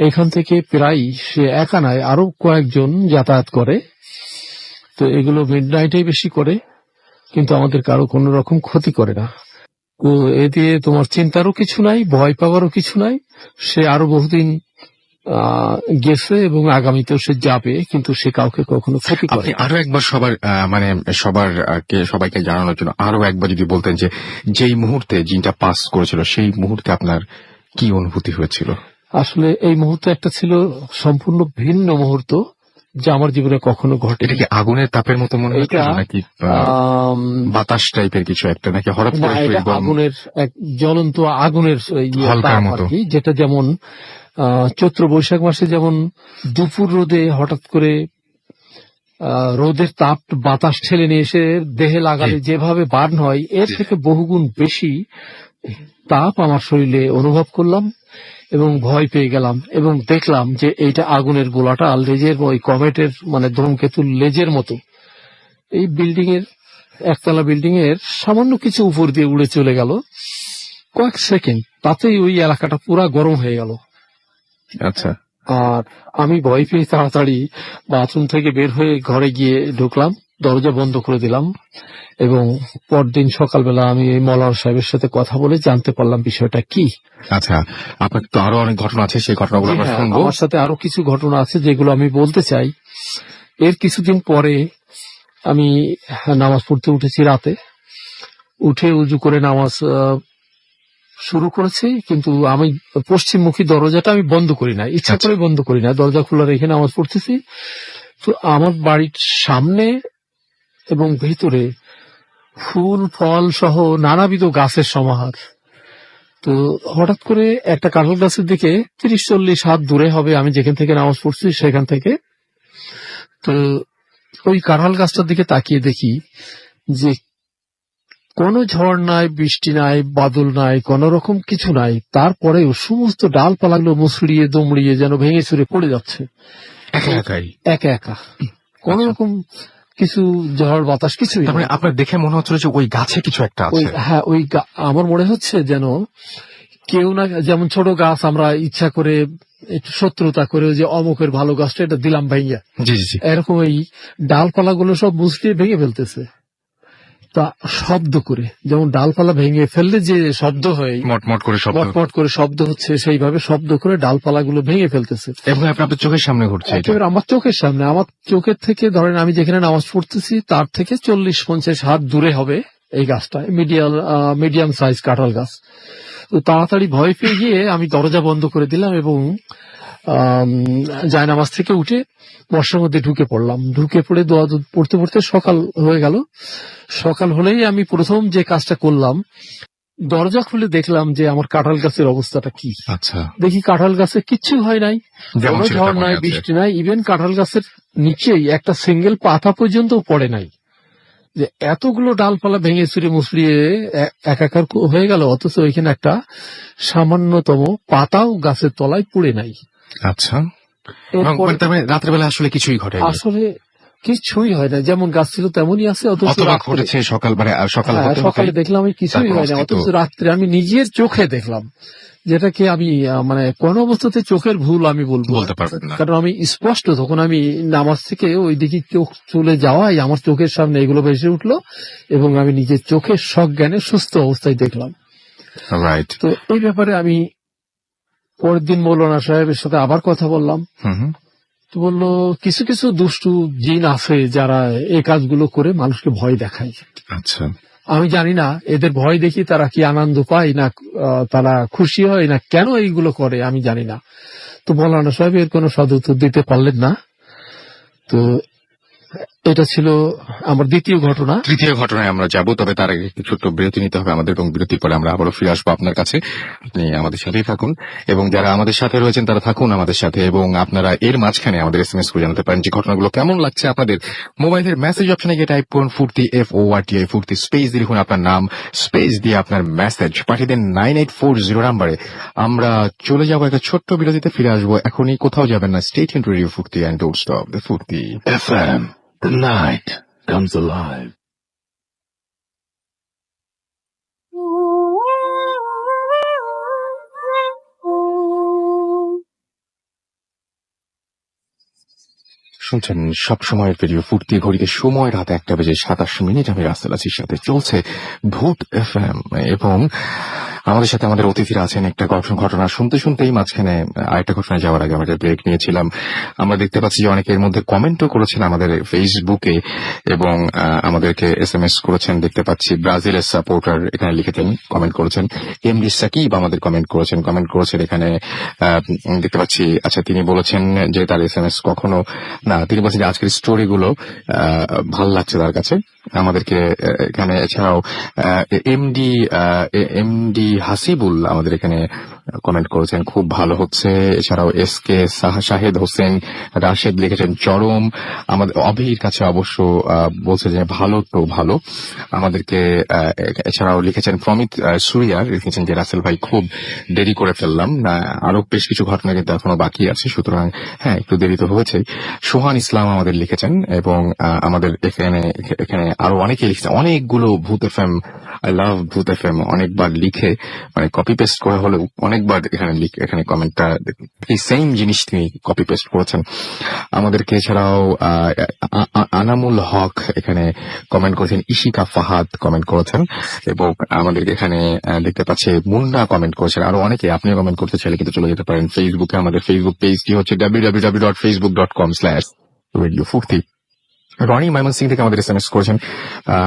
Speaker 2: এখান থেকে প্রায় সে একা নয়, আরো কয়েকজন যাতায়াত করে। তো এগুলো মিডনাইটেই বেশি করে, কিন্তু আমাদের কারো কোনো রকম ক্ষতি করে না। তো এ দিয়ে তোমার চিন্তারও কিছু নাই, ভয় পাওয়ারও কিছু নাই। সে আরো বহুদিন গেছে এবং আগামীতেও সে যাবে, কিন্তু সে কাউকে কখনো ক্ষতি করে।
Speaker 1: আপনি আরো একবার সবাইকে জানানোর জন্য আরো একবার যদি বলতেন যে যেই মুহূর্তে জিনটা পাস করেছিল সেই মুহূর্তে আপনার কি অনুভূতি হয়েছিল?
Speaker 2: আসলে এই মুহূর্তে একটা ছিল সম্পূর্ণ ভিন্ন মুহূর্ত, যা আমার জীবনে কখনো ঘটে।
Speaker 1: এটা কি আগুনের তাপের মতো মনে হচ্ছে নাকি বাতাস টাইপের কিছু একটা, নাকি হঠাৎ করে
Speaker 2: আগুনের এক জ্বলন্ত আগুনের
Speaker 1: হালকার মতো,
Speaker 2: যেটা যেমন চৈত্র বৈশাখ মাসে যেমন দুপুর রোদে হঠাৎ করে রোদের তাপ বাতাস ঠেলে নিয়ে এসে দেহে লাগালে যেভাবে বার্ন হয়, এর থেকে বহুগুণ বেশি তাপ আমার শরীরে অনুভব করলাম এবং ভয় পেয়ে গেলাম। এবং দেখলাম যে এইটা আগুনের গোলাটা লেজের, ওই কমেটের মানে ধূমকেতুর লেজের মতো এই বিল্ডিং এর, একতলা বিল্ডিং এর সামান্য কিছু উপর দিয়ে উড়ে চলে গেল কয়েক সেকেন্ড, তাতেই ওই এলাকাটা পুরা গরম হয়ে গেল।
Speaker 1: আচ্ছা।
Speaker 2: আর আমি ভয় পেয়ে তাড়াতাড়ি বাথরুম থেকে বের হয়ে ঘরে গিয়ে ঢুকলাম, দরজা বন্ধ করে দিলাম। এবং পরদিন সকালবেলা আমি এই মৌলানা সাহেবের সাথে কথা বলে জানতে পারলাম বিষয়টা কি।
Speaker 1: আচ্ছা, আপনার তো আরো অনেক ঘটনা আছে, সেই ঘটনাগুলো আমরা শুনবো।
Speaker 2: আমার সাথে আরো কিছু ঘটনা আছে যেগুলো আমি বলতে চাই। এর কিছুদিন পরে আমি নামাজ পড়তে উঠেছি রাতে, উঠে উজু করে নামাজ শুরু করেছি, কিন্তু আমি পশ্চিমমুখী দরজাটা আমি বন্ধ করি না, ইচ্ছা করে বন্ধ করি না, দরজা খোলা রেখে নামাজ পড়তেছি। তো আমার বাড়ির সামনে এবং ভিতরে ফুল ফল সহ নানাবিধ গাছের সমাহার। তো হঠাৎ করে একটা কাঁঠাল গাছের দিকে 30-40 হাত দূরে হবে আমি যেখান থেকে নামাজ পড়ছি সেখান থেকে, তো ওই কাঁঠাল গাছটার দিকে তাকিয়ে দেখি যে কোনো ঝড় নাই, বৃষ্টি নাই, বাদল নাই, কোন রকম কিছু নাই, তারপরেও সমস্ত ডালপালাগুলো মুসড়িয়ে দুমড়িয়ে যেন ভেঙে চুরে পড়ে যাচ্ছে একা একা। কোন রকম কিছু ঝড় বাতাস কিছুই।
Speaker 1: তারপরে আপনার দেখে মনে হচ্ছিল যে ওই গাছে কিছু একটা আছে।
Speaker 2: হ্যাঁ, ওই আমার মনে হচ্ছে যেন কেউ না, যেমন ছোট গাছ আমরা ইচ্ছা করে একটু শত্রুতা করে যে অমুকের ভালো গাছটা এটা দিলাম ভাইয়া,
Speaker 1: জি জি,
Speaker 2: এরকম এই ডালপালাগুলো সব মুসড়িয়ে ভেঙে ফেলতেছে। তা শব্দ করে, যেমন ডালপালা ভেঙে ফেললে যে শব্দ হয়,
Speaker 1: মটমট করে শব্দ,
Speaker 2: মটমট করে শব্দ হচ্ছে, সেইভাবে শব্দ করে ডালপালাগুলো ভেঙে ফেলতেছে।
Speaker 1: এবং আপনার চোখের সামনে ঘটছে এটা।
Speaker 2: একেবারে আমার চোখের সামনে, আমার চোখের থেকে ধরেন আমি যেখানে নামাজ পড়তেছি তার থেকে 40-50 হাত দূরে হবে এই গাছটা, মিডিয়াম সাইজ কাঁঠাল গাছ। তো তাড়াতাড়ি ভয় পেয়ে গিয়ে আমি দরজা বন্ধ করে দিলাম এবং জায়নামাজ থেকে উঠে বর্ষার মধ্যে ঢুকে পড়লাম। ঢুকে পড়ে দোয়া পড়তে পড়তে সকাল হয়ে গেল। সকাল হলেই আমি প্রথম যে কাজটা করলাম, দরজা খুলে দেখলাম যে আমার কাঁঠাল গাছের অবস্থাটা কি।
Speaker 1: আচ্ছা,
Speaker 2: দেখি কাঁঠাল গাছে কিচ্ছু হয় নাই,
Speaker 1: যেমন
Speaker 2: কোনো
Speaker 1: ছিল
Speaker 2: ঝড়
Speaker 1: তেমনই
Speaker 2: নাই,
Speaker 1: আছে।
Speaker 2: বৃষ্টি নাই, ইভেন কাঁঠাল গাছের নিচেই একটা সিঙ্গেল পাতা পর্যন্ত পড়ে নাই। যে এতগুলো ডালপালা ভেঙে চুরে মুসড়িয়ে একাকার হয়ে গেল, অথচ ওইখানে একটা সামান্যতম পাতাও গাছের তলায় পড়ে নাই।
Speaker 1: আচ্ছা,
Speaker 2: এরপর
Speaker 1: রাত্রেবেলা আসলে কিছুই ঘটে
Speaker 2: আসলে কিছুই হয় না, যেমন গাছ ছিল তেমনই আছে, অথচ
Speaker 1: অথবা
Speaker 2: রাত্রে-
Speaker 1: ঘটেছে সকাল
Speaker 2: হ্যাঁ,
Speaker 1: হতে হতে
Speaker 2: সকালে দেখলাম আমি কিছুই
Speaker 1: তারপর
Speaker 2: হয় না,
Speaker 1: অস্তিত্ব।
Speaker 2: অথচ রাত্রে আমি নিজের চোখে দেখলাম, যেটাকে আমি মানে কোন অবস্থাতে চোখের ভুল আমি বলবো না।
Speaker 1: বলতে পারবেন না।
Speaker 2: কারণ আমি স্পষ্ট তখন আমি নামাজ থেকে ওই দিকে চোখ চলে যাওয়াই আমার চোখের সামনে এগুলো ভেসে উঠলো এবং আমি নিজের চোখের সজ্ঞানে সুস্থ অবস্থায় দেখলাম।
Speaker 1: রাইট।
Speaker 2: তো এই ব্যাপারে আমি পরের দিন মৌলানা সাহেবের সাথে আবার কথা বললাম। তো বললো কিছু কিছু দুষ্টু জিন আছে যারা এই কাজগুলো করে মানুষকে ভয় দেখায়।
Speaker 1: আচ্ছা,
Speaker 2: আমি জানি না এদের ভয় দেখি তারা কি আনন্দ পায় না তারা খুশি হয় না, কেন এইগুলো করে আমি জানি না। তো মৌলানা সাহেব এর কোনো সদুত্তর দিতে পারলেন না। তো এটা ছিল আমার দ্বিতীয় ঘটনা।
Speaker 1: তৃতীয় ঘটনায় আমরা যাব, তবে তার আগে একটু ছোট্ট বিরতি নিতে হবে আমাদের, এবং বিরতির পরে আমরা আবারও ফিরে আসবো আপনার কাছে। আপনি আমাদের সাথেই থাকুন, এবং যারা আমাদের সাথে রয়েছেন তারা থাকুন আমাদের সাথে, এবং আপনারা এর মাঝখানে আমাদের SMS করে জানাতে পারেন যে ঘটনাগুলো কেমন লাগছে আপনাদের। মোবাইলের মেসেজ অপশনে গিয়ে টাইপ করুন ফুর্তি, FORTI ফুর্তি, স্পেস দিয়ে লিখুন আপনার নাম, স্পেস দিয়ে আপনার মেসেজ পাঠিয়ে দেন 9840 নাম্বারে। আমরা চলে যাবো একটা ছোট্ট বিরতিতে, ফিরে আসবো এখনই, কোথাও যাবেন না। স্টে টিউনড টু রেডিও ফুর্তি এন্ড ডোন্ট স্টপ দ্য ফুর্তি।
Speaker 3: FM, the night comes alive.
Speaker 1: শুনছেন সব সময়ের রেডিও ফুর্তি, ঘড়িতে সময় রাত 1:27 আমি রাসেল আছির সাথে চলছে ভূত FM, এবং আমাদের সাথে আমাদের অতিথিরা আছেন। একটা ঘটনা শুনতে শুনতেই মাঝখানে আরেকটা ঘটনায় যাওয়ার আগে আমরা একটা ব্রেক নিয়েছিলাম। আমরা দেখতে পাচ্ছি যে অনেকে এর মধ্যে কমেন্টও করেছেন আমাদের ফেসবুকে, এবং আমাদেরকে SMS করেছেন। দেখতে পাচ্ছি ব্রাজিলের সাপোর্টার এখানে লিখেছেন, কমেন্ট করেছেন। MD সাকিব আমাদের কমেন্ট করেছেন এখানে দেখতে পাচ্ছি। আচ্ছা, তিনি বলেছেন যে তার SMS কখনো না, তিনি বলছেন যে আজকের স্টোরিগুলো ভাল লাগছে তার কাছে আমাদেরকে। এখানে এছাড়াও এমডি হাসিবুল আমাদের এখানে কমেন্ট করেছেন, খুব ভালো হচ্ছে। এছাড়াও SK শাহেদ হোসেন রাশেদ লিখেছেন চরম। আমাদের অভির কাছে অবশ্য বলছে যে ভালো তো ভালো আমাদেরকে। এছাড়াও লিখেছেন প্রমিত সুরিয়ার, লিখেছেন যে রাসেল ভাই খুব দেরি করে ফেললাম, আরো বেশ কিছু ঘটনা কিন্তু এখনো বাকি আছে, সুতরাং হ্যাঁ একটু দেরি তো হয়েছে। সোহান ইসলাম আমাদের লিখেছেন, এবং আমাদের এখানে আরো অনেকে লিখেছেন অনেকগুলো ভূত FM, আই লাভ ভূত FM অনেকবার লিখে, মানে কপি পেস্ট করে হলেও অনেকবার এখানে কমেন্টটা এই সেম জিনিস তিনি কপি পেস্ট করেছেন আমাদেরকে। এছাড়াও আনামুল হক এখানে কমেন্ট করেছেন, ইশিকা ফাহাদ কমেন্ট করেছেন, এবং আমাদের এখানে দেখতে পাচ্ছে মুন্না কমেন্ট করেছেন, আরো অনেকে। আপনিও কমেন্ট করতে চাইলে কিন্তু চলে যেতে পারেন ফেসবুকে। আমাদের ফেসবুক পেজটি হচ্ছে www.facebook.com/radio ফুর্তি। রনি ময়মনসিং থেকে আমাদের SMS করেছেন,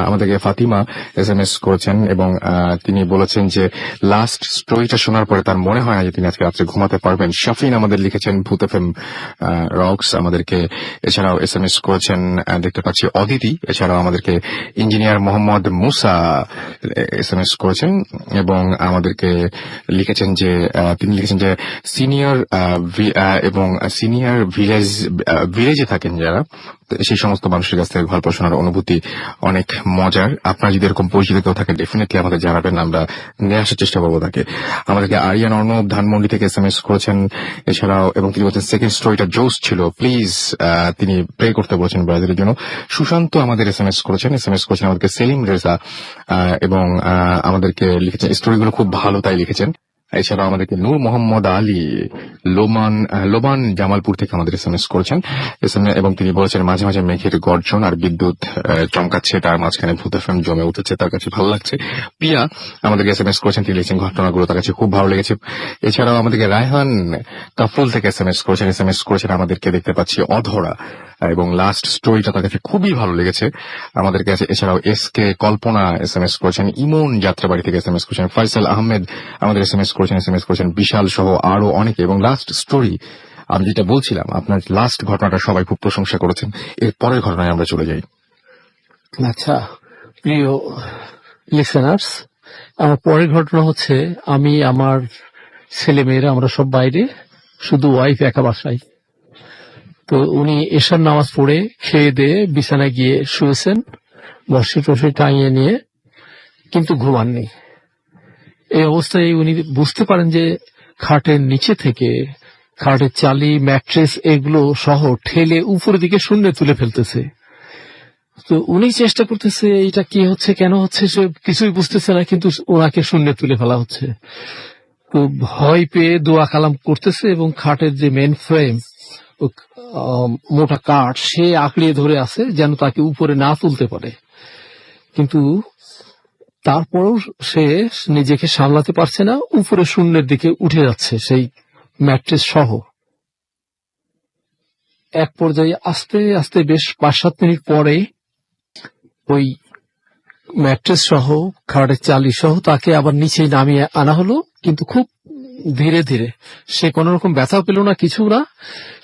Speaker 1: আমাদেরকে ফাতিমা SMS করেছেন, এবং তিনি বলেছেন যে লাস্ট স্টোরিটা শোনার পরে তার মনে হয় না যে তিনি আজকে রাত্রে ঘুমাতে পারবেন। শাফিন আমাদের লিখেছেন ভূত FM রক্স আমাদেরকে এছাড়াও SMS করেছেন, দেখতে পাচ্ছি অদিতি। এছাড়াও আমাদেরকে ইঞ্জিনিয়ার মোহাম্মদ মুসা SMS করেছেন, এবং আমাদেরকে লিখেছেন যে তিনি লিখেছেন যে সিনিয়র এবং সিনিয়র ভিলেজে থাকেন যারা, সেই সমস্ত মানুষের কাছ থেকে গল্প শোনার অনুভূতি অনেক মজার। আপনারা যদি এরকম পরিচিত কেউ থাকেন ডেফিনেটলি আমাদের জানাবেন, আমরা নিয়ে আসার চেষ্টা করবো তাকে। আমাদেরকে আরিয়ান অর্ণব ধানমন্ডি থেকে SMS করেছেন এছাড়াও, এবং তিনি বলছেন সেকেন্ড স্টোরিটা জোস ছিল, প্লিজ তিনি প্রে করতে বলেছেন ব্রাজিলের জন্য। সুশান্ত আমাদের SMS করেছেন আমাদেরকে সেলিম রেজা, এবং আমাদেরকে লিখেছেন স্টোরিগুলো খুব ভালো তাই লিখেছেন। এছাড়াও আমাদেরকে নূর মোহাম্মদ আলী লোমান জামালপুর থেকে আমাদের SMS করেছেন এবং তিনি বলেছেন মাঝে মাঝে মেঘের গর্জন আর বিদ্যুৎ চমকাচ্ছে, তার মাঝখানে ভূত FM জমে উঠেছে, তার কাছে ভালো লাগছে। পিয়া আমাদেরকে SMS করেছেন, তিনি লিখছেন ঘটনাগুলো তার কাছে খুব ভালো লেগেছে। এছাড়াও আমাদেরকে রায়হান কাফুল থেকে SMS করেছেন আমাদেরকে, দেখতে পাচ্ছি অধরা, এবং লাস্ট স্টোরিটা তার কাছে খুবই ভালো লেগেছে আমাদের কাছে। এছাড়াও SK কল্পনা SMS করেছেন, ইমন যাত্রাবাড়ি থেকে SMS করেছেন, ফয়সাল আহমেদ আমাদের SMS করেছেন বিশাল সহ আরো অনেকে। এবং লাস্ট স্টোরি আমি যেটা বলছিলাম, আপনার লাস্ট ঘটনাটা সবাই খুব প্রশংসা করেছেন। এর পরের ঘটনায় আমরা চলে যাই।
Speaker 2: আচ্ছা, প্রিয় লিসেনার্স, আমার পরের ঘটনা হচ্ছে আমি আমার ছেলে মেয়েরা আমরা সব বাইরে, শুধু ওয়াইফ একা বাসায়। তো উনি এশার নামাজ পড়ে খেয়ে দিয়ে বিছানায় গিয়ে শুয়েছেন বর্ষি টর্ষি টাঙিয়ে নিয়ে, কিন্তু ঘুমাননি। এই অবস্থায় উনি বুঝতে পারেন যে খাটের নিচে থেকে খাটের চালি, ম্যাট্রেস এগুলো সহ ঠেলে উপরের দিকে শূন্যে তুলে ফেলতেছে। তো উনি চেষ্টা করতেছে এটা কি হচ্ছে, কেন হচ্ছে, সে কিছুই বুঝতেছে না, কিন্তু ওনাকে শূন্যে তুলে ফেলা হচ্ছে। তো ভয় পেয়ে দোয়া কালাম করতেছে এবং খাটের যে মেন ফ্রেম, মোটা কাঠ, সে আঁকড়িয়ে ধরে আছে যেন তাকে উপরে না তুলতে পারে। কিন্তু তারপরও সে নিজেকে সামলাতে পারছে না, উপরে শূন্যের দিকে উঠে যাচ্ছে সেই ম্যাট্রেস সহ। এক পর্যায়ে আস্তে আস্তে বেশ 5-7 মিনিট পরে ওই ম্যাট্রেস সহ খাটের চালি সহ তাকে আবার নিচে নামিয়ে আনা হলো, কিন্তু খুব ধীরে ধীরে। সে কোন রকম ব্যথা পেল না, কিছু না।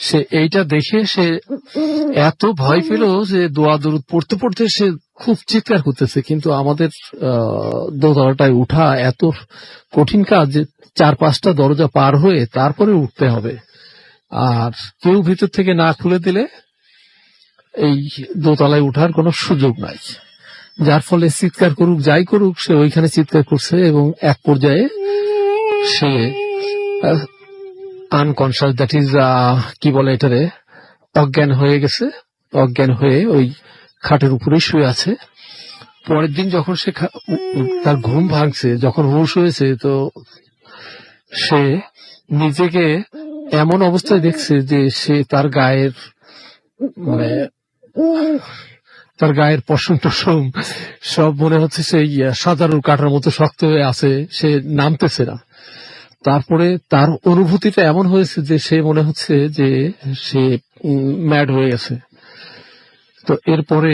Speaker 2: সে এইটা দেখে সে এত ভয় পেল যে দোয়া দরুদ পড়তে পড়তে সে খুব চিৎকার করতেছে। কিন্তু আমাদের দোতলাটায় উঠা এত কঠিন কাজ যে 4-5টা দরজা পার হয়ে তারপরে উঠতে হবে, আর কেউ ভিতর থেকে না খুলে দিলে এই দোতলায় উঠার কোনো সুযোগ নাই। যার ফলে চিৎকার করুক যাই করুক, সে ওইখানে চিৎকার করছে এবং এক পর্যায়ে সে আনকনশাস, দ্যাট ইজ কি বলে এটারে, অজ্ঞান হয়ে গেছে। অজ্ঞান হয়ে ওই খাটের উপরে শুয়ে আছে। পরের দিন যখন সে তার ঘুম ভাঙছে, যখন হুঁশ হয়েছে, তো সে নিজেকে এমন অবস্থায় দেখছে যে সে তার গায়ের পশম টসম সব মনে হচ্ছে সেই সাজারুর কাটার মতো শক্ত হয়ে আছে, সে নামতেছে না। তারপরে তার অনুভূতিটা এমন হয়েছে যে সে মনে হচ্ছে যে সে ম্যাড হয়ে গেছে। তো এরপরে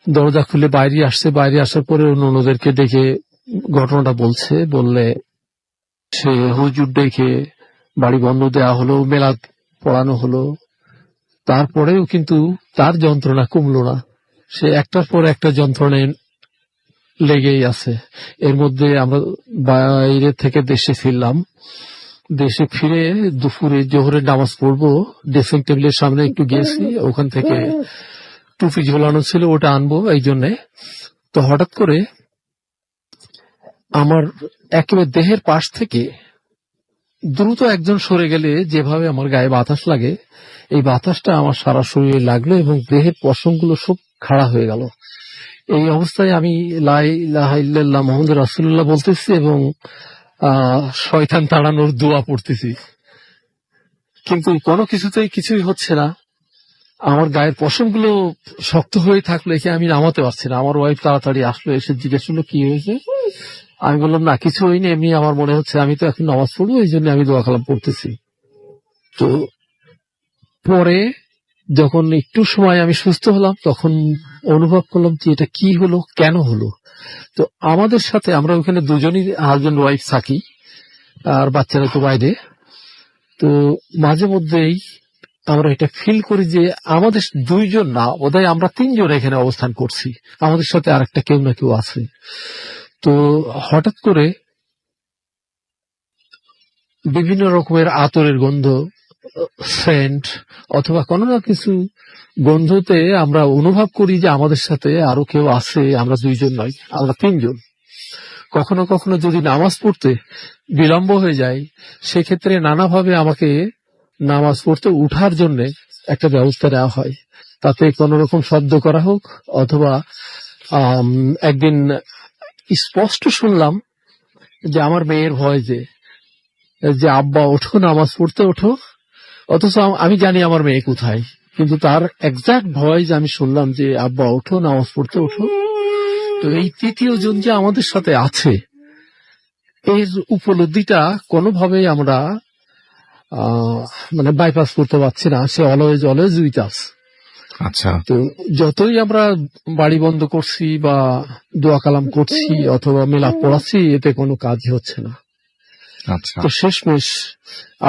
Speaker 2: দরজা খুলে বাইরে আসছে। বাইরে আসার পরে অন্যদেরকে ডেকে ঘটনাটা বললে সে হুজুর ডেকে বাড়ি বন্ধ দেওয়া হলো, মেলাদ পড়ানো হলো। তারপরেও কিন্তু তার যন্ত্রণা কমলো না, সে একটার পর একটা যন্ত্রণায় লেগেই আছে। এর মধ্যে আমরা বাইরে থেকে দেশে ফিরলাম। দেশে ফিরে দুপুরে জোহরের নামাজ পড়বো, ড্রেসিং টেবিলের সামনে একটু গিয়েছি, ওখান থেকে টুপি ঝোলানো ছিল, ওটা আনবো এই জন্যে। তো হঠাৎ করে আমার একেবারে দেহের পাশ থেকে দ্রুত একজন সরে গেলে যেভাবে আমার গায়ে বাতাস লাগে, এই বাতাসটা আমার সারা শরীরে লাগলো এবং দেহের পশমগুলো সব খাড়া হয়ে গেল। এই অবস্থায় আমি লা ইলাহা ইল্লাল্লাহ মুহাম্মাদুর রাসূলুল্লাহ বলতেছি এবং শয়তান তাড়ানোর দোয়া পড়তেছি, কিন্তু কোনো কিছুই হচ্ছে না। আমার গায়ের পশমগুলো শক্ত হয়ে থাকলো, একে আমি নামাতে পারছি না। আমার ওয়াইফ তাড়াতাড়ি আসলো, এসে জিজ্ঞেস করলো কি হয়েছে। আমি বললাম না কিছু হয়নি, এমনি আমার মনে হচ্ছে আমি তো এখন নামাজ পড়বো, এই জন্য আমি দোয়া কালাম পড়তেছি। তো পরে যখন একটু সময় আমি সুস্থ হলাম, তখন অনুভব করলাম যে এটা কি হলো, কেন হলো। তো আমাদের সাথে আমরা ওখানে দুজনই হাজবেন্ড ওয়াইফ থাকি, আর বাচ্চারা তো বাইরে। তো মাঝে মধ্যেই আমরা এটা ফিল করি যে আমাদের দুইজন না, বোধহয় আমরা 3 জন এখানে অবস্থান করছি, আমাদের সাথে আরেকটা কেউ না কেউ আছে। তো হঠাৎ করে বিভিন্ন রকমের আতরের গন্ধ, সেন্ট অথবা কোনো না কিছু গন্ধতে আমরা অনুভব করি যে আমাদের সাথে আরো কেউ আছে, আমরা 2 জন নয়, আমরা 3 জন। কখনো কখনো যদি নামাজ পড়তে বিলম্ব হয়ে যায়, সেক্ষেত্রে নানাভাবে আমাকে নামাজ পড়তে উঠার জন্য একটা ব্যবস্থা নেওয়া হয়, তাতে কোনো রকম শব্দ করা হোক। অথবা একদিন স্পষ্ট শুনলাম যে আমার মেয়ের ভয়েসে যে আব্বা ওঠো, নামাজ পড়তে ওঠো, অথচ আমি জানি আমার মেয়ে কোথায়, কিন্তু তার এক্সাক্ট ভয়েস আমি শুনলাম যে আব্বা ওঠো, নামাজ পড়তে ওঠো। তো এই তৃতীয় জন যে আমাদের সাথে আছে, এর উপলব্ধিটা কোনোভাবেই আমরা মানে বাইপাস করতে পারছি না। সে অলওয়েজ উইথ আস।
Speaker 1: আচ্ছা,
Speaker 2: তো যতই আমরা বাড়ি বন্ধ করছি বা দোয়া কালাম করছি অথবা মিলাদ পড়াচ্ছি, এতে কোনো কাজই হচ্ছে না।
Speaker 1: আচ্ছা,
Speaker 2: তো শেষমেশ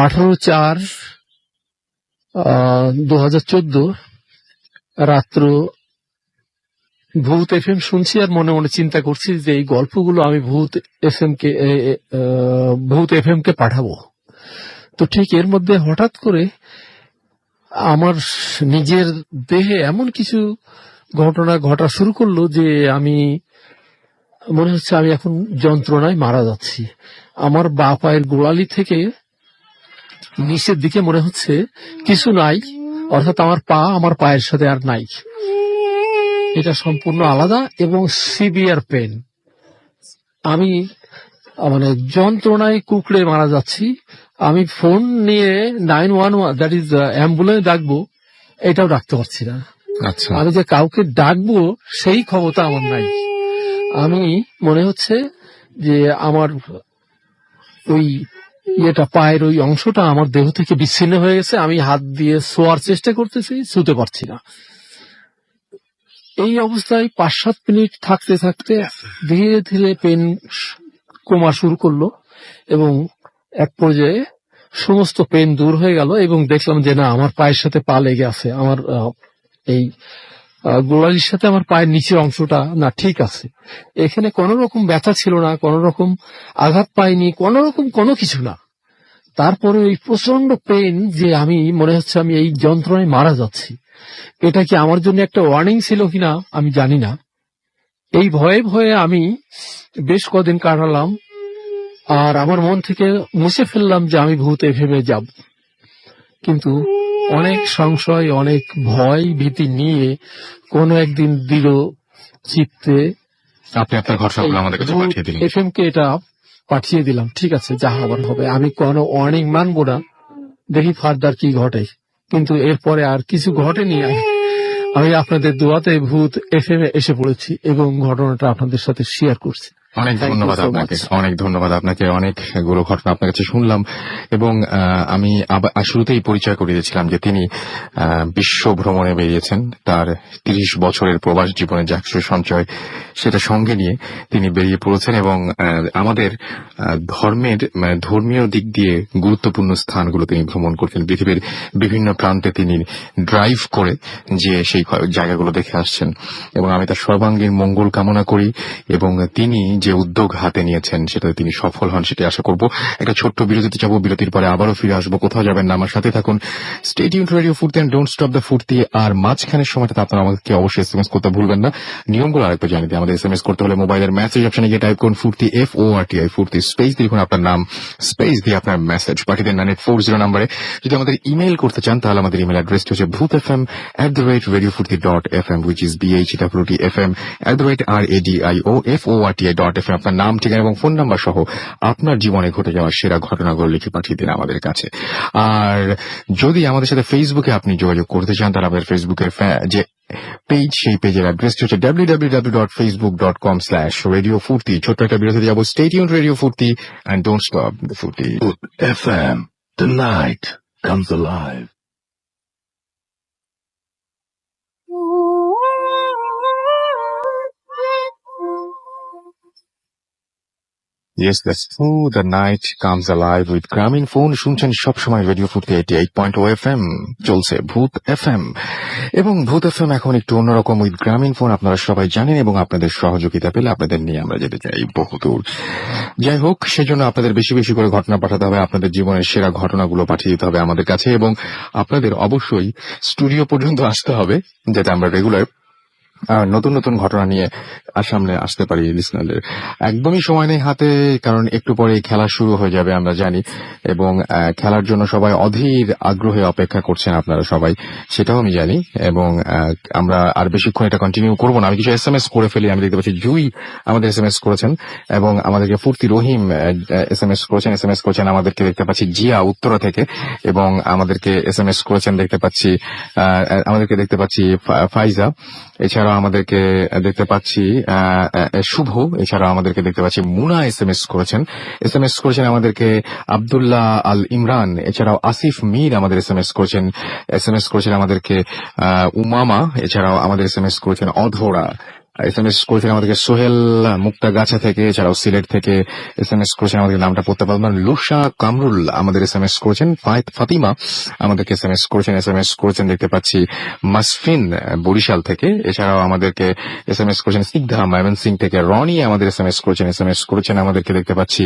Speaker 2: 18/4/2014 রাত্র ভূত এফএম শুনছি আর মনে মনে চিন্তা করছি যে এই গল্পগুলো আমি ভূত এফএম কে পাঠাবো। তো ঠিক এর মধ্যে হঠাৎ করে আমার নিজের দেহে এমন কিছু ঘটনা ঘটা শুরু করলো যে আমি মনে হচ্ছে আমি এখন যন্ত্রণায় মারা যাচ্ছি। আমার বা পায়ের গোড়ালি থেকে নিচের দিকে মনে হচ্ছে কিছু নাই, অর্থাৎ আমার পা আমার পায়ের সাথে আর নাই। এটা সম্পূর্ণ আলাদা এবং সিভিয়ার পেন। আমি মানে যন্ত্রণায় কুকড়ে মারা যাচ্ছি। আমি ফোন নিয়ে 911 দ্যাট ইজ অ্যাম্বুলেন্স ডাকবো, এটাও ডাকতে পারছি না।
Speaker 1: আচ্ছা,
Speaker 2: আমি যে কাউকে ডাকবো সেই ক্ষমতা আমার নাই। আমি মনে হচ্ছে যে আমার ওই পায়ের ওই অংশটা আমার দেহ থেকে বিচ্ছিন্ন হয়ে গেছে। আমি হাত দিয়ে শোয়ার চেষ্টা করতেছি, শুতে পারছি না। এই অবস্থায় 5-7 মিনিট থাকতে থাকতে ধীরে ধীরে পেন কমা শুরু করলো এবং এক পর্যায়ে সমস্ত পেন দূর হয়ে গেল এবং দেখলাম যে না, আমার পায়ের সাথে পা লেগে আছে। আমার এই গোড়ালির সাথে আমার পায়ের নিচের অংশটা না ঠিক আছে। এখানে কোন রকম ব্যথা ছিল না, কোন রকম আঘাত পাইনি, কোন রকম কোনো কিছু না। তারপরে ওই প্রচন্ড পেন যে আমি মনে হচ্ছে আমি এই যন্ত্রণায় মারা যাচ্ছি। এটা কি আমার জন্য একটা ওয়ার্নিং ছিল কিনা আমি জানি না। এই ভয়ে ভয়ে আমি বেশ কদিন কাটালাম আর আমার মন থেকে মুছে ফেললাম যে আমি ভূত এফএমে যাব। কিন্তু অনেক সংশয়, অনেক ভয় ভীতি নিয়ে কোনো একদিন দিল চিত্তে
Speaker 1: আপনি আপনার ঘটনাগুলো আমাদের কাছে পাঠিয়ে দিন।
Speaker 2: এফএম কে এটা পাঠিয়ে দিলাম। ঠিক আছে, যা হবার হবে। আমি কোনো ওয়ার্নিং মানবো না, দেখি ফার্দার কি ঘটে। কিন্তু এরপরে আর কিছু ঘটেনি। আমি আপনাদের দোয়াতে ভূত এফএম এ এসে পড়েছি এবং ঘটনাটা আপনাদের সাথে শেয়ার করছি।
Speaker 1: অনেক ধন্যবাদ আপনাকে, অনেক ধন্যবাদ আপনাকে। অনেকগুলো ঘটনা আপনার কাছে শুনলাম এবং আমি শুরুতেই পরিচয় করে দিয়েছিলাম যে তিনি বিশ্ব ভ্রমণে বেরিয়েছেন। তার 30 বছরের প্রবাস জীবনে যা কিছু সঞ্চয় সেটা সঙ্গে নিয়ে তিনি বেরিয়ে পড়েছেন এবং আমাদের ধর্মীয় দিক দিয়ে গুরুত্বপূর্ণ স্থানগুলো তিনি ভ্রমণ করছেন। পৃথিবীর বিভিন্ন প্রান্তে তিনি ড্রাইভ করে যে সেই জায়গাগুলো দেখে আসছেন এবং আমি তার সর্বাঙ্গীন মঙ্গল কামনা করি এবং তিনি যে উদ্যোগ হাতে নিয়েছেন সেটাতে তিনি সফল হন সেটা আশা করব। একটা ছোট্ট বিরতিতে যাবো, বিরতির পরে আবারও ফিরে আসবো। কোথাও যাবেন না, আমার সাথে থাকুন। স্টে টিউনড রেডিও ফুর্তি এন্ড ডোন্ট স্টপ দ্য ফুর্তি। আর মাঝখানের সময়টাতে আপনারা আমাকে অবশ্যই এসএমএস করতে ভুলবেন না। নিয়মগুলো আরেকবার জানিয়ে দিই। আমাদের এসএমএস করতে হলে মোবাইলের মেসেজ অপশনে গিয়ে টাইপ করুন ফুর্তি, FORTI ফুর্তি, স্পেস দিয়ে লিখুন আপনার নাম, স্পেস দিয়ে আপনার মেসেজ পাঠিয়ে দেন 9840 নম্বরে। যদি আমাদের ইমেইল করতে চান তাহলে আমাদের ইমেইল অ্যাড্রেসটি হচ্ছে bhutfm@radiofurti.fm, which is bhutfm@radioforti.fm। আপনার নাম, ঠিকানা এবং ফোন নাম্বার সহ আপনার জীবনে ঘটে যাওয়া সেরা ঘটনাগুলো লিখে পাঠিয়ে দিন আমাদের কাছে। আর যদি আমাদের সাথে ফেসবুকে আপনি যোগাযোগ করতে চান তাহলে আমাদের ফেসবুকের যে পেজ, সেই পেজের অ্যাড্রেসটি হচ্ছে www.facebook.com/radiofurti। ছোট্ট একটা বিরতিতে যাবো। স্টে টিউনড রেডিও ফুর্তি এন্ড ডোন্ট স্টপ দ্য ফুর্তি।
Speaker 3: FM, the night comes alive.
Speaker 1: Yes, that's true. The night comes alive with গ্রামীণ ফোন। শুনছেন সবসময় রেডিও ফুর্তি 88.0 FM, চলছে ভূত এফএম। এবং ভূত এফএম এখন একটু অন্যরকম উইথ গ্রামীণ ফোন, আপনারা সবাই জানেন এবং আপনাদের সহযোগিতা পেলে আপনাদের নিয়ে আমরা যেতে চাই বহুদূর। যাই হোক, সেজন্য আপনাদের বেশি বেশি করে ঘটনা পাঠাতে হবে, আপনাদের জীবনের সেরা ঘটনাগুলো পাঠিয়ে দিতে হবে আমাদের কাছে এবং আপনাদের অবশ্যই স্টুডিও পর্যন্ত আসতে হবে, যাতে আমরা রেগুলার নতুন নতুন ঘটনা নিয়ে আর সামনে আসতে পারি লিসনারদের। একদমই সময় নেই হাতে, কারণ একটু পরে খেলা শুরু হয়ে যাবে আমরা জানি, এবং খেলার জন্য সবাই অধীর আগ্রহে অপেক্ষা করছেন আপনারা সবাই, সেটাও আমি জানি। এবং আমরা আর বেশিক্ষণ এটা কন্টিনিউ করবো না, আমি কিছু SMS করে ফেলি। আমি দেখতে পাচ্ছি জুই আমাদের SMS করেছেন, এবং আমাদেরকে ফুর্তি রহিম SMS করেছেন আমাদেরকে, দেখতে পাচ্ছি জিয়া উত্তরা থেকে, এবং আমাদেরকে SMS করেছেন দেখতে পাচ্ছি ফাইজা, এছাড়াও আমাদেরকে দেখতে পাচ্ছি শুভ, এছাড়াও আমাদেরকে দেখতে পাচ্ছি মুনা SMS করেছেন আমাদেরকে আব্দুল্লাহ আল ইমরান, এছাড়াও আসিফ মীর আমাদের SMS করেছেন আমাদেরকে উমামা, এছাড়াও আমাদের SMS করেছেন অধরা, SMS করেছেন আমাদেরকে সোহেল মুক্তাগাছা থেকে, এছাড়াও সিলেট থেকে SMS করেছেন আমাদের, নামটা পড়তে পারলাম না, লুসা কামরুল আমাদের SMS করেছেন, ফাতিমা আমাদেরকে SMS করেছেন দেখতে পাচ্ছি মাসফিন বরিশাল থেকে, এছাড়াও আমাদেরকে SMS করেছেন সিদ্ধা ময়মনসিং থেকে, রনি আমাদের SMS করেছেন আমাদেরকে দেখতে পাচ্ছি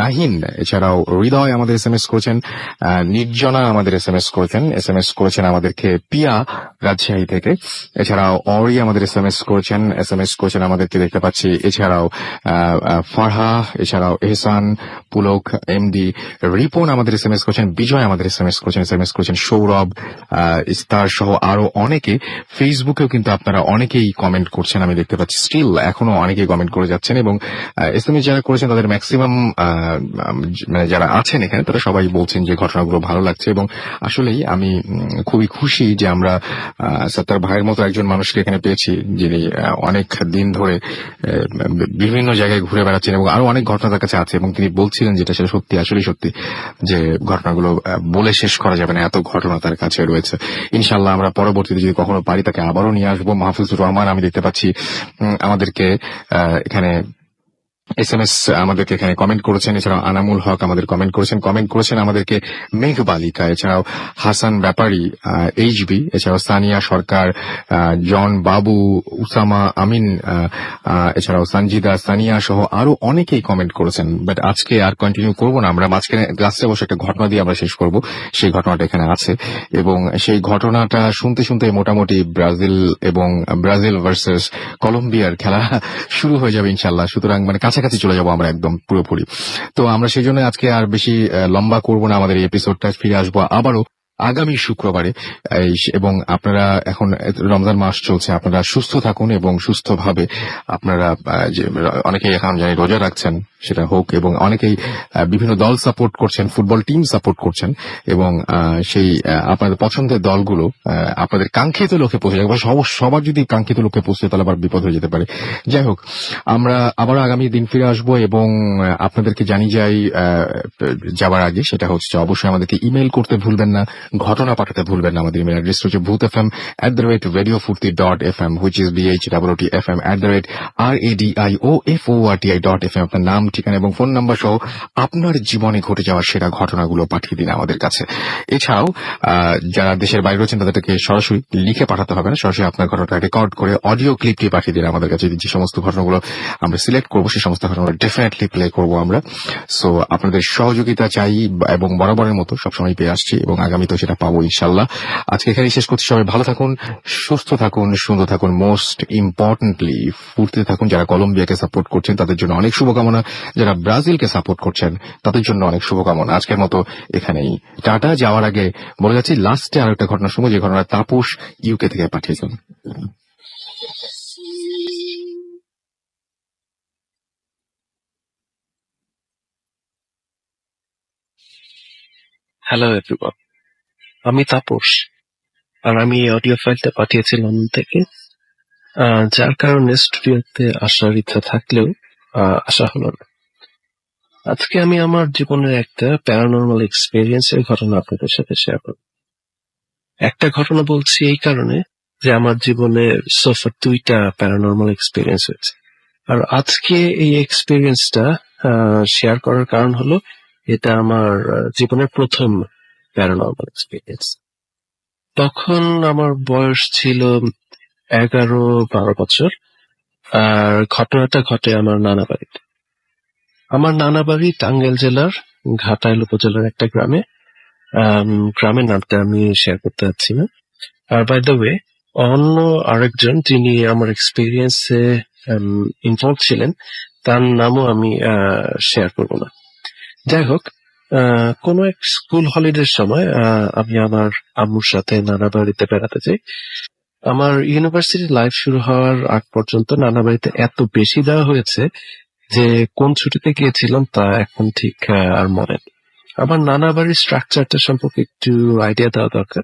Speaker 1: নাহিন, এছাড়াও হৃদয় আমাদের SMS করেছেন, নির্জনা আমাদের SMS করেছেন আমাদেরকে পিয়া রাজশাহী থেকে, এছাড়াও অরি আমাদের SMS করেছেন আমাদেরকে দেখতে পাচ্ছি, এছাড়াও ফারহা, এছাড়াও এহসান পুলক MD, রিপন আমাদের SMS করেছেন, বিজয় আমাদের SMS করেছেন, সৌরভ, ইস্তার সহ আরো অনেকে। ফেসবুকেও কিন্তু আপনারা অনেকেই কমেন্ট করছেন, আমি দেখতে পাচ্ছি স্টিল এখনো অনেকেই কমেন্ট করে যাচ্ছেন, এবং SMS যারা করেছেন তাদের ম্যাক্সিমাম মানে যারা আছেন এখানে তারা সবাই বলছেন যে ঘটনাগুলো ভালো লাগছে, এবং আসলেই আমি খুবই খুশি যে আমরা সত্তার ভাইয়ের মতো একজন মানুষকে এখানে পেয়েছি, যিনি অনেক দিন ধরে বিভিন্ন জায়গায় ঘুরে বেড়াচ্ছেন, এবং আরো অনেক ঘটনা তার কাছে আছে, এবং তিনি বলছিলেন যেটা সেটা সত্যি, আসলেই সত্যি, যে ঘটনাগুলো বলে শেষ করা যাবে না, এত ঘটনা তার কাছে রয়েছে। ইনশাল্লাহ আমরা পরবর্তীতে যদি কখনো পারি তাকে আবারও নিয়ে আসবো। মাহফুজুর রহমান আমি দেখতে পাচ্ছি আমাদেরকে এখানে SMS আমাদেরকে এখানে কমেন্ট করেছেন, এছাড়াও আনামুল হক আমাদের কমেন্ট করেছেন আমাদেরকে মেঘ বালিকা, এছাড়াও হাসান ব্যাপারী HB, এছাড়াও সানিয়া সরকার, জন বাবু, উসামা আমিন, এছাড়াও সঞ্জিদা, সানিয়া সহ আরো অনেকেই কমেন্ট করেছেন। বাট আজকে আর কন্টিনিউ করবো না, আমরা মাঝখানে লাস্টে বসে একটা ঘটনা দিয়ে আমরা শেষ করব। সেই ঘটনাটা এখানে আছে, এবং সেই ঘটনাটা শুনতে মোটামুটি ব্রাজিল ভার্সেস কলম্বিয়ার খেলা শুরু হয়ে যাবে ইনশাল্লাহ। সুতরাং মানে কাছাকাছি চলে যাবো আমরা একদম পুরোপুরি। তো আমরা সেই জন্য আজকে আর বেশি লম্বা করবো না আমাদের এই এপিসোডটা, ফিরে আসবো আবারও আগামী শুক্রবারে। এবং আপনারা এখন রমজান মাস চলছে, আপনারা সুস্থ থাকুন এবং সুস্থভাবে আপনারা যে অনেকেই এখন জানি রোজা রাখছেন সেটা হোক, এবং অনেকেই বিভিন্ন দল সাপোর্ট করছেন, ফুটবল টিম সাপোর্ট করছেন, এবং সেই আপনাদের পছন্দের দলগুলো আপনাদের কাঙ্ক্ষিত লক্ষ্যে পৌঁছে যাবে। সবার যদি কাঙ্ক্ষিত লক্ষ্যে পৌঁছে তাহলে আবার বিপদ হয়ে যেতে পারে। যাই হোক, আমরা আবার আগামী দিন ফিরে আসবো, এবং আপনাদেরকে জানিয়ে যাই যাবার আগে সেটা হচ্ছে অবশ্যই আমাদেরকে ইমেল করতে ভুলবেন না, ঘটনা পাঠাতে ভুলবেন না। আমাদের ইমেল অ্যাড্রেস হচ্ছে bhutfm@radiofurti.fm, which is bhutfm@radiofurti.fm। আপনার নাম, ঠিকানা এবং ফোন নাম্বার সহ আপনার জীবনে ঘটে যাওয়া সেরা ঘটনাগুলো পাঠিয়ে দিন আমাদের কাছে। এছাড়াও যারা দেশের বাইরে রয়েছেন তাদেরকে সরাসরি লিখে পাঠাতে হবে না, সরাসরি আপনার ঘটনাটা রেকর্ড করে অডিও ক্লিপটি পাঠিয়ে দিন আমাদের কাছে। যে সমস্ত ঘটনাগুলো আমরা সিলেক্ট করবো সেই সমস্ত ঘটনাগুলো ডেফিনেটলি প্লে করবো আমরা। সো আপনাদের সহযোগিতা চাই, এবং বরাবরের মতো সবসময় পেয়ে আসছি, এবং আগামী তো সেটা পাবো ইনশাল্লাহ। আজকে এখানেই শেষ করছি। সবাই ভালো থাকুন, সুস্থ থাকুন, সুন্দর থাকুন, মোস্ট ইম্পর্টেন্টলি ফুর্তিতে থাকুন। যারা কলম্বিয়াকে সাপোর্ট করছেন তাদের জন্য অনেক শুভকামনা, যারা ব্রাজিলকে সাপোর্ট করছেন তাদের জন্য অনেক শুভকামনা। আজকের মতো এখানেই টাটা। যাওয়ার আগে বলে যাচ্ছি লাস্টে আর একটা ঘটনা শুনবো, যে ঘটনা তাপস UK থেকে পাঠিয়েছেন।
Speaker 6: হ্যালো এভরিওয়ান, আমি তাপস, আর আমি এই অডিও ফাইলটা পাঠিয়েছি লন্ডন থেকে, যার কারণে স্টুডিওতে আসার ইচ্ছা থাকলেও আসা হলো না। আজকে আমি আমার জীবনের একটা প্যারানর্মাল এক্সপেরিয়েন্সের ঘটনা আপনাদের সাথে শেয়ার করব। একটা ঘটনা বলছি এই কারণে যে আমার জীবনে সোফার 2টা প্যারানর্মাল এক্সপেরিয়েন্স হয়েছে, আর আজকে এই এক্সপেরিয়েন্সটা শেয়ার করার কারণ হলো এটা আমার জীবনের প্রথম প্যারানর্মাল এক্সপেরিয়েন্স। তখন আমার বয়স ছিল 11-12 বছর, আর ঘটনাটা ঘটে আমার নানা বাড়িতে। আমার নানা বাড়ি টাঙ্গাইল জেলার ঘাটাইল উপজেলার একটা গ্রামে। গ্রামের নামটা আমি শেয়ার করতে যাচ্ছি না। আর বাই দ্য ওয়ে, অন্য আরেকজন যিনি আমার এক্সপিরিয়েন্সে ইনভলভ ছিলেন, তার নামও আমি শেয়ার করব না। যাই হোক, কোনো এক স্কুল হলিডের সময় আমি আমার আম্মুর সাথে নানা বাড়িতে বেড়াতে যাই। আমার ইউনিভার্সিটি লাইফ শুরু হওয়ার আগ পর্যন্ত নানা বাড়িতে এত বেশি দেওয়া হয়েছে যে কোন ছুটিতে গিয়েছিলাম তা এখন ঠিক আর মনে নেই। আমার নানা বাড়ির স্ট্রাকচারটা সম্পর্কে একটু আইডিয়া দেওয়া দরকার।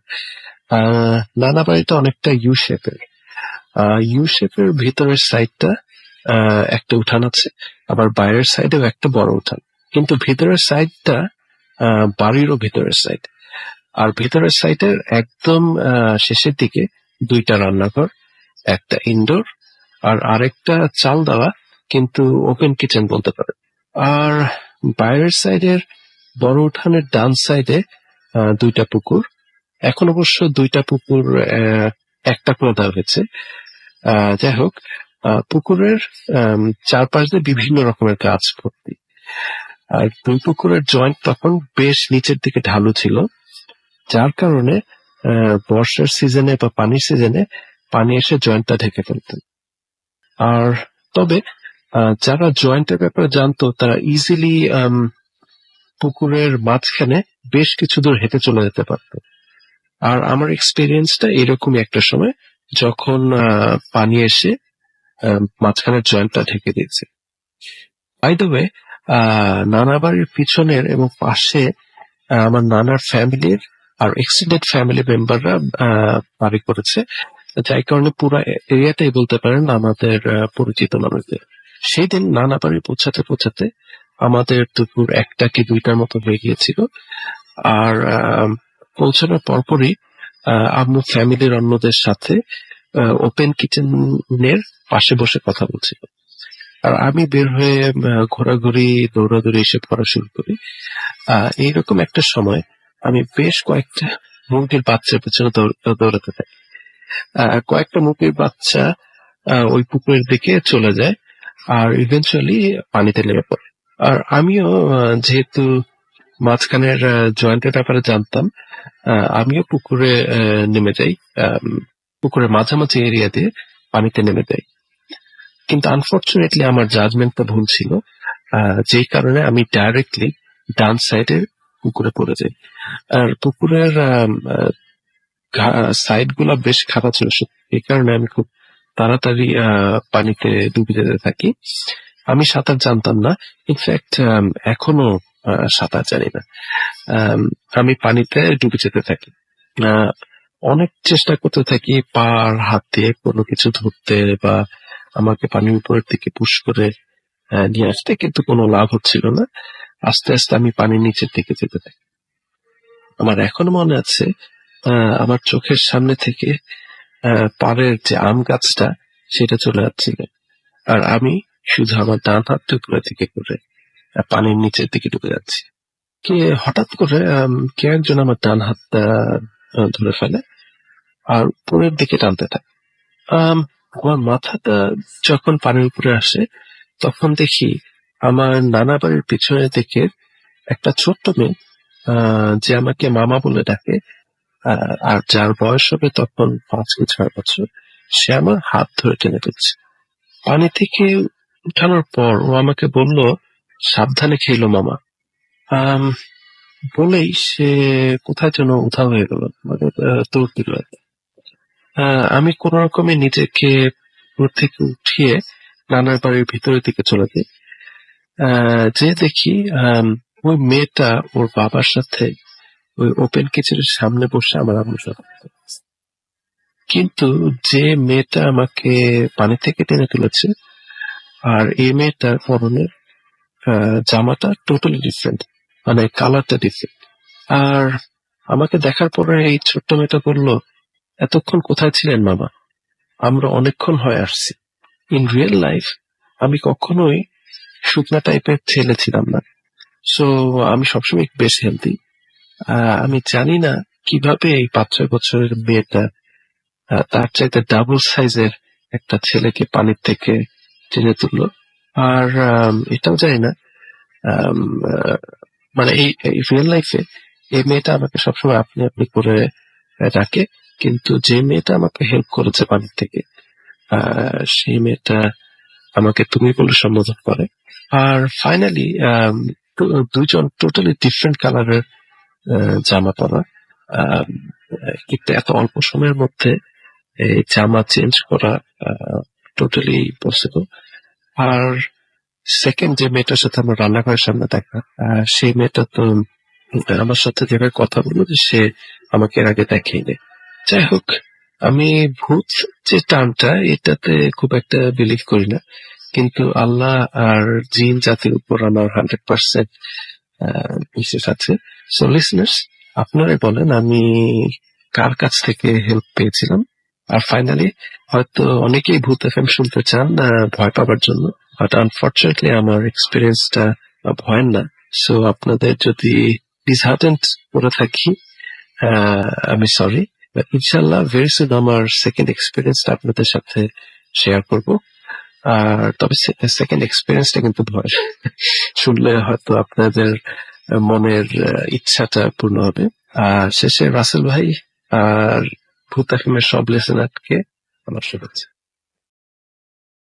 Speaker 6: নানা বাড়িটা অনেকটা ইউ শেপের। ইউ শেপের ভিতরের সাইডটা একটা উঠান আছে, আবার বাইরের সাইডেও একটা বড় উঠান, কিন্তু ভিতরের সাইডটা বাড়িরও ভিতরের সাইড। আর ভিতরের সাইডের একদম শেষের দিকে দুইটা রান্নাঘর, একটা ইনডোর আর আরেকটা চাল দেওয়া কিন্তু ওপেন কিচেন বলতে পারে। আর বাইরের সাইডের বড় উঠানের ডান সাইডে দুইটা পুকুর। এখন অবশ্য দুইটা পুকুর একটা করে দেওয়া হয়েছে। যাই হোক, পুকুরের চারপাশ দিয়ে বিভিন্ন রকমের গাছ ভর্তি। আর দুই পুকুরের জয়েন্ট তখন বেশ নিচের দিকে ঢালু ছিল, যার কারণে বর্ষার সিজনে বা পানির সিজনে পানি এসে জয়েন্টটা ঢেকে ফেলতেন। আর তবে যারা জয়েন্টের ব্যাপারে জানতো তারা ইজিলি পুকুরের মাঝখানে বেশ কিছু দূর হেঁটে চলে যেতে পারত। আর আমার এক্সপিরিয়েন্সটা এরকমই একটা সময়, যখন পানি এসে মাঝখানের জয়েন্টটা ঢেকে দিয়েছে। বাই দ্য ওয়ে, নানা বাড়ির পিছনের এবং পাশে আমার নানার ফ্যামিলির আর এক্সটেন্ডেড ফ্যামিলি মেম্বাররা বাড়ি করেছে, যার কারণে পুরো এরিয়াটাই বলতে পারেন আমাদের পরিচিত মানুষদের। সেই দিন নানা বাড়ি পৌঁছাতে পৌঁছাতে আমাদের দুপুর 1টা কি 2টার মতো হয়ে গিয়েছিল। আর পৌঁছানোর পরপরই আম্মু ফ্যামিলির অন্যদের সাথে ওপেন কিচেনের পাশে বসে কথা বলছিল, আর আমি বের হয়ে ঘোরাঘুরি দৌড়াদৌড়ি এসব করা শুরু করি। এইরকম একটা সময় আমি বেশ কয়েকটা মুরগির বাচ্চার পেছনে দৌড়াতে থাকি। কয়েকটা মুরগির বাচ্চা ওই পুকুরের দিকে চলে যায় আর ইভেন্চুয়ালি পানিতে নেমে পড়ে। আর আমিও যেহেতু মাঝখানের জয়েন্টের ব্যাপারে জানতাম, আমিও পুকুরে নেমে যাই, পুকুরের মাঝামাঝি এরিয়া দিয়ে পানিতে নেমে যাই। কিন্তু আনফর্চুনেটলি আমার জাজমেন্টটা ভুল ছিল, যেই কারণে আমি ডাইরেক্টলি ডান সাইডে পুকুরে পড়ে যাই। আর পুকুরের সাইড গুলা বেশ খারাপ ছিল, এই কারণে আমি খুব তাড়াতাড়ি পানিতে ডুবে যেতে থাকি। আমি সাঁতার জানতাম না, ইনফ্যাক্ট এখনো সাঁতার জানি না। আমি পানিতে ডুবে যেতে থাকি, অনেক চেষ্টা করতে থাকি পা আর হাত দিয়ে কোনো কিছু ধরতে বা আমাকে পানির উপরের দিকে পুশ করে নিয়ে আসতে, কিন্তু কোনো লাভ হচ্ছিল না। আস্তে আস্তে আমি পানির নিচের দিকে যেতে থাকি। আমার এখনো মনে আছে, আমার চোখের সামনে থেকে পাড়ের যে আম গাছটা সেটা চলে যাচ্ছিল, আর আমি শুধু আমার ডান হাতটা উপরে থেকে করে পানির নিচের দিকে ডুবে যাচ্ছি। হঠাৎ করে কে একজন আমার ডান হাতটা ধরে ফেলে আর উপরের দিকে টানতে থাকে। আমার মাথাটা যখন পানির উপরে আসে তখন দেখি আমার নানা বাড়ির পিছনের দিকে একটা ছোট্ট মেয়ে, যে আমাকে মামা বলে ডাকে, আর যার বয়স হবে তখন 5 কি 6 বছর, সে আমার হাত ধরে টেনে তুলছে। পানি থেকে উঠানোর পর ও আমাকে বলল, সাবধানে খেলো মামা। বলেই সে কোথায় যেন উধাও হয়ে গেল, মানে দৌড় দিল। আমি কোন রকমে নিজেকে উপর থেকে উঠিয়ে নানার বাড়ির ভিতরের দিকে চলে যাই। যে দেখি ওই মেয়েটা ওর বাবার সাথে ওই ওপেন কিচেনের সামনে বসে আমার আম্মুর সাথে। কিন্তু যে মেয়েটা আমাকে পানি থেকে টেনে তুলেছে আর এই মেয়েটার পরনের জামাটা টোটালি ডিফারেন্ট, মানে কালারটা ডিফারেন্ট। আর আমাকে দেখার পরে এই ছোট্ট মেয়েটা বলল, এতক্ষণ কোথায় ছিলেন মামা? আমরা অনেকক্ষণ হয়ে আসছি। ইন রিয়েল লাইফ আমি কখনোই শুকনা টাইপের ছেলে ছিলাম না, সো আমি সবসময় বেশ হেলদি। আমি জানি না কিভাবে এই 5-6 বছরের মেয়েটা তার চাইতে ডাবল সাইজের একটা ছেলেকে পানির থেকে টেনে তুললো। আর এটাও জানি না, মানে এই রিয়েল লাইফে এই মেয়েটা আমাকে সবসময় আপনি আপনি করে ডাকে, কিন্তু যে মেয়েটা আমাকে হেল্প করেছে পানির থেকে সেই মেয়েটা আমাকে তুমি বলে সম্বোধন করে। আর ফাইনালি দুইজন টোটালি ডিফারেন্ট কালারের জামা পরা, আম, কিন্তু এত অল্প সময়ের মধ্যে এই জামা চেঞ্জ করা টোটালি পসিবল। আর সেকেন্ড যে মেয়েটার সাথে আমার রান্নাঘরের সামনে দেখা, সেই মেয়েটা তো আমার সাথে যেভাবে কথা বললো যে সে আমাকে এর আগে দেখেনি। যাই হোক, আমি ভূত যে টার্মটা এটাতে খুব একটা বিলিভ করি না, কিন্তু আল্লাহ আর জিন জাতির উপর আমার 100% বিশ্বাস আছে। সো লিসনার্স, আপনারাই বলেন আমি কার কাছ থেকে হেল্প পেয়েছিলাম। আর ফাইনালি হয়তো অনেকেই ভূত এফএম শুনতে চান ভয় পাবার জন্য, বাট আনফর্চুনেটলি আমার এক্সপিরিয়েন্সটা ভয়ের না। সো আপনাদের যদি ডিসহার্টেন্ড করে থাকি, আমি সরি, ইনশাল্লাহ ভেরি সুন আমার সেকেন্ড এক্সপিরিয়েন্সটা আপনাদের সাথে শেয়ার করব। আর তবে সেকেন্ড এক্সপিরিয়েন্সটা কিন্তু ভয়, শুনলে হয়তো আপনাদের মনের ইচ্ছাটা পূর্ণ হবে। আর শেষে রাসেল ভাই আর ভূত এফএমের সব লিসেনারকে আমার শুভেচ্ছা।